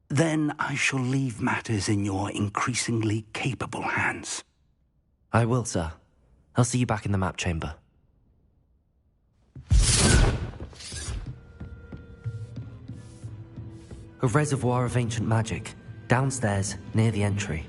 Then I shall leave matters in your increasingly capable hands.
I will, sir. I'll see you back in the map chamber. A reservoir of ancient magic, downstairs, near the entry.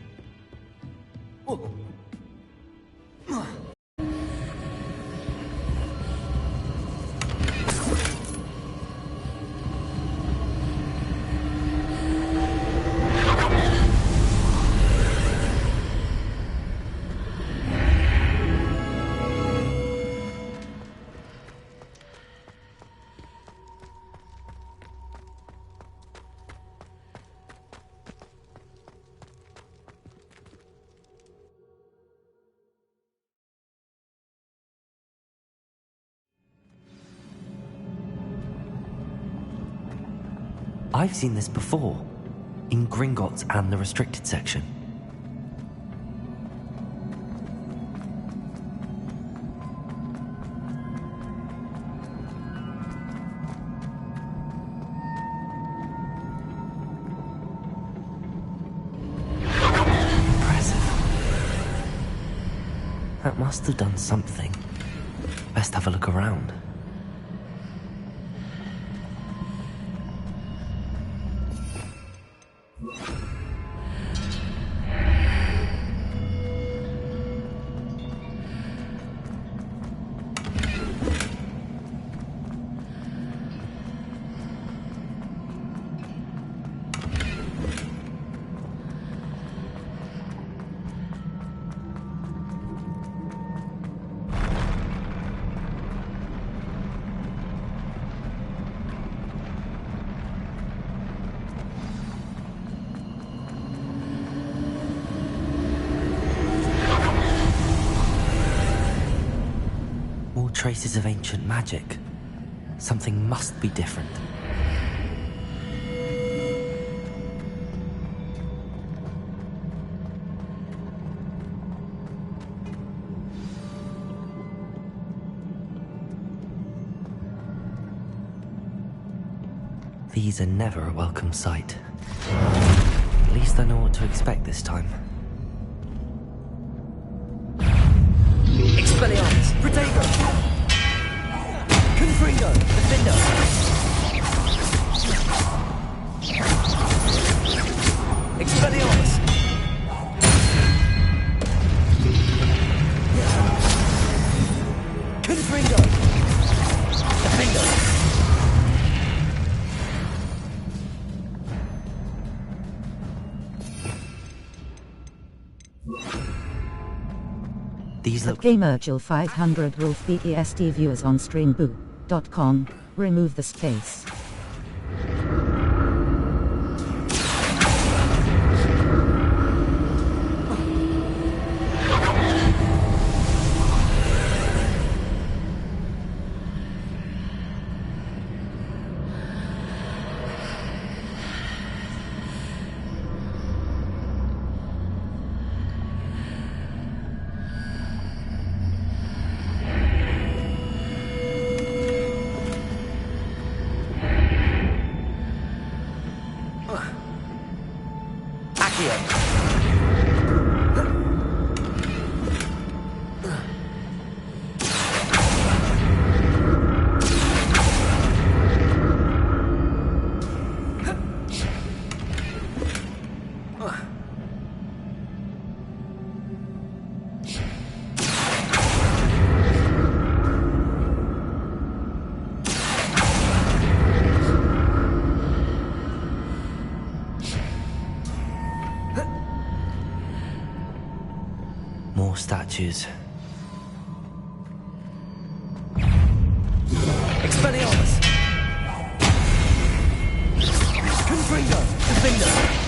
I've seen this before, in Gringotts and the restricted section. That must have done something. Best have a look around. Traces of ancient magic. Something must be different. These are never a welcome sight. At least I know what to expect this time. Expelliarmus! Protego! Confringo! Defender! Expelliarmus! Confringo! Defender! These look...
Gamergil 500 will feed EST viewers on streamboo.com. Remove the space. More statues. Expelliarmus! Confringo! Defender!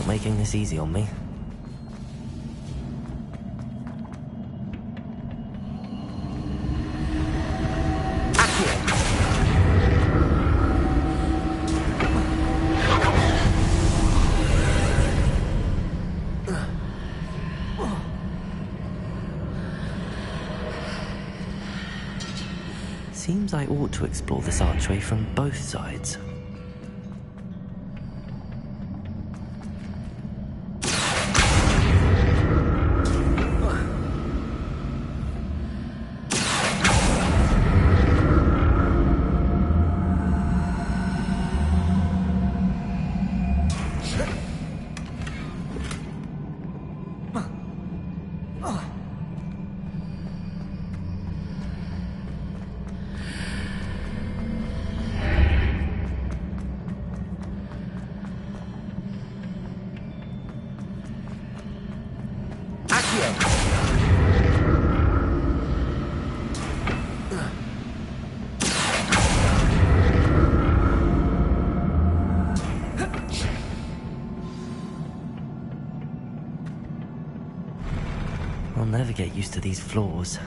Making this easy on me. Seems I ought to explore this archway from both sides.
get used to these floors.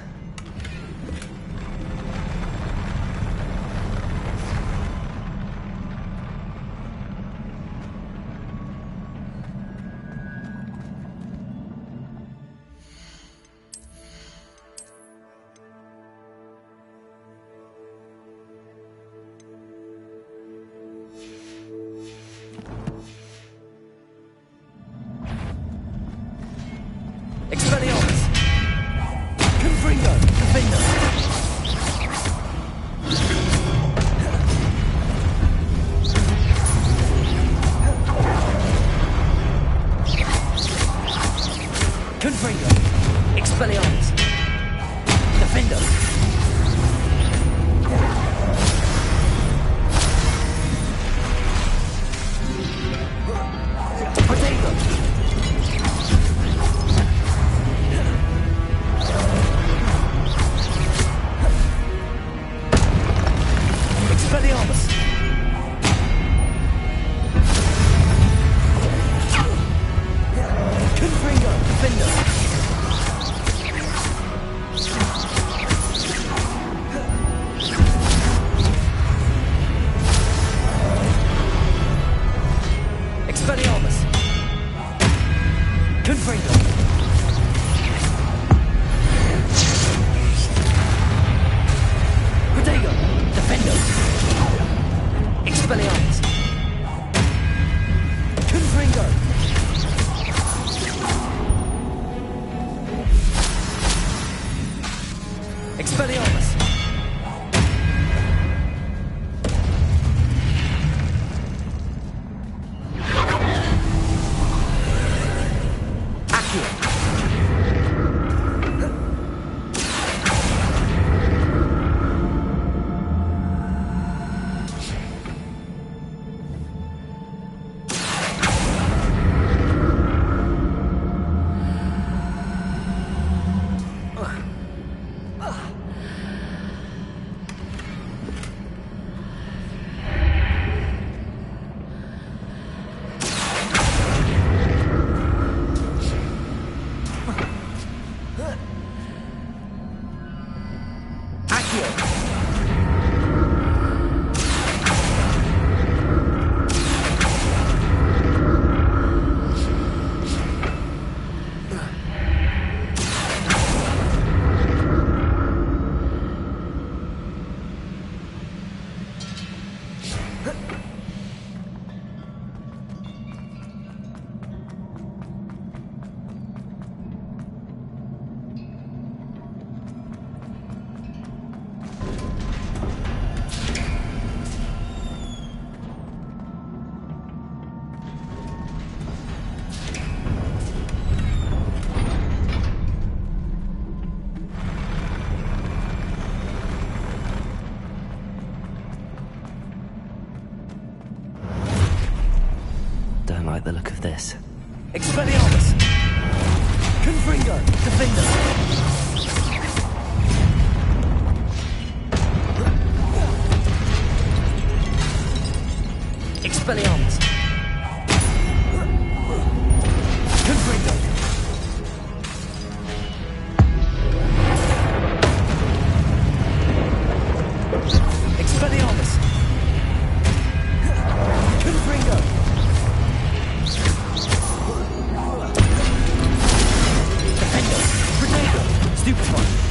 like the look of this.
Expelliarmus! Confringo! Defender! Expelliarmus! Confringo! Expelliarmus! Confringo! Defender! Grenado! Stupefy!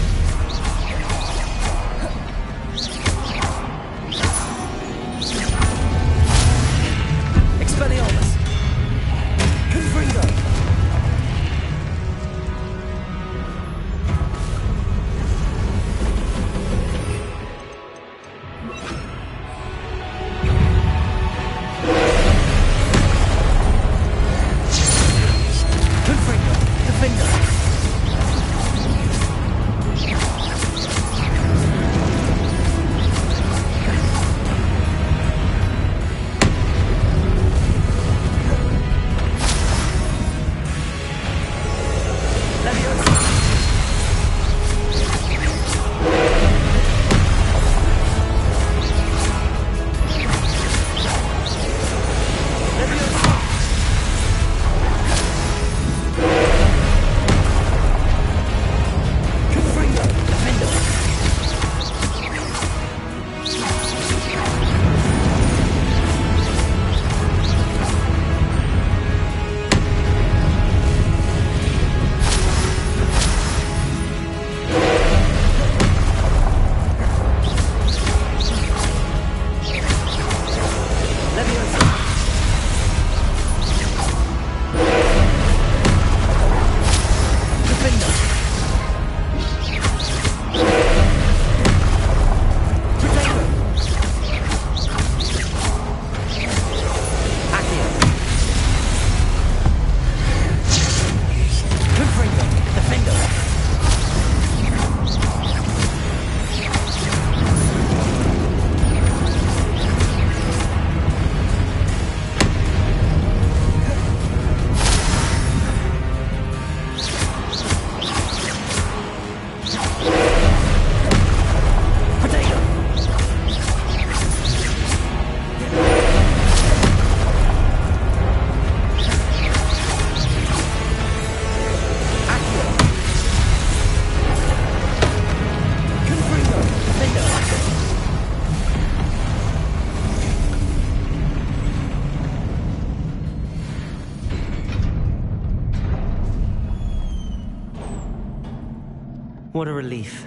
What a relief.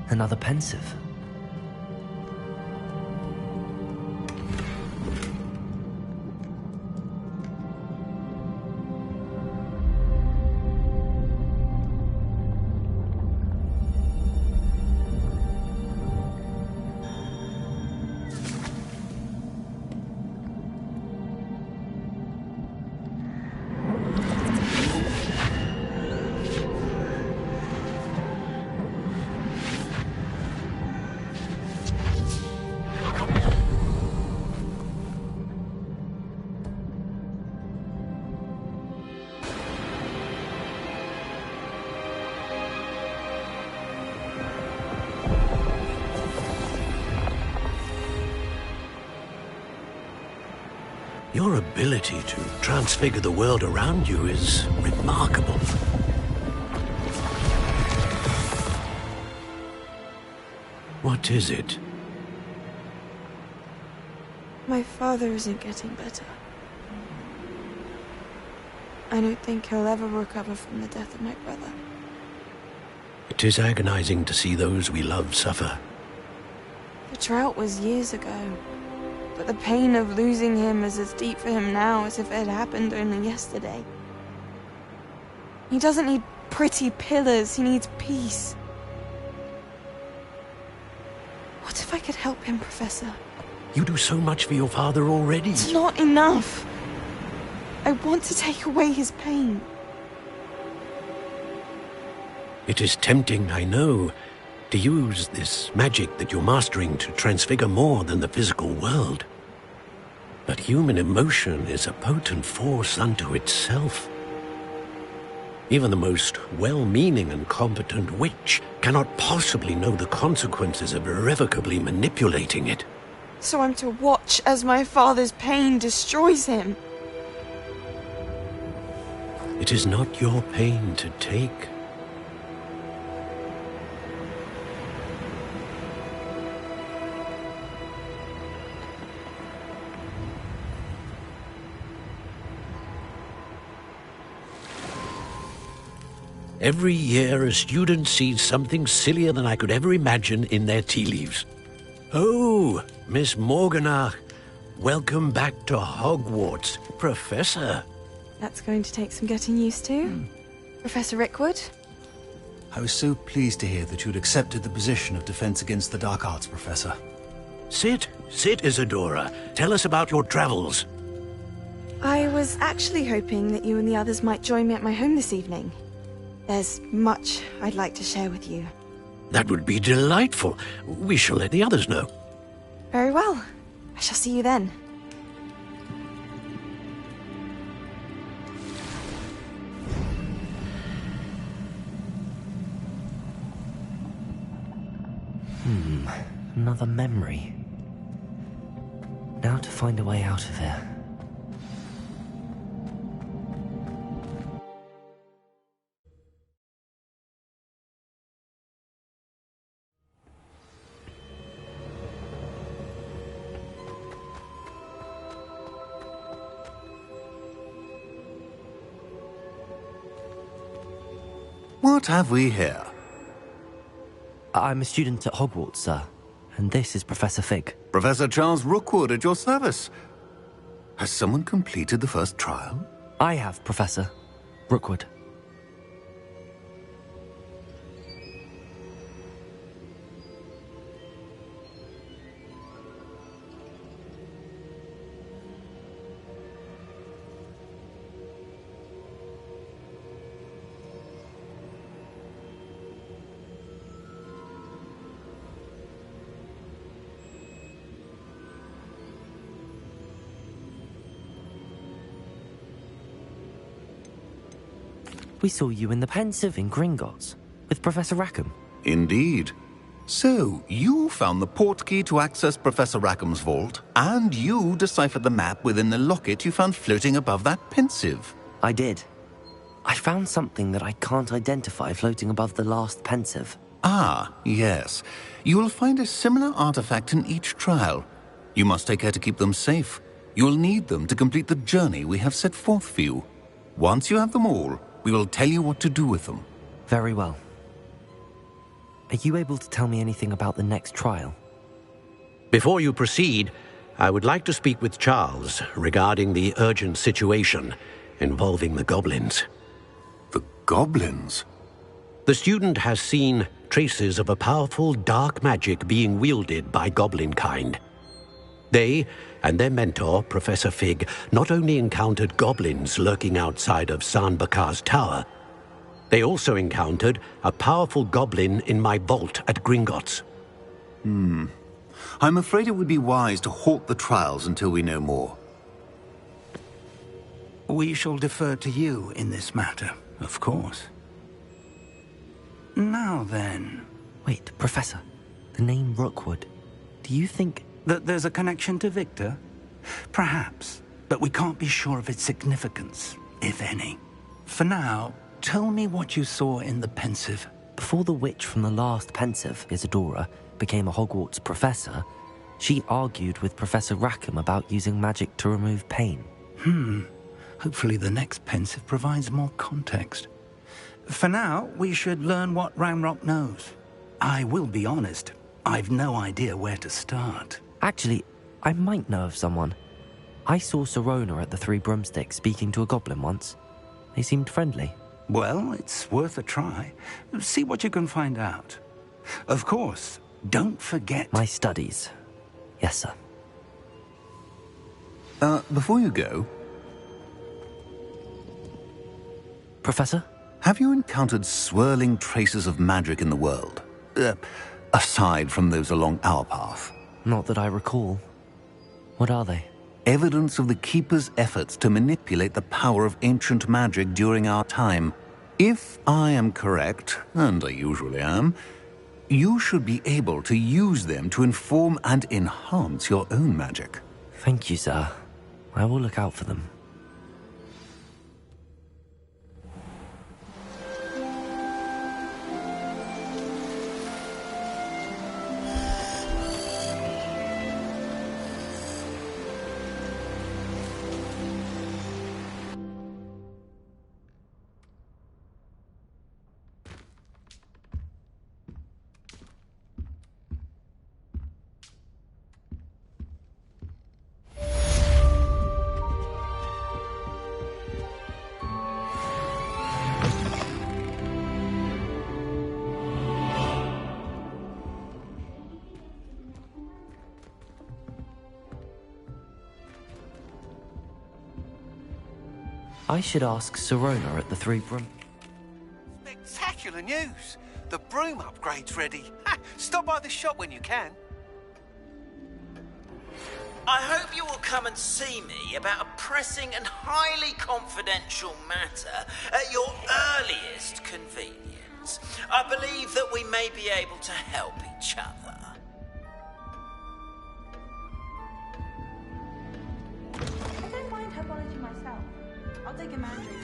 Another pensive.
Your ability to transfigure the world around you is remarkable. What is it?
My father isn't getting better. I don't think he'll ever recover from the death of my brother.
It is agonizing to see those we love suffer.
The drought was years ago, but the pain of losing him is as deep for him now as if it had happened only yesterday. He doesn't need pretty pillars, he needs peace. What if I could help him, Professor?
You do so much for your father already.
It's not enough. I want to take away his pain.
It is tempting, I know, to use this magic that you're mastering to transfigure more than the physical world. But human emotion is a potent force unto itself. Even the most well-meaning and competent witch cannot possibly know the consequences of irrevocably manipulating it.
So I'm to watch as my father's pain destroys him.
It is not your pain to take. Every year, a student sees something sillier than I could ever imagine in their tea leaves. Oh, Miss Morganach, welcome back to Hogwarts, Professor.
That's going to take some getting used to. Professor Rickwood?
I was so pleased to hear that you'd accepted the position of Defense Against the Dark Arts, Professor.
Sit, Isadora. Tell us about your travels.
I was actually hoping that you and the others might join me at my home this evening. There's much I'd like to share with you.
That would be delightful. We shall let the others know.
Very well. I shall see you then.
Another memory. Now to find a way out of here.
What have we here?
I'm a student at Hogwarts, sir. And this is Professor Fig.
Professor Charles Rookwood at your service. Has someone completed the first trial?
I have, Professor Rookwood. We saw you in the Pensive in Gringotts, with Professor Rackham.
Indeed. So, you found the portkey to access Professor Rackham's vault, and you deciphered the map within the locket you found floating above that Pensive.
I did. I found something that I can't identify floating above the last Pensive.
Ah, yes. You will find a similar artifact in each trial. You must take care to keep them safe. You will need them to complete the journey we have set forth for you. Once you have them all, we will tell you what to do with them.
Very well. Are you able to tell me anything about the next trial?
Before you proceed, I would like to speak with Charles regarding the urgent situation involving the goblins.
The goblins?
The student has seen traces of a powerful dark magic being wielded by goblin kind. They and their mentor, Professor Fig, not only encountered goblins lurking outside of San Bakar's tower, they also encountered a powerful goblin in my vault at Gringotts.
I'm afraid it would be wise to halt the trials until we know more.
We shall defer to you in this matter, of course. Now then...
Wait, Professor. The name Rookwood. Do you think...
that there's a connection to Victor? Perhaps, but we can't be sure of its significance, if any. For now, tell me what you saw in the Pensive.
Before the witch from the last Pensive, Isadora, became a Hogwarts professor, she argued with Professor Rackham about using magic to remove pain.
Hopefully the next Pensive provides more context. For now, we should learn what Ranrock knows. I will be honest, I've no idea where to start.
Actually, I might know of someone. I saw Sirona at the Three Broomsticks speaking to a goblin once. They seemed friendly.
Well, it's worth a try. See what you can find out. Of course, don't forget...
my studies. Yes, sir.
Before you go...
Professor?
Have you encountered swirling traces of magic in the world? Aside from those along our path?
Not that I recall. What are they?
Evidence of the Keeper's efforts to manipulate the power of ancient magic during our time. If I am correct, and I usually am, you should be able to use them to inform and enhance your own magic.
Thank you, sir. I will look out for them. I should ask Sirona at the Three Broom...
Spectacular news! The broom upgrade's ready. Ha! Stop by the shop when you can.
I hope you will come and see me about a pressing and highly confidential matter at your earliest convenience. I believe that we may be able to help each other.
I don't mind herbology myself. I'll take a mandrake.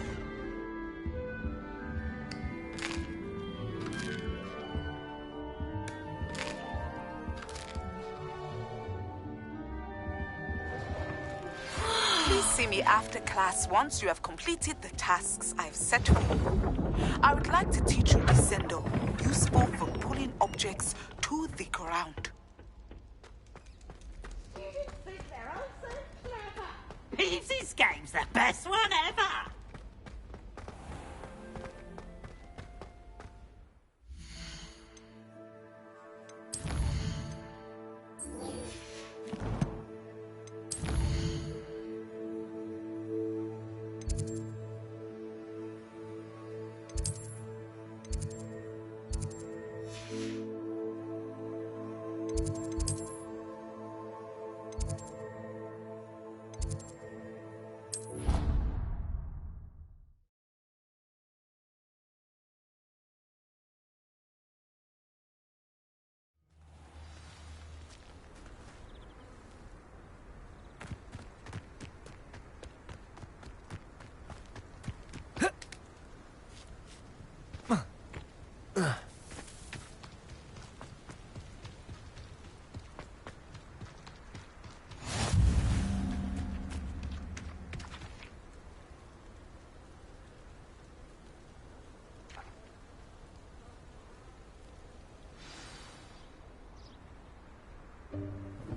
Please see me after class once you have completed the tasks I've set for you. I would like to teach you Descendo, useful for pulling objects to the ground.
This game's the best one ever!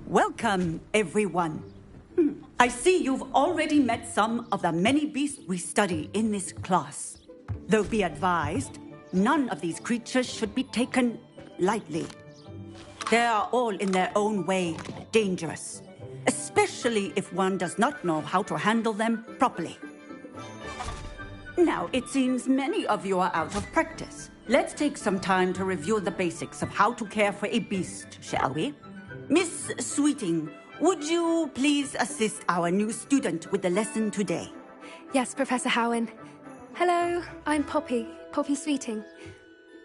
Welcome, everyone. I see you've already met some of the many beasts we study in this class. Though be advised, none of these creatures should be taken lightly. They are all in their own way dangerous, especially if one does not know how to handle them properly. Now, it seems many of you are out of practice. Let's take some time to review the basics of how to care for a beast, shall we? Miss Sweeting, would you please assist our new student with the lesson today?
Yes, Professor Howen. Hello, I'm Poppy Sweeting.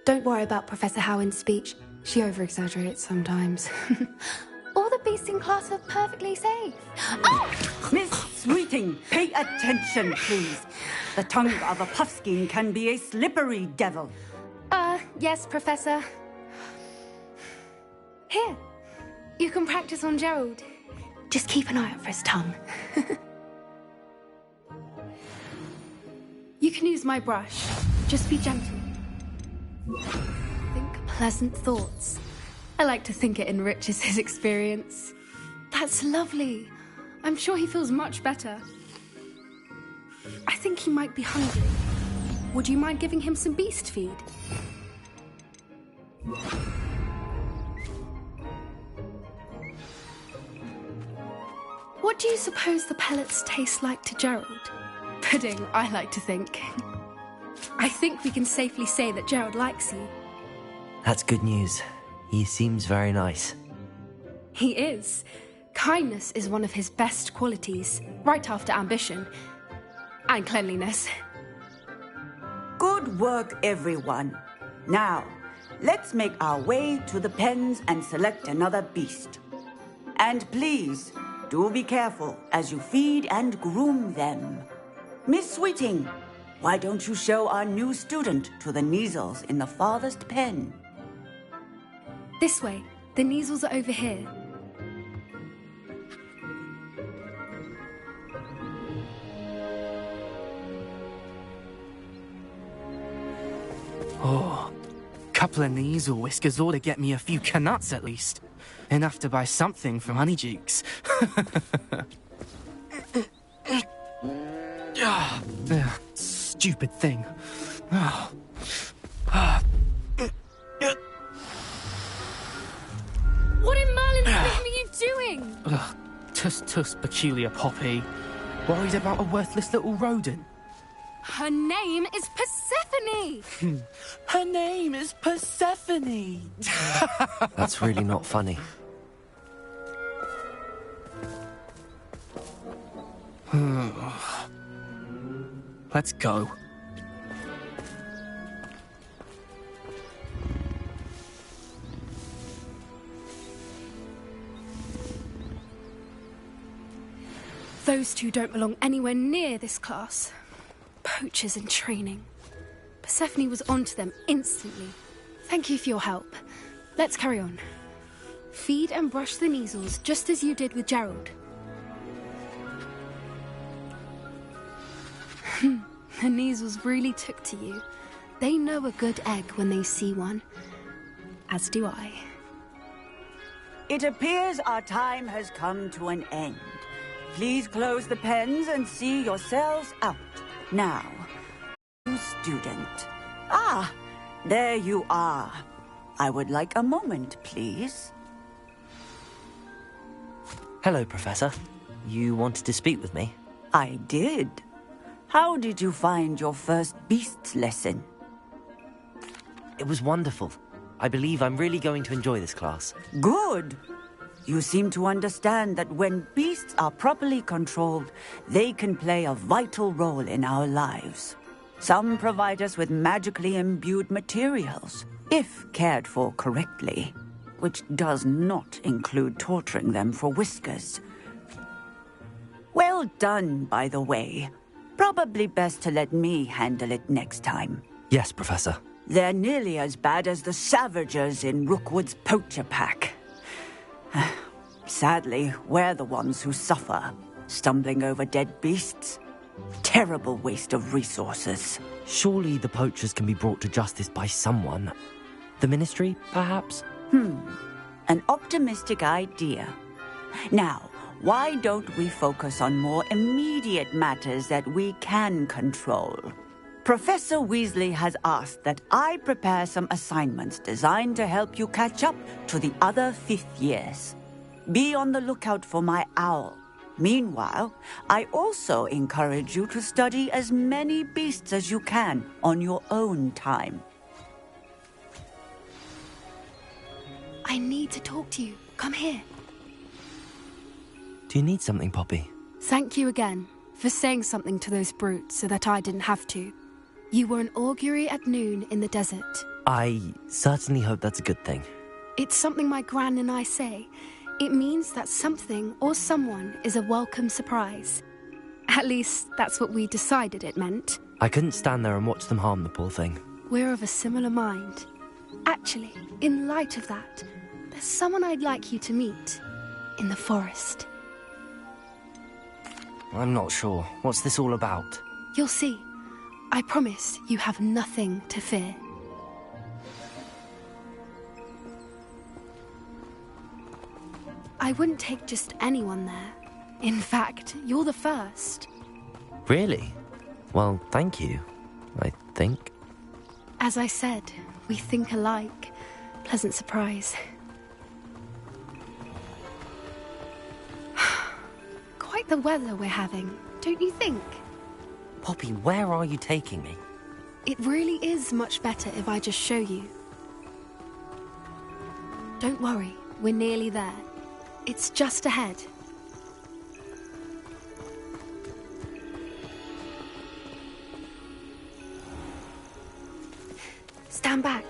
Don't worry about Professor Howen's speech. She over-exaggerates sometimes. All the beasts in class are perfectly safe. Oh!
Miss Sweeting, pay attention, please. The tongue of a puffskein can be a slippery devil.
Yes, Professor. Here, you can practice on Gerald. Just keep an eye out for his tongue. You can use my brush. Just be gentle. Think pleasant thoughts. I like to think it enriches his experience. That's lovely. I'm sure he feels much better. I think he might be hungry. Would you mind giving him some beast feed? What do you suppose the pellets taste like to Gerald? Pudding, I like to think. I think we can safely say that Gerald likes you.
That's good news. He seems very nice.
He is. Kindness is one of his best qualities, right after ambition. And cleanliness.
Good work, everyone. Now, let's make our way to the pens and select another beast. And please, do be careful as you feed and groom them. Miss Sweeting, why don't you show our new student to the Neasels in the farthest pen?
This way. The Neasels are over here.
Oh, couple of Neasel whiskers ought to get me a few canuts at least. Enough to buy something from Honeydukes. Stupid thing.
What in Merlin's name are you doing?
Tuss, peculiar Poppy. Worried about a worthless little rodent?
Her name is Persephone!
Her name is Persephone!
That's really not funny.
Let's go.
Those two don't belong anywhere near this class. Poachers in training. Persephone was onto them instantly. Thank you for your help. Let's carry on. Feed and brush the Neasels just as you did with Gerald. The Neasels really took to you. They know a good egg when they see one. As do I.
It appears our time has come to an end. Please close the pens and see yourselves out. Now, student. Ah, there you are. I would like a moment, please.
Hello, Professor. You wanted to speak with me?
I did. How did you find your first beasts lesson?
It was wonderful. I believe I'm really going to enjoy this class.
Good. You seem to understand that when beasts are properly controlled, they can play a vital role in our lives. Some provide us with magically imbued materials, if cared for correctly, which does not include torturing them for whiskers. Well done, by the way. Probably best to let me handle it next time.
Yes, Professor.
They're nearly as bad as the Savagers in Rookwood's poacher pack. Sadly, we're the ones who suffer, stumbling over dead beasts. Terrible waste of resources.
Surely the poachers can be brought to justice by someone. The Ministry, perhaps?
An optimistic idea.
Now, why don't we focus on more immediate matters that we can control? Professor Weasley has asked that I prepare some assignments designed to help you catch up to the other fifth years. Be on the lookout for my owl. Meanwhile, I also encourage you to study as many beasts as you can on your own time.
I need to talk to you. Come here.
Do you need something, Poppy?
Thank you again for saying something to those brutes so that I didn't have to. You were an augury at noon in the desert.
I certainly hope that's a good thing.
It's something my gran and I say. It means that something or someone is a welcome surprise. At least, that's what we decided it meant.
I couldn't stand there and watch them harm the poor thing.
We're of a similar mind. Actually, in light of that, there's someone I'd like you to meet in the forest.
I'm not sure. What's this all about?
You'll see. I promise you have nothing to fear. I wouldn't take just anyone there. In fact, you're the first.
Really? Well, thank you, I think.
As I said, we think alike. Pleasant surprise. Quite the weather we're having, don't you think?
Poppy, where are you taking me?
It really is much better if I just show you. Don't worry, we're nearly there. It's just ahead. Stand back.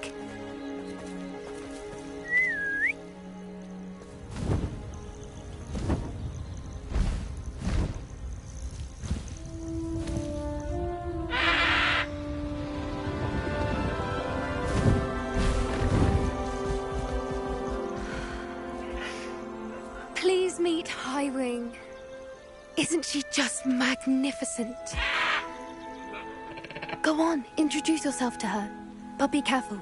Please meet Highwing. Isn't she just magnificent? Go on, introduce yourself to her. But be careful.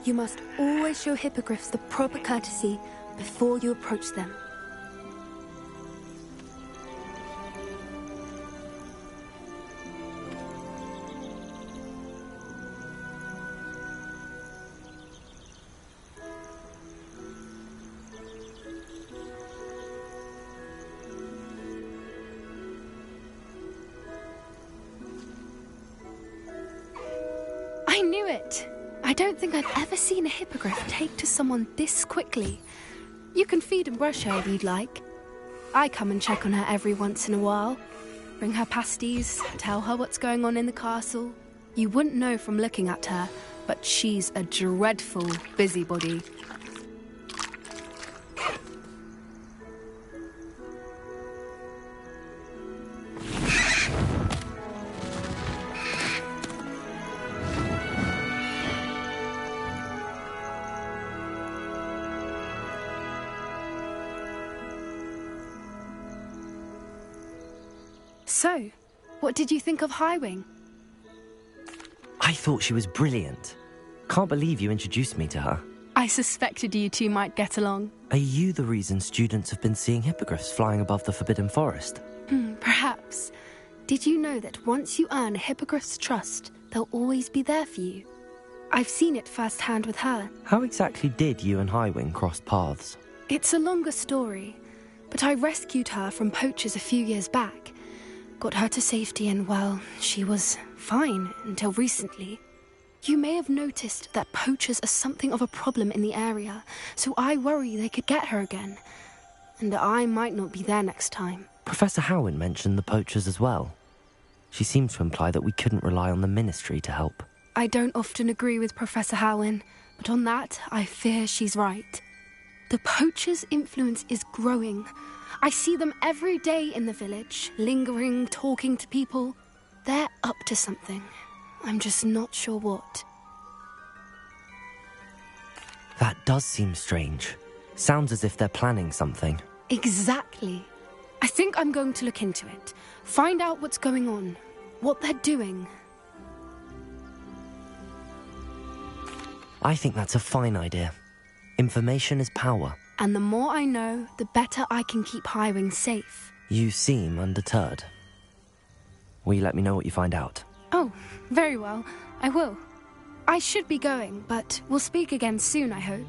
You must always show hippogriffs the proper courtesy before you approach them. I knew it! I don't think I've ever seen a hippogriff take to someone this quickly. You can feed and brush her if you'd like. I come and check on her every once in a while. Bring her pasties, tell her what's going on in the castle. You wouldn't know from looking at her, but she's a dreadful busybody. So, what did you think of Highwing?
I thought she was brilliant. Can't believe you introduced me to her.
I suspected you two might get along.
Are you the reason students have been seeing hippogriffs flying above the Forbidden Forest?
Perhaps. Did you know that once you earn a hippogriff's trust, they'll always be there for you? I've seen it firsthand with her.
How exactly did you and Highwing cross paths?
It's a longer story, but I rescued her from poachers a few years back. Got her to safety and, well, she was fine until recently. You may have noticed that poachers are something of a problem in the area, so I worry they could get her again. And I might not be there next time.
Professor Howin mentioned the poachers as well. She seemed to imply that we couldn't rely on the Ministry to help.
I don't often agree with Professor Howin, but on that, I fear she's right. The poachers' influence is growing. I see them every day in the village, lingering, talking to people. They're up to something. I'm just not sure what.
That does seem strange. Sounds as if they're planning something.
Exactly. I think I'm going to look into it. Find out what's going on. What they're doing.
I think that's a fine idea. Information is power.
And the more I know, the better I can keep Highwing safe.
You seem undeterred. Will you let me know what you find out?
Oh, very well. I will. I should be going, but we'll speak again soon, I hope.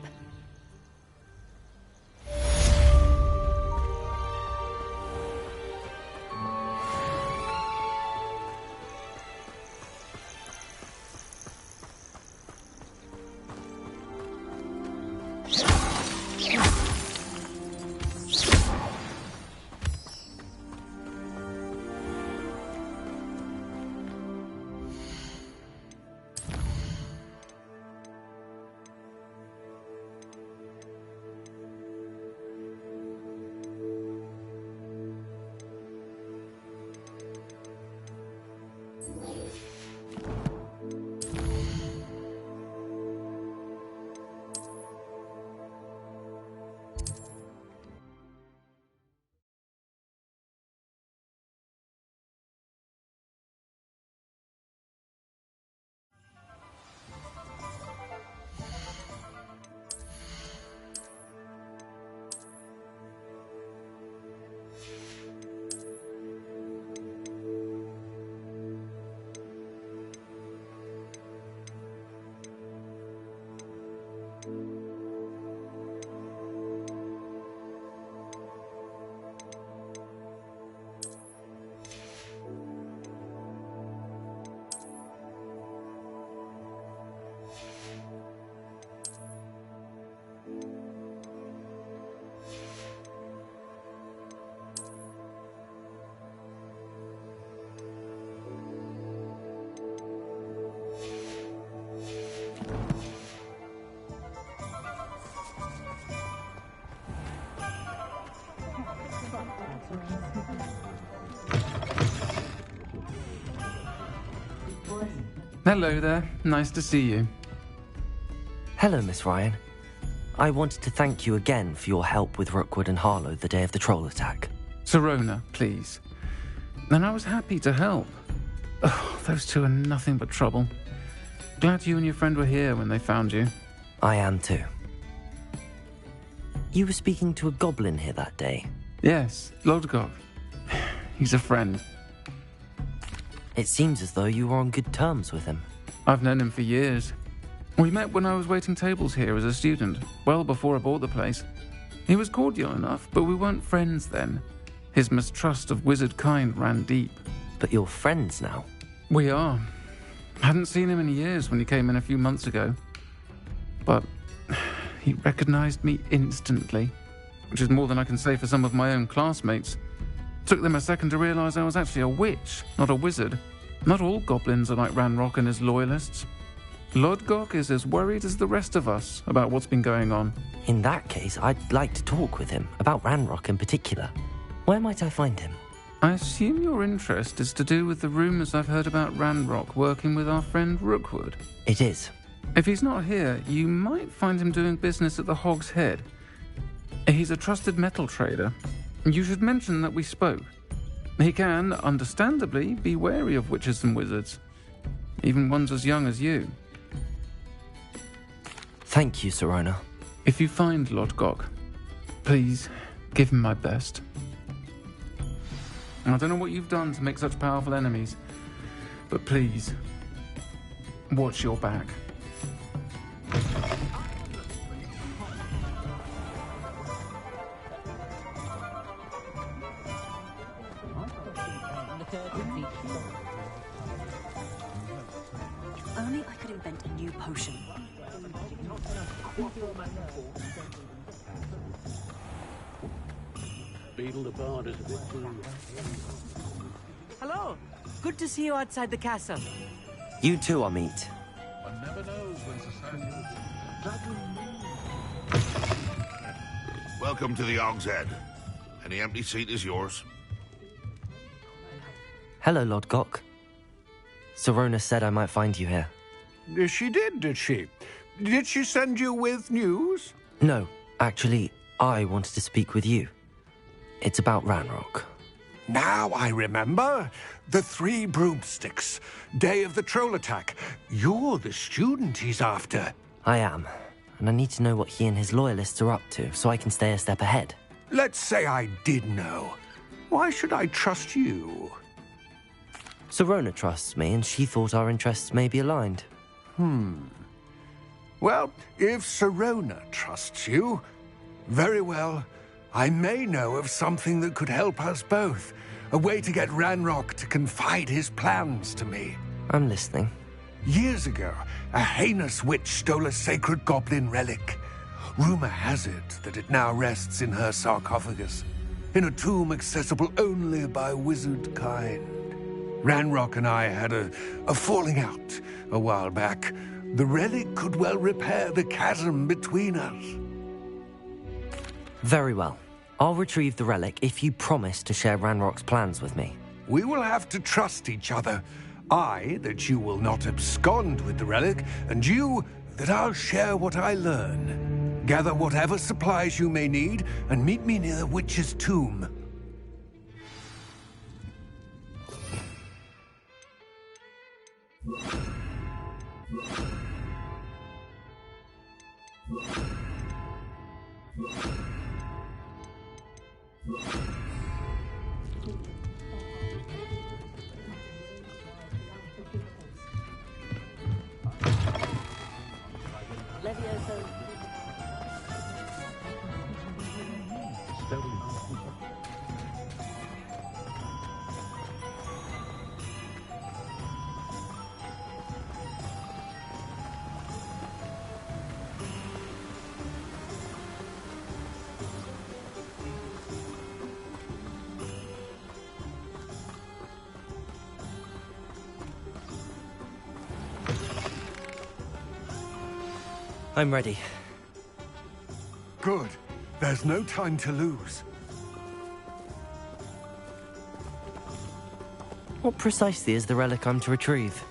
Hello there. Nice to see you.
Hello, Miss Ryan. I wanted to thank you again for your help with Rookwood and Harlow the day of the troll attack.
Sirona, please. And I was happy to help. Oh, those two are nothing but trouble. Glad you and your friend were here when they found you.
I am too. You were speaking to a goblin here that day?
Yes, Lodgok. He's a friend.
It seems as though you were on good terms with him.
I've known him for years. We met when I was waiting tables here as a student, well before I bought the place. He was cordial enough, but we weren't friends then. His mistrust of wizard kind ran deep.
But you're friends now?
We are. Hadn't seen him in years when he came in a few months ago. But he recognized me instantly, which is more than I can say for some of my own classmates. Took them a second to realize I was actually a witch, not a wizard. Not all goblins are like Ranrock and his loyalists. Lodgok is as worried as the rest of us about what's been going on.
In that case, I'd like to talk with him, about Ranrock in particular. Where might I find him?
I assume your interest is to do with the rumors I've heard about Ranrock working with our friend Rookwood.
It is.
If he's not here, you might find him doing business at the Hog's Head. He's a trusted metal trader. You should mention that we spoke. He can, understandably, be wary of witches and wizards, even ones as young as you.
Thank you, Sirona.
If you find Lodgok, please give him my best. I don't know what you've done to make such powerful enemies, but please, watch your back.
If only I could invent a new potion.
Beetle the Bard is a bit too...
Hello. Good to see you outside the castle.
You too, Amit.
One never knows when society...
Welcome to the Hog's Head. Any empty seat is yours.
Hello, Lodgok. Sirona said I might find you here.
She did she? Did she send you with news?
No, actually, I wanted to speak with you. It's about Ranrock.
Now I remember. The 3 broomsticks. Day of the troll attack. You're the student he's after.
I am. and I need to know what he and his loyalists are up to so I can stay a step ahead.
Let's say I did know. Why should I trust you?
Sirona trusts me, and she thought our interests may be aligned.
Well, if Sirona trusts you, very well. I may know of something that could help us both. A way to get Ranrock to confide his plans to me.
I'm listening.
Years ago, a heinous witch stole a sacred goblin relic. Rumor has it that it now rests in her sarcophagus, in a tomb accessible only by wizard kind. Ranrock and I had a falling out a while back. The relic could well repair the chasm between us.
Very well. I'll retrieve the relic if you promise to share Ranrock's plans with me.
We will have to trust each other. I, that you will not abscond with the relic, and you, that I'll share what I learn. Gather whatever supplies you may need, and meet me near the witch's tomb.
I'm ready.
Good. There's no time to lose.
What precisely is the relic I'm to retrieve?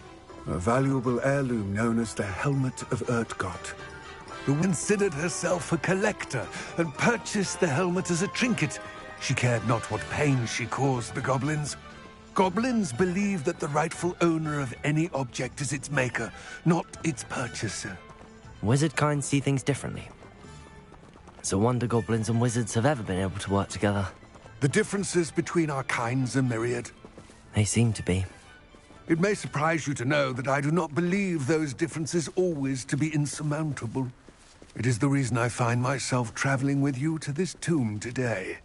A valuable heirloom known as the Helmet of Urtgott. Who considered herself a collector and purchased the helmet as a trinket. She cared not what pain she caused the goblins. Goblins believe that the rightful owner of any object is its maker, not its purchaser.
Wizard kind see things differently. It's a wonder goblins and wizards have ever been able to work together.
The differences between our kinds are myriad.
They seem to be.
It may surprise you to know that I do not believe those differences always to be insurmountable. It is the reason I find myself traveling with you to this tomb today.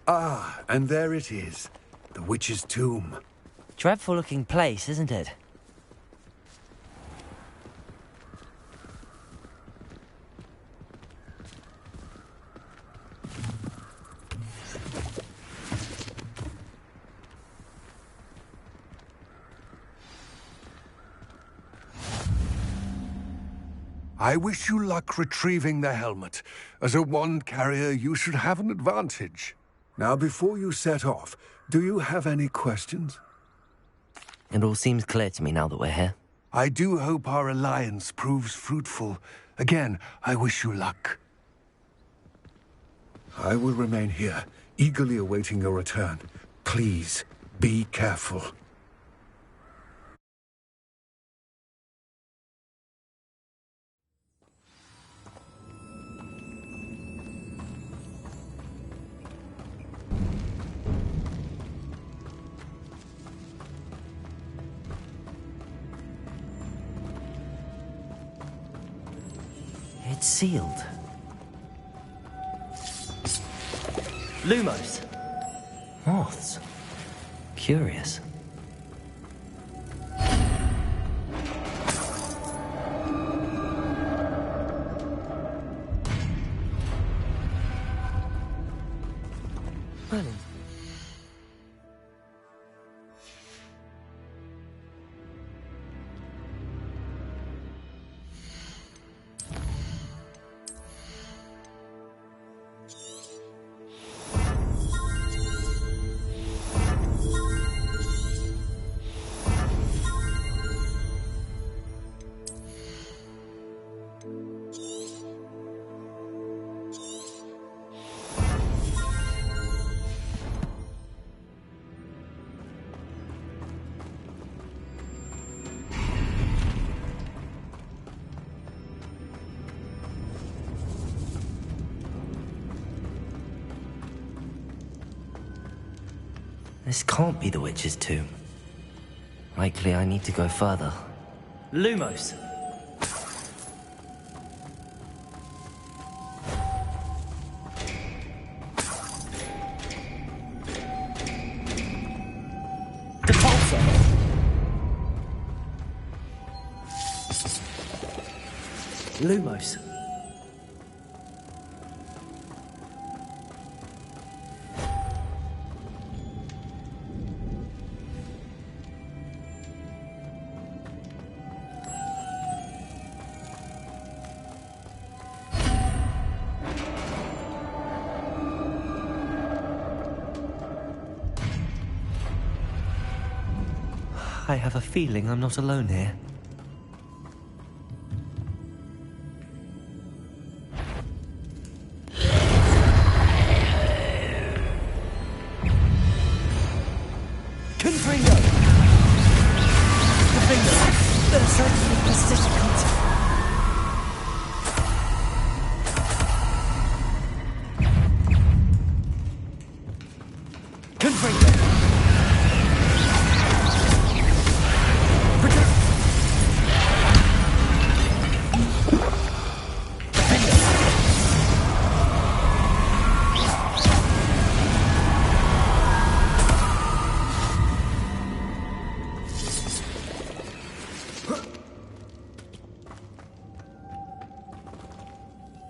Ah, and there it is. The witch's tomb.
Dreadful looking place, isn't it?
I wish you luck retrieving the helmet. As a wand carrier, you should have an advantage. Now, before you set off, do you have any questions?
It all seems clear to me now that we're here.
I do hope our alliance proves fruitful. Again, I wish you luck. I will remain here, eagerly awaiting your return. Please, be careful.
It's sealed. Lumos. Moths. Curious. Merlin. This can't be the witch's tomb. Likely I need to go further. Lumos! Depulsor! Lumos! I have a feeling I'm not alone here. Confringo! The finger! They're certainly precision contact. Confringo!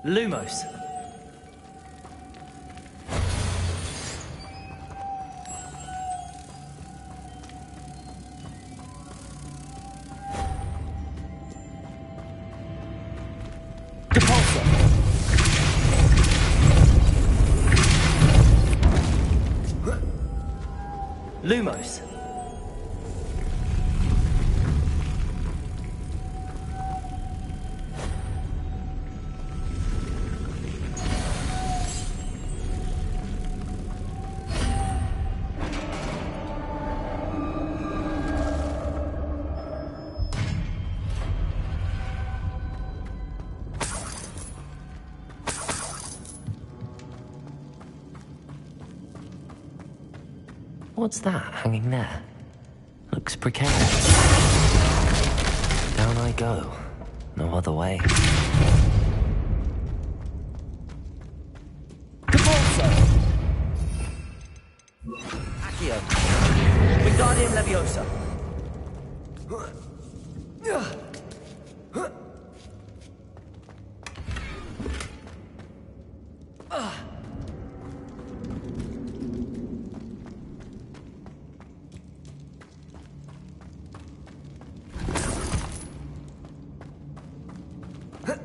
Lumos. Depulsor. Lumos. What's that hanging there? Looks precarious. Down I go. No other way. Depulsor! Accio. Wingardium Leviosa. Huh?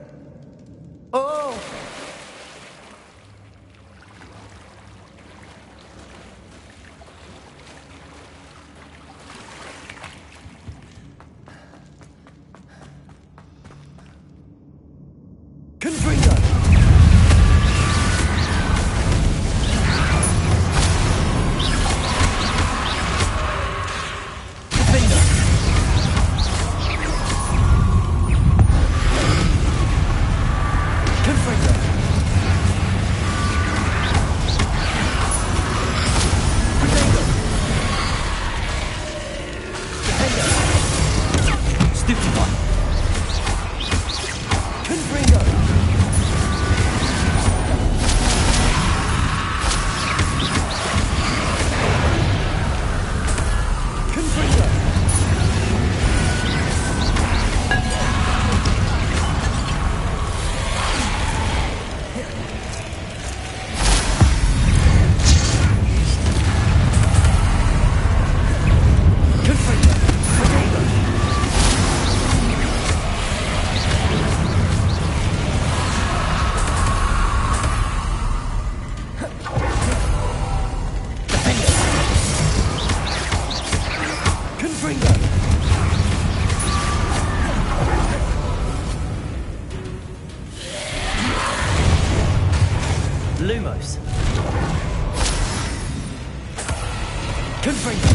Confringo!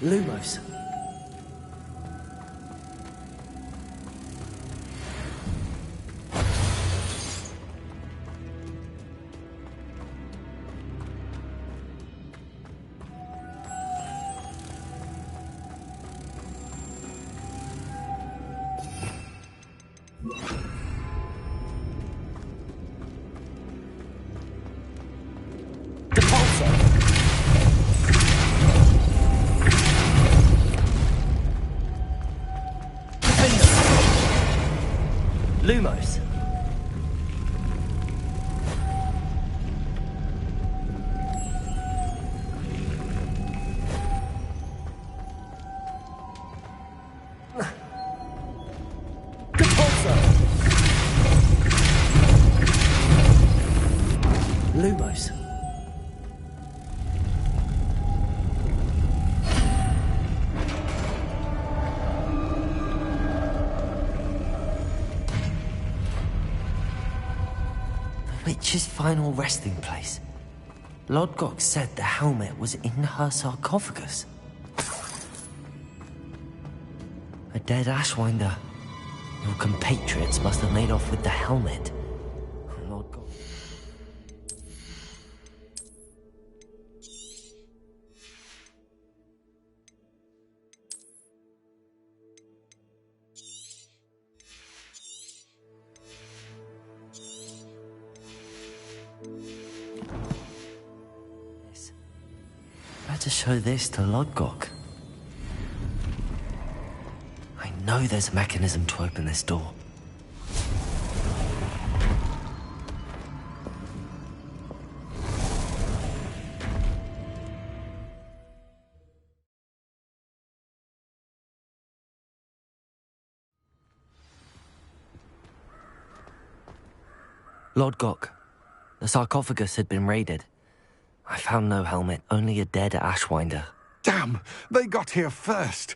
Lumos. Lumos. Lumos. The witch's final resting place. Lodgok said the helmet was in her sarcophagus. A dead Ashwinder. Your compatriots must have made off with the helmet. Lodgok. Better show this to Lodgok. I know there's a mechanism to open this door. Lodgok, the sarcophagus had been raided. I found no helmet, only a dead Ashwinder.
Damn! They got here first!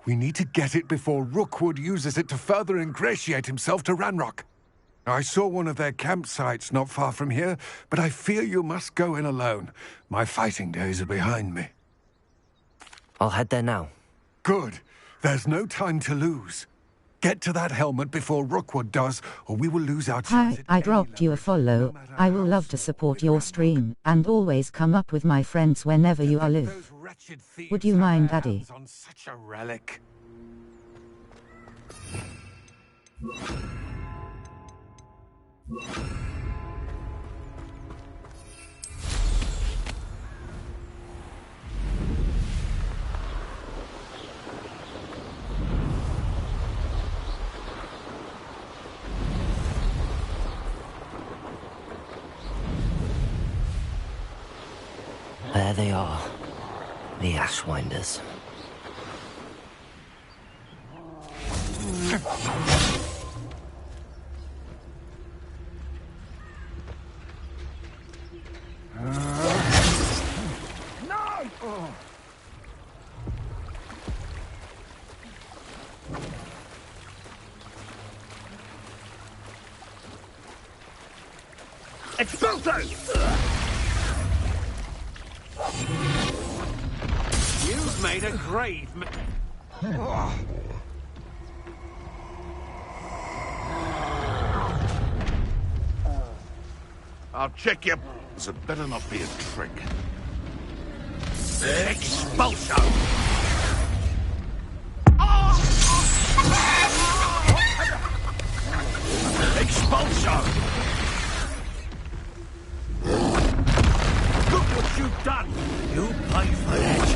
We need to get it before Rookwood uses it to further ingratiate himself to Ranrock. I saw one of their campsites not far from here, but I fear you must go in alone. My fighting days are behind me.
I'll head there now.
Good. There's no time to lose. Get to that helmet before Rookwood does, or we will lose our chance.
Hi, I dropped you a follow. I will love to support your stream, and always come up with my friends whenever you are live. Would you mind, Daddy?
On such a relic.
There they are, the Ashwinders.
No! Oh. Expulso! You've made a grave
I'll check you. It better not be a trick. Expulso! Expulso! Look what you've done! You pay for that!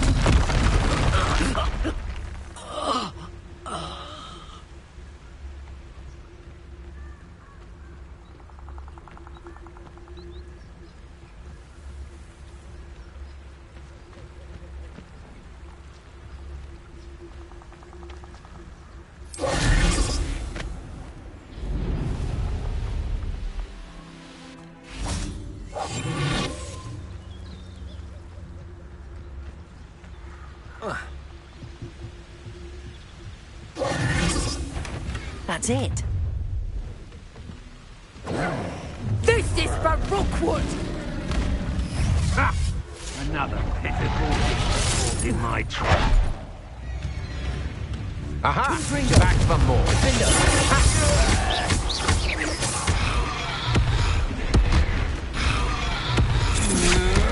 That's it.
This is for Rookwood!
Ha! Another pitiful caught in my trap. Aha! Back for more.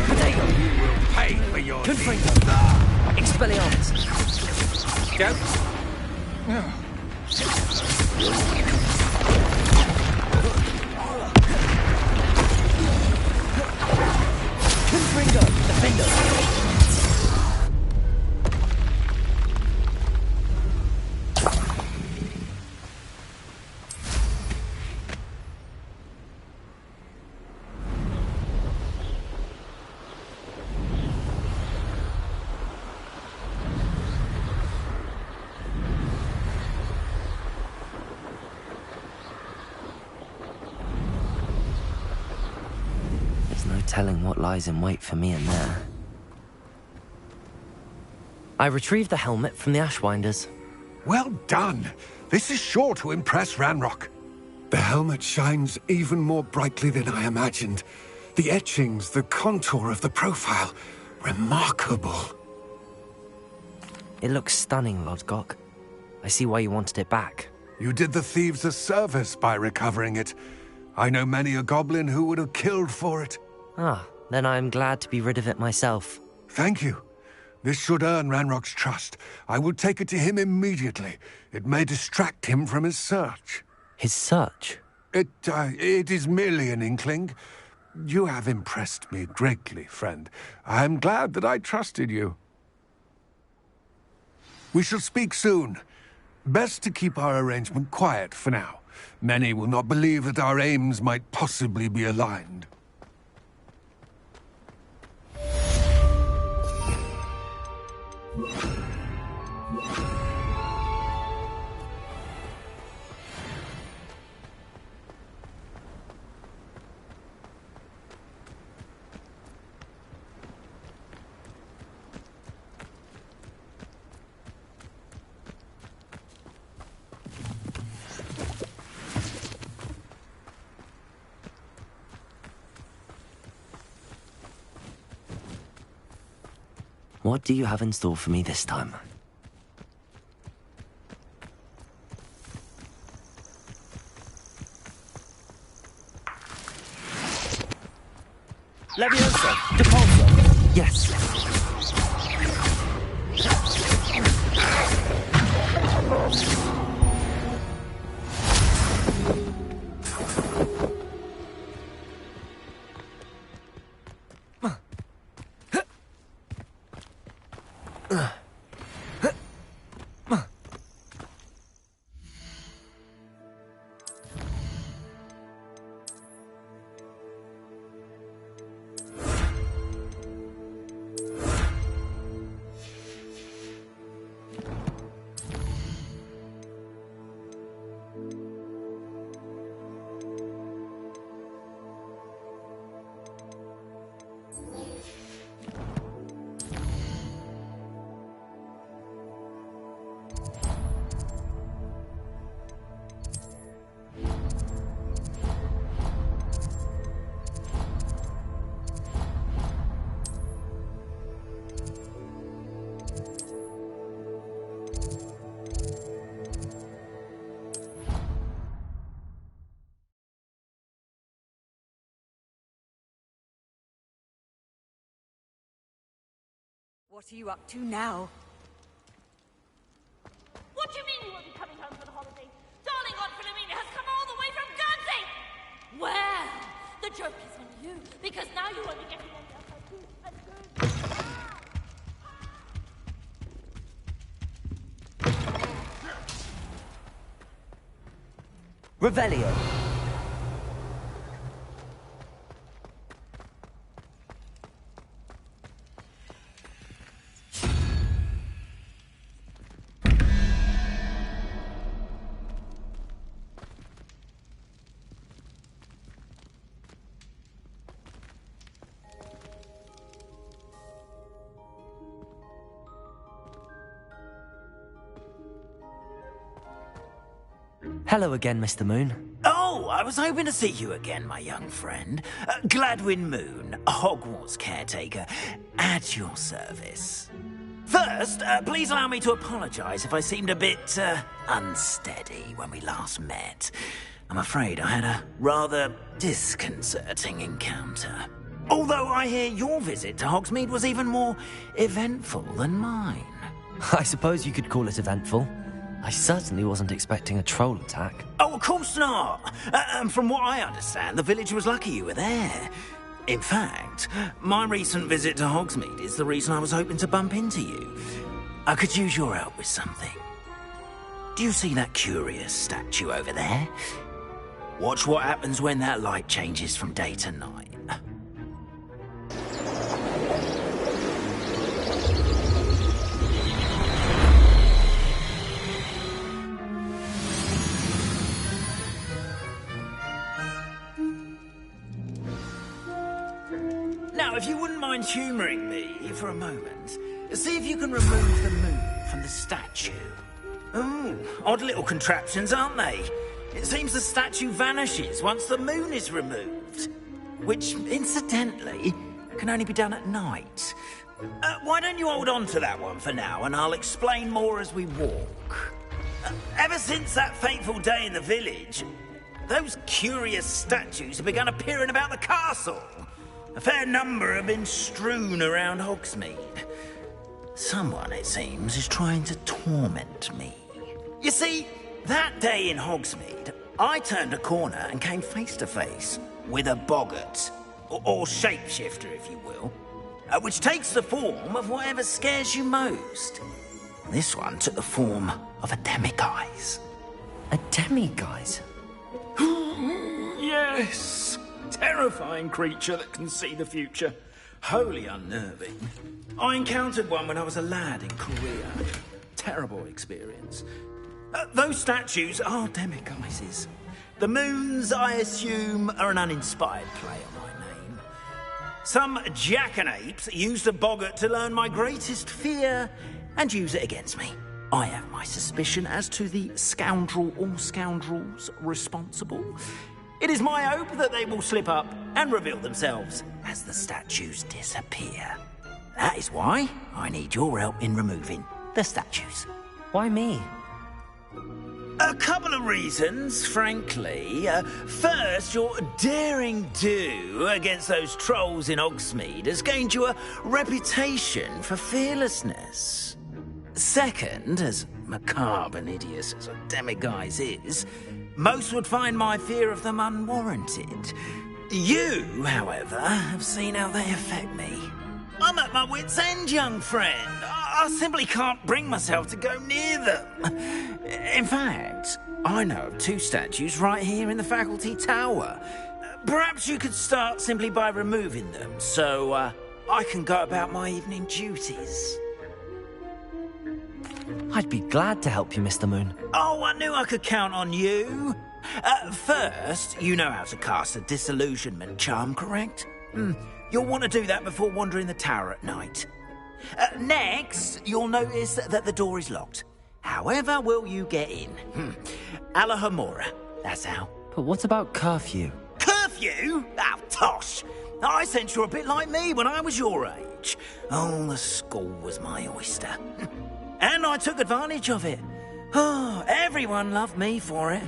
Potato!
You will pay for your
Confringo! Expelliarmus!
Go!
Confringo! Defendo! Telling what lies in wait for me in there. I retrieved the helmet from the Ashwinders.
Well done. This is sure to impress Ranrock. The helmet shines even more brightly than I imagined. The etchings, the contour of the profile. Remarkable.
It looks stunning, Lodgok. I see why you wanted it back.
You did the thieves a service by recovering it. I know many a goblin who would have killed for it.
Ah, then I'm glad to be rid of it myself.
Thank you. This should earn Ranrock's trust. I will take it to him immediately. It may distract him from his search.
His search?
It is merely an inkling. You have impressed me greatly, friend. I am glad that I trusted you. We shall speak soon. Best to keep our arrangement quiet for now. Many will not believe that our aims might possibly be aligned.
What do you have in store for me this time?
Levioso! Depulso!
Yes!
What are you up to now?
What do you mean you won't be coming home for the holiday? Darling Aunt Philomena has come all the way from Guernsey! Well, the joke is on you, because now you won't be getting any of her food and goods.
Revelio. Hello again, Mr. Moon.
Oh, I was hoping to see you again, my young friend. Gladwin Moon, Hogwarts caretaker, at your service. First, please allow me to apologise if I seemed a bit, unsteady when we last met. I'm afraid I had a rather disconcerting encounter. Although I hear your visit to Hogsmeade was even more eventful than mine.
I suppose you could call it eventful. I certainly wasn't expecting a troll attack.
Oh, of course not. And from what I understand, the village was lucky you were there. In fact, my recent visit to Hogsmeade is the reason I was hoping to bump into you. I could use your help with something. Do you see that curious statue over there? Watch what happens when that light changes from day to night. Now, if you wouldn't mind humouring me for a moment, see if you can remove the moon from the statue. Ooh, odd little contraptions, aren't they? It seems the statue vanishes once the moon is removed. Which, incidentally, can only be done at night. Why don't you hold on to that one for now, and I'll explain more as we walk. Ever since that fateful day in the village, those curious statues have begun appearing about the castle. A fair number have been strewn around Hogsmeade. Someone, it seems, is trying to torment me. You see, that day in Hogsmeade, I turned a corner and came face to face with a boggart, or shapeshifter, if you will, which takes the form of whatever scares you most. This one took the form of a demiguise.
A demiguise?
Yes. Terrifying creature that can see the future. Wholly unnerving. I encountered one when I was a lad in Korea. Terrible experience. Those statues are demiguises. The moons, I assume, are an uninspired play on my name. Some jackanapes used a boggart to learn my greatest fear and use it against me. I have my suspicion as to the scoundrel or scoundrels responsible. It is my hope that they will slip up and reveal themselves as the statues disappear. That is why I need your help in removing the statues.
Why me?
A couple of reasons, frankly. First, your daring do against those trolls in Hogsmeade has gained you a reputation for fearlessness. Second, as macabre and hideous as a demiguise is, most would find my fear of them unwarranted. You, however, have seen how they affect me. I'm at my wit's end, young friend. I simply can't bring myself to go near them. In fact, I know of two statues right here in the faculty tower. Perhaps you could start simply by removing them, so I can go about my evening duties.
I'd be glad to help you, Mr. Moon.
Oh, I knew I could count on you. First, you know how to cast a disillusionment charm, correct? You'll want to do that before wandering the tower at night. Next, you'll notice that the door is locked. However will you get in? Alahomora, that's how.
But what about curfew?
Curfew? Oh, tosh. I sense you're a bit like me when I was your age. Oh, the school was my oyster. And I took advantage of it. Oh, everyone loved me for it.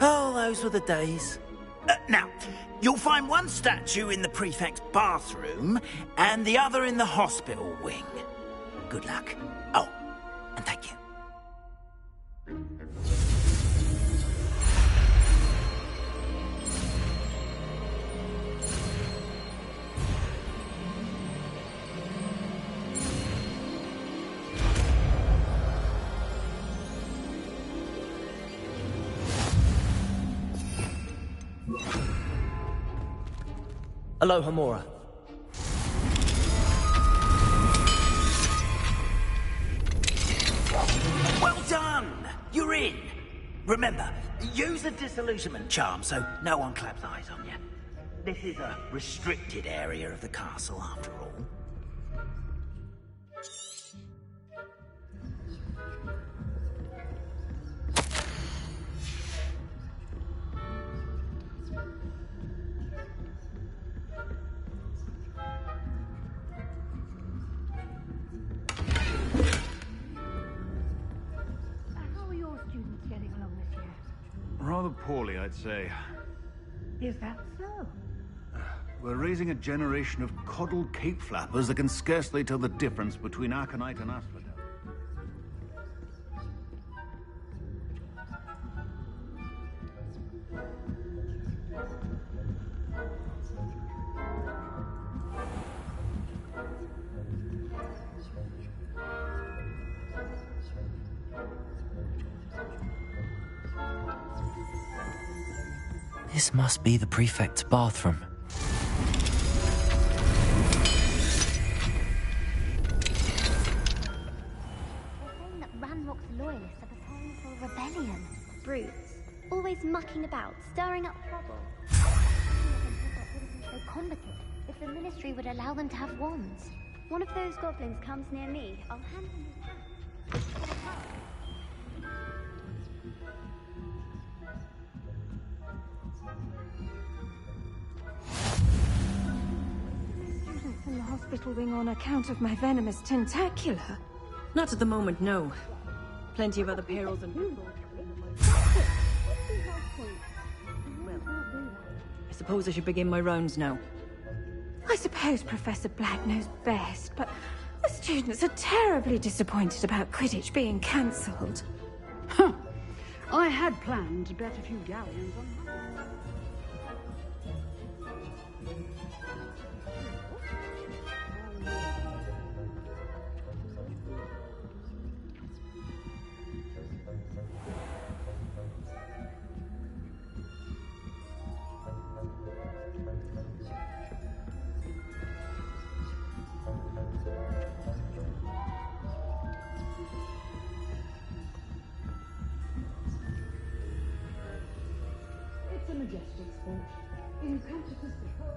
Oh, those were the days. Now, you'll find one statue in the prefect's bathroom and the other in the hospital wing. Good luck. Oh, and thank you.
Alohomora.
Well done! You're in. Remember, use the disillusionment charm so no one claps eyes on you. This is a restricted area of the castle, after all.
Rather poorly, I'd say.
Is that so?
We're raising a generation of coddled cape flappers that can scarcely tell the difference between aconite and asphodel.
This must be the prefect's bathroom.
Ranrock's loyalists are preparing for a rebellion. Brutes, always mucking about, stirring up trouble. So combative, if the Ministry would allow them to have wands. One of those goblins comes near me, I'll hand him his hat.
Students in the hospital wing on account of my venomous tentacular.
Not at the moment, no. Plenty of other perils and... Well, I suppose I should begin my rounds now.
I suppose Professor Black knows best, but the students are terribly disappointed about Quidditch being cancelled.
Huh. I had planned to bet a few galleons on... It's a majestic sport. Encompassing the whole...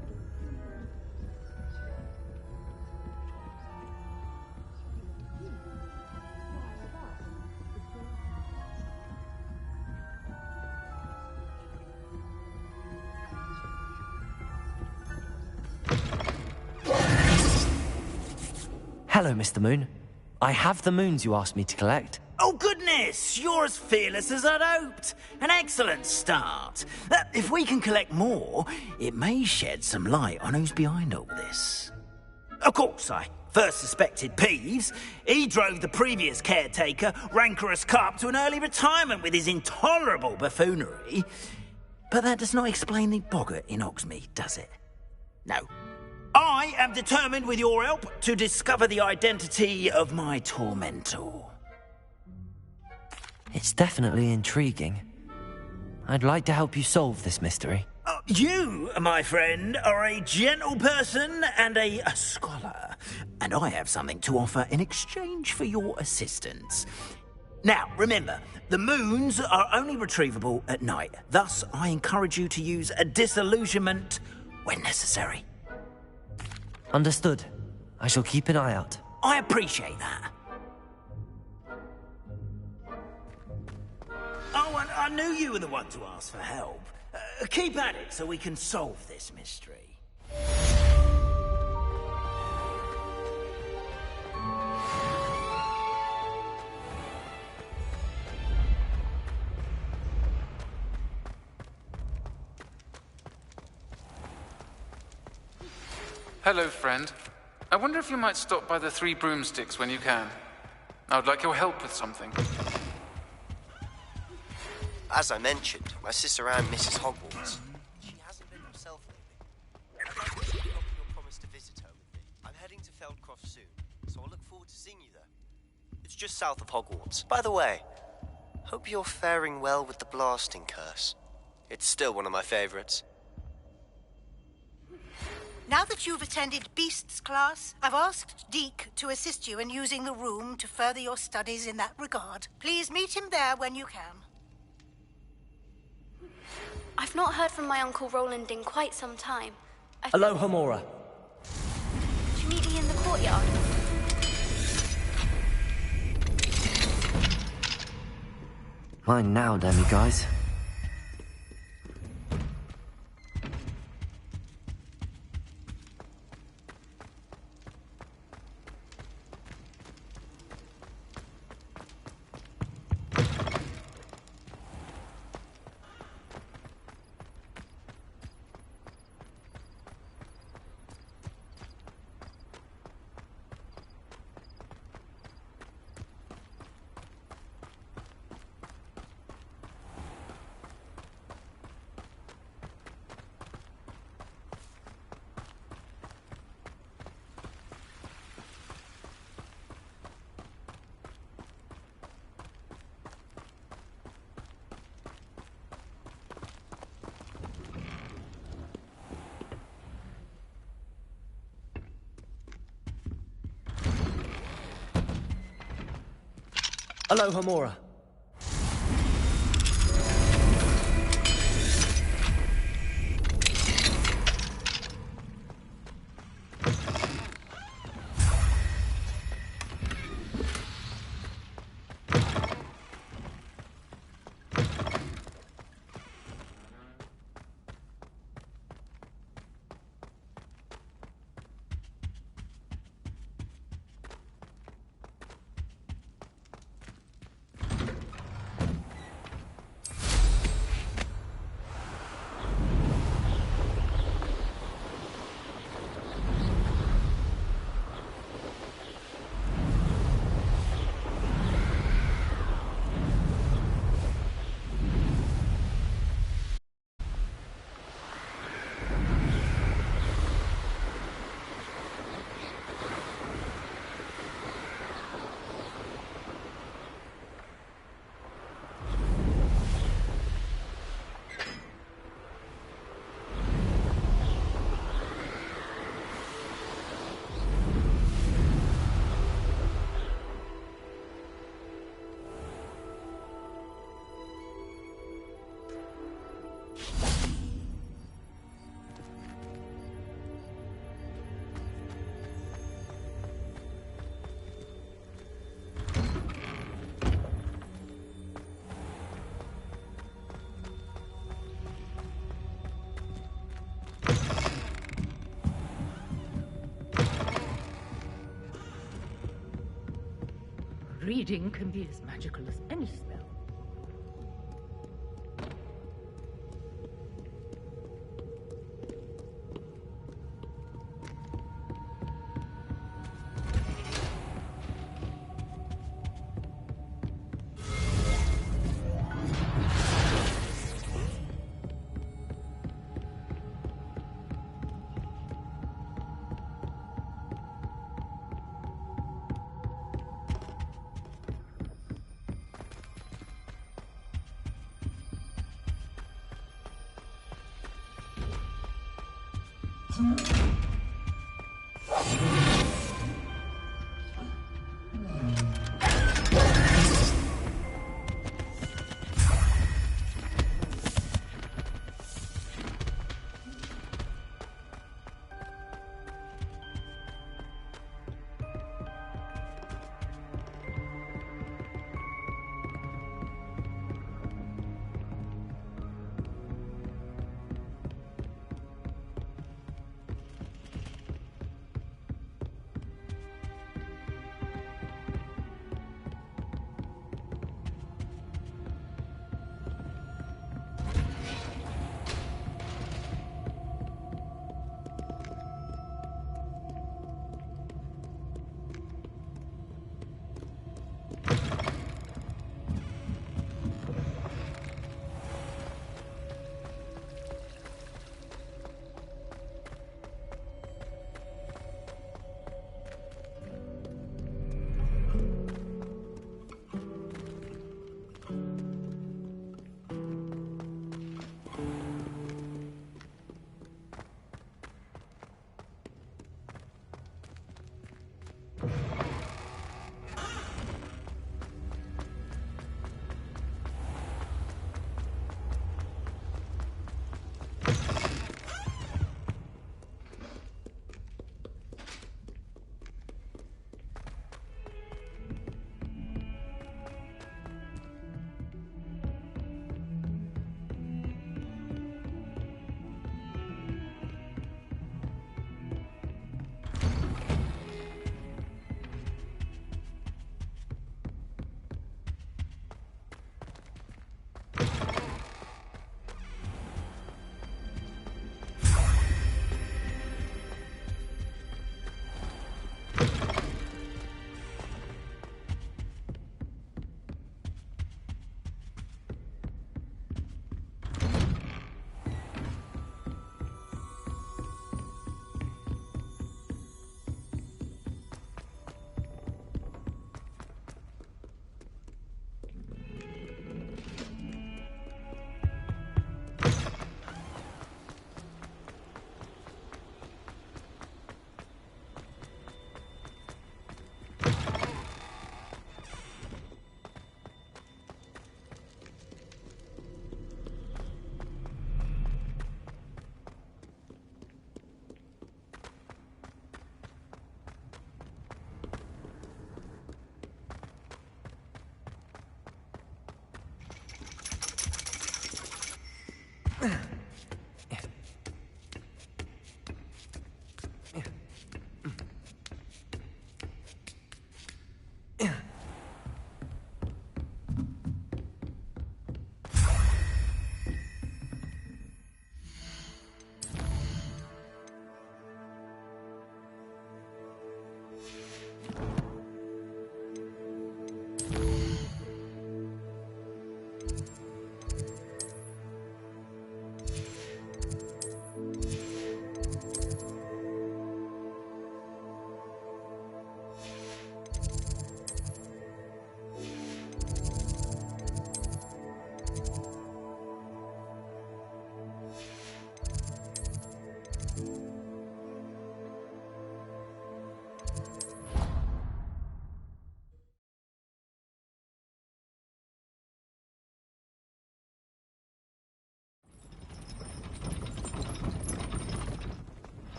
Hello, Mr. Moon. I have the moons you asked me to collect.
Oh, goodness! You're as fearless as I'd hoped. An excellent start. If we can collect more, it may shed some light on who's behind all this. Of course, I first suspected Peeves. He drove the previous caretaker, Rancorous Carp, to an early retirement with his intolerable buffoonery. But that does not explain the boggart in Hogsmeade, does it? No. I am determined, with your help, to discover the identity of my tormentor.
It's definitely intriguing. I'd like to help you solve this mystery.
You, my friend, are a gentle person and a scholar, and I have something to offer in exchange for your assistance. Now, remember, the moons are only retrievable at night. Thus, I encourage you to use a disillusionment when necessary.
Understood. I shall keep an eye out.
I appreciate that. Oh, and I knew you were the one to ask for help. Keep at it so we can solve this mystery.
Hello, friend. I wonder if you might stop by the Three Broomsticks when you can. I would like your help with something.
As I mentioned, my sister Anne misses Hogwarts. She hasn't been herself lately. I'd like to keep up your promise to visit her with me. I'm heading to Feldcroft soon, so I'll look forward to seeing you there. It's just south of Hogwarts. By the way, hope you're faring well with the blasting curse. It's still one of my favorites.
Now that you've attended Beasts class, I've asked Deke to assist you in using the room to further your studies in that regard. Please meet him there when you can.
I've not heard from my Uncle Roland in quite some time.
Hello, Homora.
Did you meet me in the courtyard?
Mine now, demiguise. Aloha, Mora.
Reading can be as magical as any spell.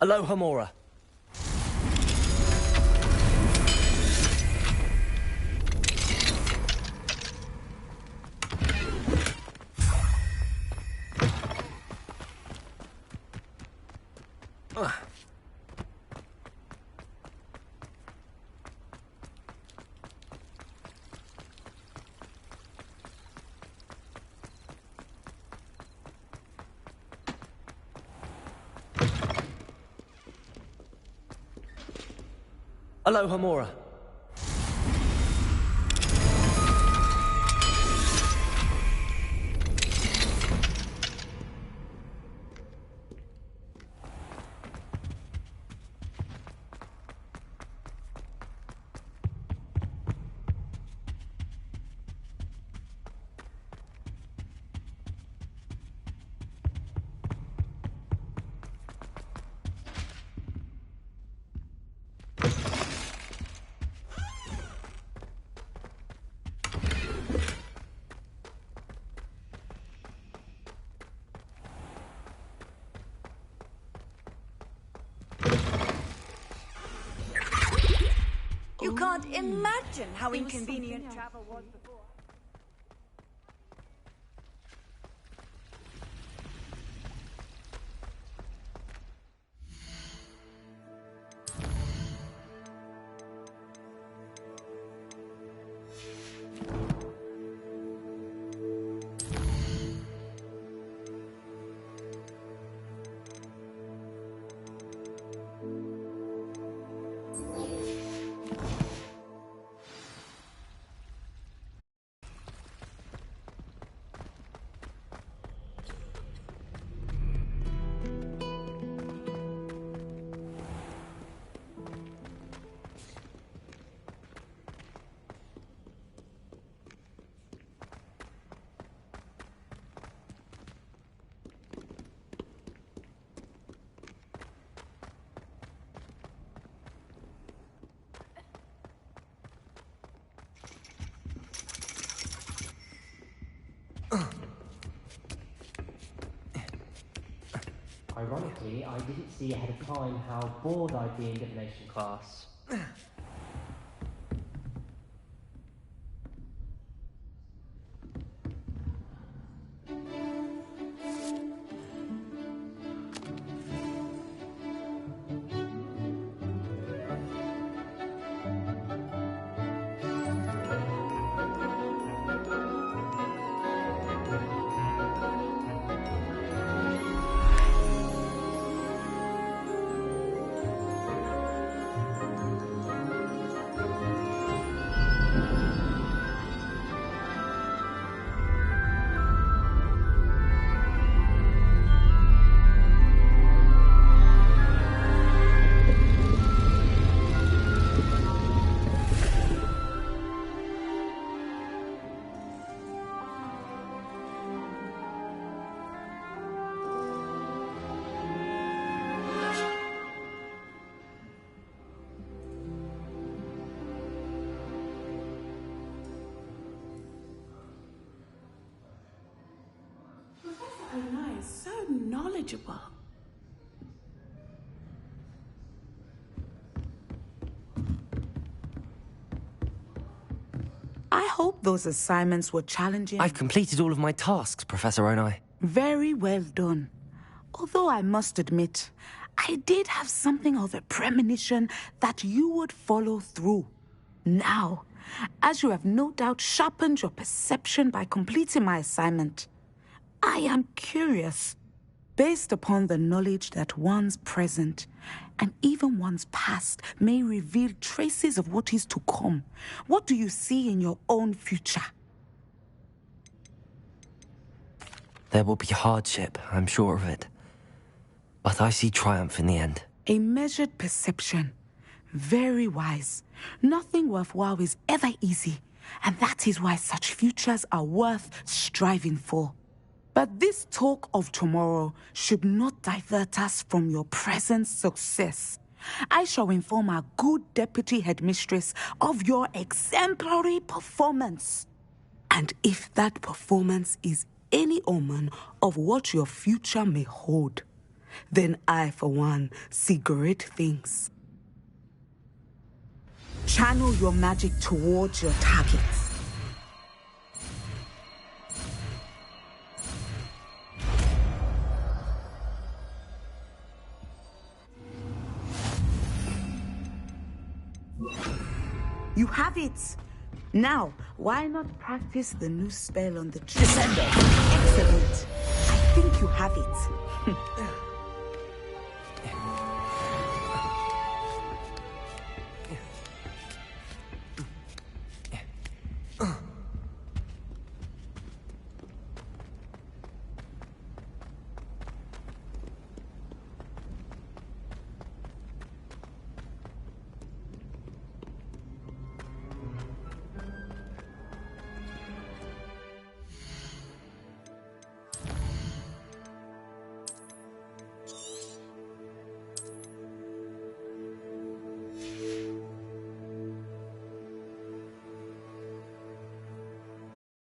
Aloha Mora. Aloha Mora.
You can't imagine how inconvenient travel was before.
Ironically, I didn't see ahead of time how bored I'd be in divination class.
Onai is so knowledgeable. I hope those assignments were challenging.
I've completed all of my tasks, Professor Onai.
Very well done. Although I must admit, I did have something of a premonition that you would follow through. Now, as you have no doubt sharpened your perception by completing my assignment, I am curious, based upon the knowledge that one's present and even one's past may reveal traces of what is to come. What do you see in your own future?
There will be hardship, I'm sure of it. But I see triumph in the end.
A measured perception. Very wise. Nothing worthwhile is ever easy, and that is why such futures are worth striving for. But this talk of tomorrow should not divert us from your present success. I shall inform our good deputy headmistress of your exemplary performance. And if that performance is any omen of what your future may hold, then I, for one, see great things. Channel your magic towards your targets. You have it! Now, why not practice the new spell on the tree?
Descender!
Excellent! I think you have it.